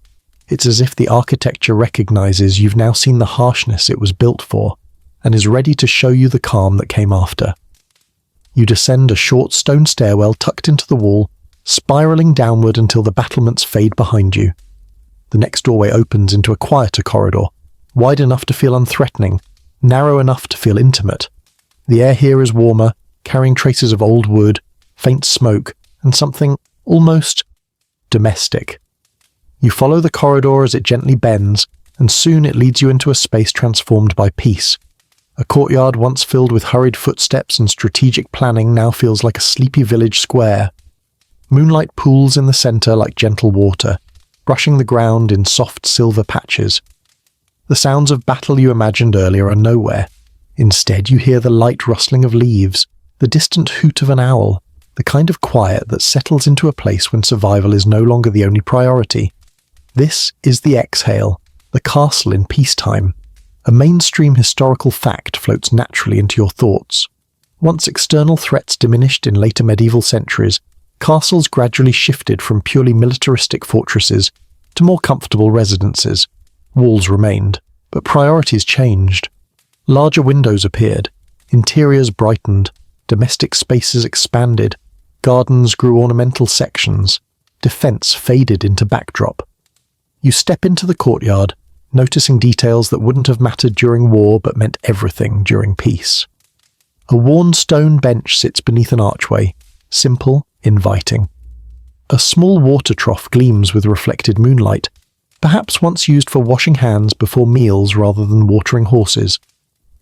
It's as if the architecture recognizes you've now seen the harshness it was built for, and is ready to show you the calm that came after. You descend a short stone stairwell tucked into the wall, spiraling downward until the battlements fade behind you. The next doorway opens into a quieter corridor, wide enough to feel unthreatening, narrow enough to feel intimate. The air here is warmer, carrying traces of old wood, faint smoke, and something almost domestic. You follow the corridor as it gently bends, and soon it leads you into a space transformed by peace. A courtyard once filled with hurried footsteps and strategic planning now feels like a sleepy village square. Moonlight pools in the center like gentle water, brushing the ground in soft silver patches. The sounds of battle you imagined earlier are nowhere. Instead, you hear the light rustling of leaves, the distant hoot of an owl, the kind of quiet that settles into a place when survival is no longer the only priority. This is the exhale, the castle in peacetime. A mainstream historical fact floats naturally into your thoughts. Once external threats diminished in later medieval centuries, castles gradually shifted from purely militaristic fortresses to more comfortable residences. Walls remained, but priorities changed. Larger windows appeared, interiors brightened, domestic spaces expanded, gardens grew ornamental sections, defense faded into backdrop. You step into the courtyard, noticing details that wouldn't have mattered during war but meant everything during peace. A worn stone bench sits beneath an archway, simple, inviting. A small water trough gleams with reflected moonlight, perhaps once used for washing hands before meals rather than watering horses.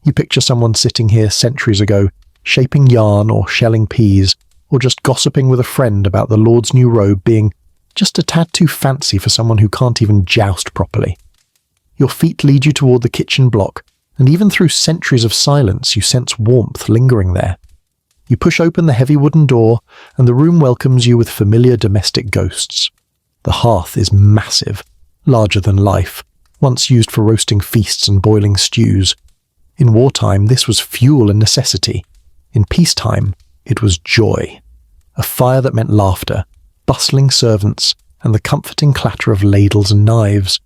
You picture someone sitting here centuries ago, shaping yarn or shelling peas, or just gossiping with a friend about the Lord's new robe being just a tad too fancy for someone who can't even joust properly. Your feet lead you toward the kitchen block, and even through centuries of silence you sense warmth lingering there. You push open the heavy wooden door, and the room welcomes you with familiar domestic ghosts. The hearth is massive, larger than life, once used for roasting feasts and boiling stews. In wartime, this was fuel and necessity. In peacetime, it was joy. A fire that meant laughter, bustling servants, and the comforting clatter of ladles and knives.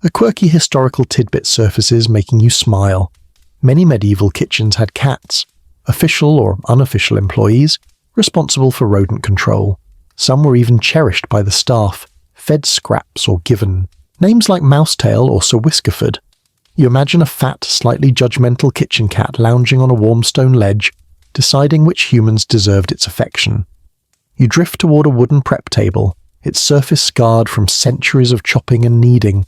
A quirky historical tidbit surfaces, making you smile. Many medieval kitchens had cats, official or unofficial employees, responsible for rodent control. Some were even cherished by the staff, fed scraps or given names like Mousetail or Sir Whiskerford. You imagine a fat, slightly judgmental kitchen cat lounging on a warm stone ledge, deciding which humans deserved its affection. You drift toward a wooden prep table, its surface scarred from centuries of chopping and kneading.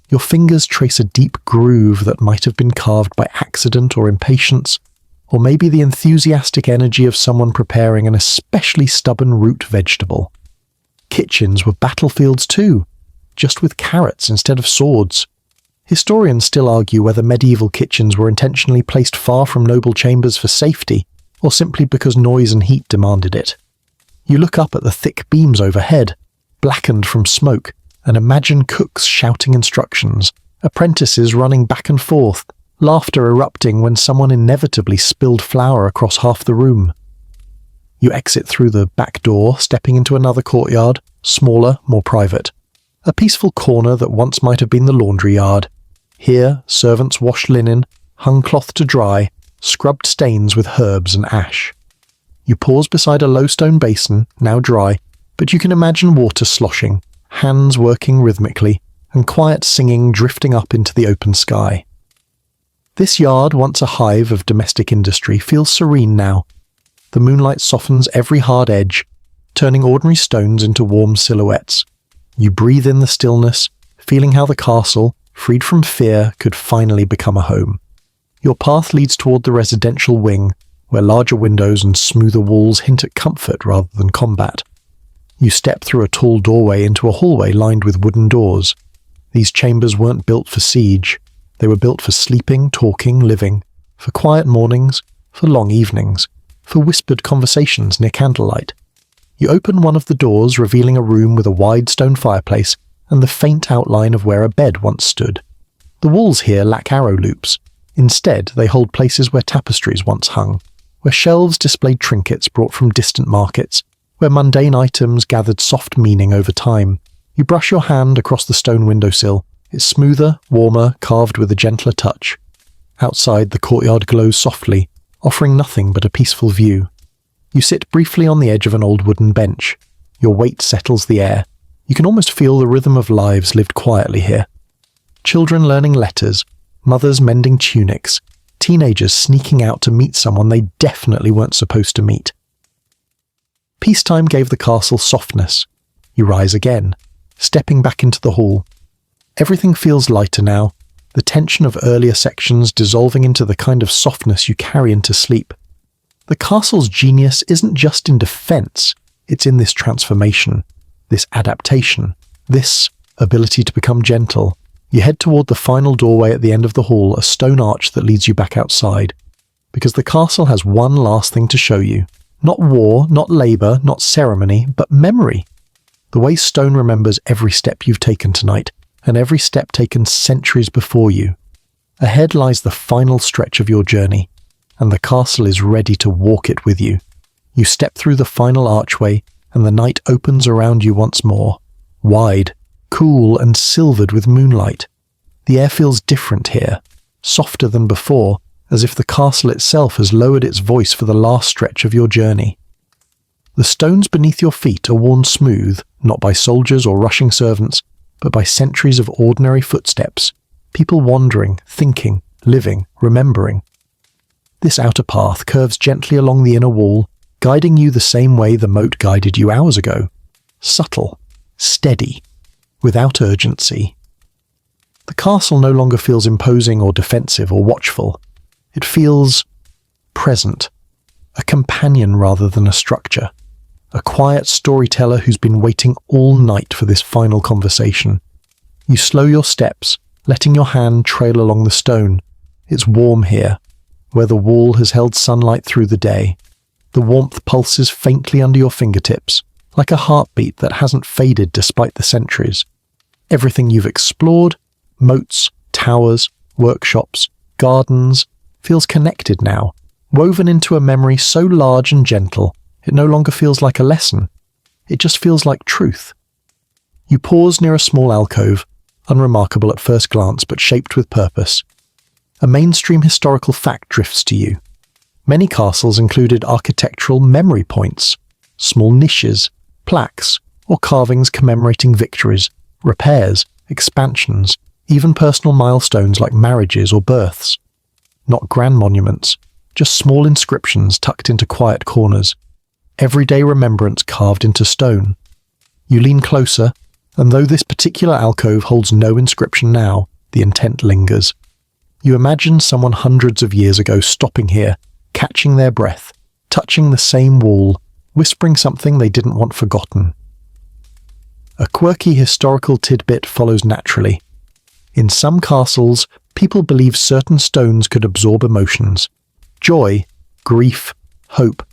Your fingers trace a deep groove that might have been carved by accident or impatience, or maybe the enthusiastic energy of someone preparing an especially stubborn root vegetable. Kitchens were battlefields too, just with carrots instead of swords. Historians still argue whether medieval kitchens were intentionally placed far from noble chambers for safety, or simply because noise and heat demanded it. You look up at the thick beams overhead, blackened from smoke, and imagine cooks shouting instructions, apprentices running back and forth, laughter erupting when someone inevitably spilled flour across half the room. You exit through the back door, stepping into another courtyard, smaller, more private. A peaceful corner that once might have been the laundry yard. Here, servants washed linen, hung cloth to dry, scrubbed stains with herbs and ash. You pause beside a low stone basin, now dry, but you can imagine water sloshing, hands working rhythmically, and quiet singing drifting up into the open sky. This yard, once a hive of domestic industry, feels serene now. The moonlight softens every hard edge, turning ordinary stones into warm silhouettes. You breathe in the stillness, feeling how the castle, freed from fear, could finally become a home. Your path leads toward the residential wing, where larger windows and smoother walls hint at comfort rather than combat. You step through a tall doorway into a hallway lined with wooden doors. These chambers weren't built for siege. They were built for sleeping, talking, living, for quiet mornings, for long evenings, for whispered conversations near candlelight. You open one of the doors, revealing a room with a wide stone fireplace and the faint outline of where a bed once stood. The walls here lack arrow loops, Instead, they hold places where tapestries once hung, where shelves displayed trinkets brought from distant markets, where mundane items gathered soft meaning over time. You brush your hand across the stone windowsill. It's smoother, warmer, carved with a gentler touch. Outside, the courtyard glows softly, offering nothing but a peaceful view. You sit briefly on the edge of an old wooden bench. Your weight settles the air. You can almost feel the rhythm of lives lived quietly here. Children learning letters, mothers mending tunics, teenagers sneaking out to meet someone they definitely weren't supposed to meet. Peacetime gave the castle softness. You rise again, stepping back into the hall. Everything feels lighter now, the tension of earlier sections dissolving into the kind of softness you carry into sleep. The castle's genius isn't just in defense, it's in this transformation, this adaptation, this ability to become gentle. You head toward the final doorway at the end of the hall, a stone arch that leads you back outside. Because the castle has one last thing to show you. Not war, not labour, not ceremony, but memory. The way stone remembers every step you've taken tonight, and every step taken centuries before you. Ahead lies the final stretch of your journey, and the castle is ready to walk it with you. You step through the final archway, and the night opens around you once more, wide, cool and silvered with moonlight. The air feels different here, softer than before, as if the castle itself has lowered its voice for the last stretch of your journey. The stones beneath your feet are worn smooth, not by soldiers or rushing servants, but by centuries of ordinary footsteps, people wandering, thinking, living, remembering. This outer path curves gently along the inner wall, guiding you the same way the moat guided you hours ago. Subtle, steady, without urgency. The castle no longer feels imposing or defensive or watchful. It feels present, a companion rather than a structure, a quiet storyteller who's been waiting all night for this final conversation. You slow your steps, letting your hand trail along the stone. It's warm here, where the wall has held sunlight through the day. The warmth pulses faintly under your fingertips, like a heartbeat that hasn't faded despite the centuries. Everything you've explored, moats, towers, workshops, gardens, feels connected now, woven into a memory so large and gentle, it no longer feels like a lesson. It just feels like truth. You pause near a small alcove, unremarkable at first glance but shaped with purpose. A mainstream historical fact drifts to you. Many castles included architectural memory points, small niches, plaques, or carvings commemorating victories, repairs, expansions, even personal milestones like marriages or births. Not grand monuments, just small inscriptions tucked into quiet corners. Everyday remembrance carved into stone. You lean closer, and though this particular alcove holds no inscription now, the intent lingers. You imagine someone hundreds of years ago stopping here, catching their breath, touching the same wall, whispering something they didn't want forgotten. A quirky historical tidbit follows naturally. In some castles, people believe certain stones could absorb emotions. Joy, grief, hope,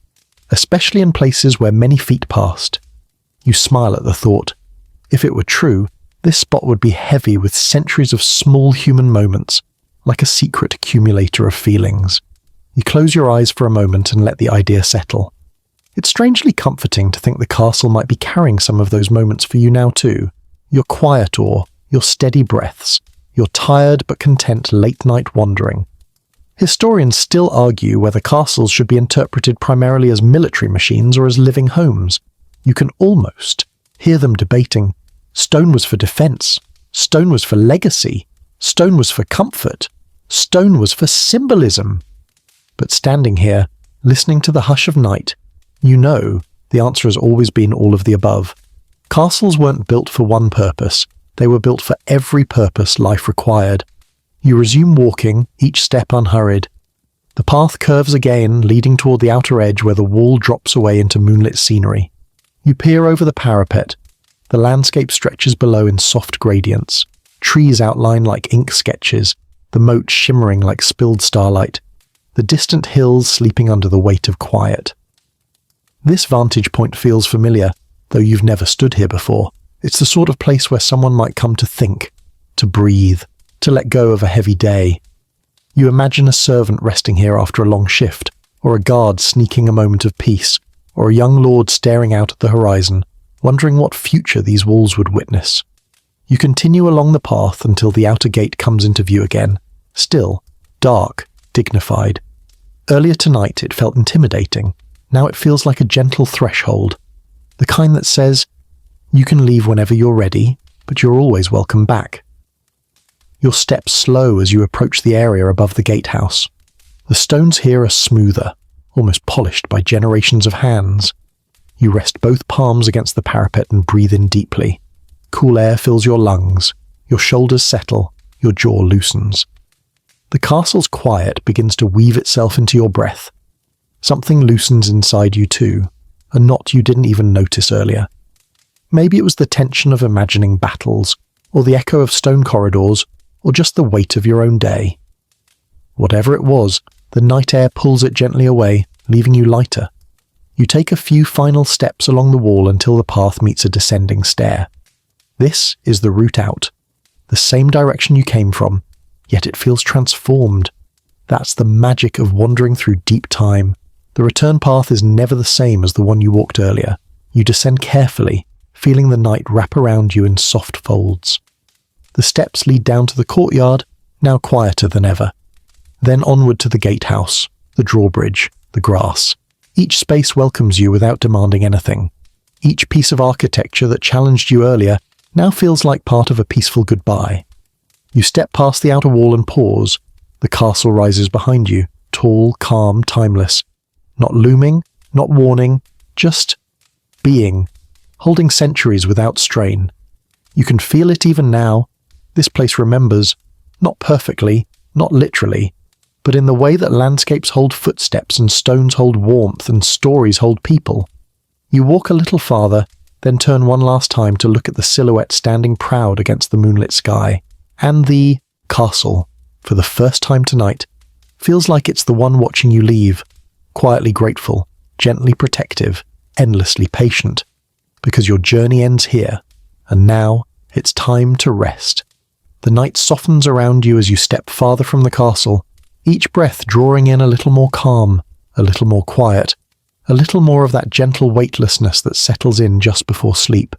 especially in places where many feet passed. You smile at the thought. If it were true, this spot would be heavy with centuries of small human moments, like a secret accumulator of feelings. You close your eyes for a moment and let the idea settle. It's strangely comforting to think the castle might be carrying some of those moments for you now too. Your quiet awe, your steady breaths, your tired but content late-night wandering. Historians still argue whether castles should be interpreted primarily as military machines or as living homes. You can almost hear them debating. Stone was for defense. Stone was for legacy. Stone was for comfort. Stone was for symbolism. But standing here, listening to the hush of night, you know the answer has always been all of the above. Castles weren't built for one purpose. They were built for every purpose life required. You resume walking, each step unhurried. The path curves again, leading toward the outer edge where the wall drops away into moonlit scenery. You peer over the parapet. The landscape stretches below in soft gradients. Trees outline like ink sketches, the moat shimmering like spilled starlight, the distant hills sleeping under the weight of quiet. This vantage point feels familiar, though you've never stood here before. It's the sort of place where someone might come to think, to breathe, to let go of a heavy day. You imagine a servant resting here after a long shift, or a guard sneaking a moment of peace, or a young lord staring out at the horizon, wondering what future these walls would witness. You continue along the path until the outer gate comes into view again, still, dark, dignified. Earlier tonight it felt intimidating, now it feels like a gentle threshold, the kind that says, you can leave whenever you're ready, but you're always welcome back. Your steps slow as you approach the area above the gatehouse. The stones here are smoother, almost polished by generations of hands. You rest both palms against the parapet and breathe in deeply. Cool air fills your lungs, your shoulders settle, your jaw loosens. The castle's quiet begins to weave itself into your breath. Something loosens inside you too, a knot you didn't even notice earlier. Maybe it was the tension of imagining battles, or the echo of stone corridors, or just the weight of your own day. Whatever it was, the night air pulls it gently away, leaving you lighter. You take a few final steps along the wall until the path meets a descending stair. This is the route out. The same direction you came from, yet it feels transformed. That's the magic of wandering through deep time. The return path is never the same as the one you walked earlier. You descend carefully, feeling the night wrap around you in soft folds. The steps lead down to the courtyard, now quieter than ever. Then onward to the gatehouse, the drawbridge, the grass. Each space welcomes you without demanding anything. Each piece of architecture that challenged you earlier now feels like part of a peaceful goodbye. You step past the outer wall and pause. The castle rises behind you, tall, calm, timeless. Not looming, not warning, just being, holding centuries without strain. You can feel it even now. This place remembers, not perfectly, not literally, but in the way that landscapes hold footsteps and stones hold warmth and stories hold people. You walk a little farther, then turn one last time to look at the silhouette standing proud against the moonlit sky. And the castle, for the first time tonight, feels like it's the one watching you leave, quietly grateful, gently protective, endlessly patient, because your journey ends here, and now it's time to rest. The night softens around you as you step farther from the castle, each breath drawing in a little more calm, a little more quiet, a little more of that gentle weightlessness that settles in just before sleep.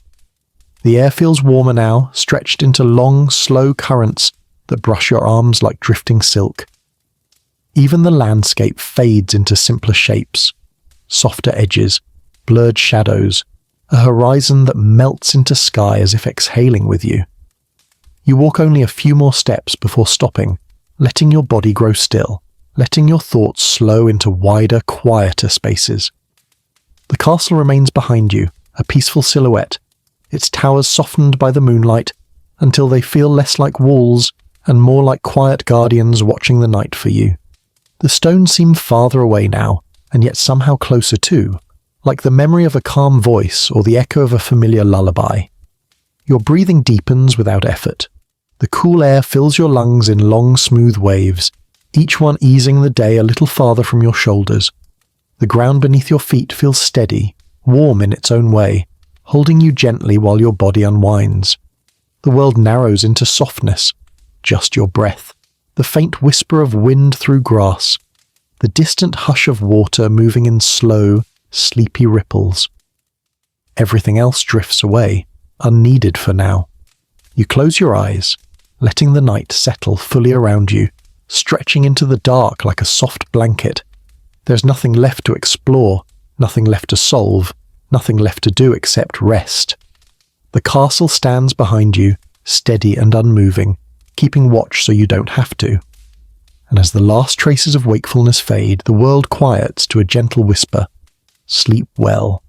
The air feels warmer now, stretched into long, slow currents that brush your arms like drifting silk. Even the landscape fades into simpler shapes, softer edges, blurred shadows, a horizon that melts into sky as if exhaling with you. You walk only a few more steps before stopping, letting your body grow still, letting your thoughts slow into wider, quieter spaces. The castle remains behind you, a peaceful silhouette, its towers softened by the moonlight until they feel less like walls and more like quiet guardians watching the night for you. The stones seem farther away now, and yet somehow closer too, like the memory of a calm voice or the echo of a familiar lullaby. Your breathing deepens without effort. The cool air fills your lungs in long, smooth waves, each one easing the day a little farther from your shoulders. The ground beneath your feet feels steady, warm in its own way, holding you gently while your body unwinds. The world narrows into softness, just your breath, the faint whisper of wind through grass, the distant hush of water moving in slow, sleepy ripples. Everything else drifts away, unneeded for now. You close your eyes, letting the night settle fully around you, stretching into the dark like a soft blanket. There's nothing left to explore, nothing left to solve, nothing left to do except rest. The castle stands behind you, steady and unmoving, keeping watch so you don't have to. And as the last traces of wakefulness fade, the world quiets to a gentle whisper. Sleep well.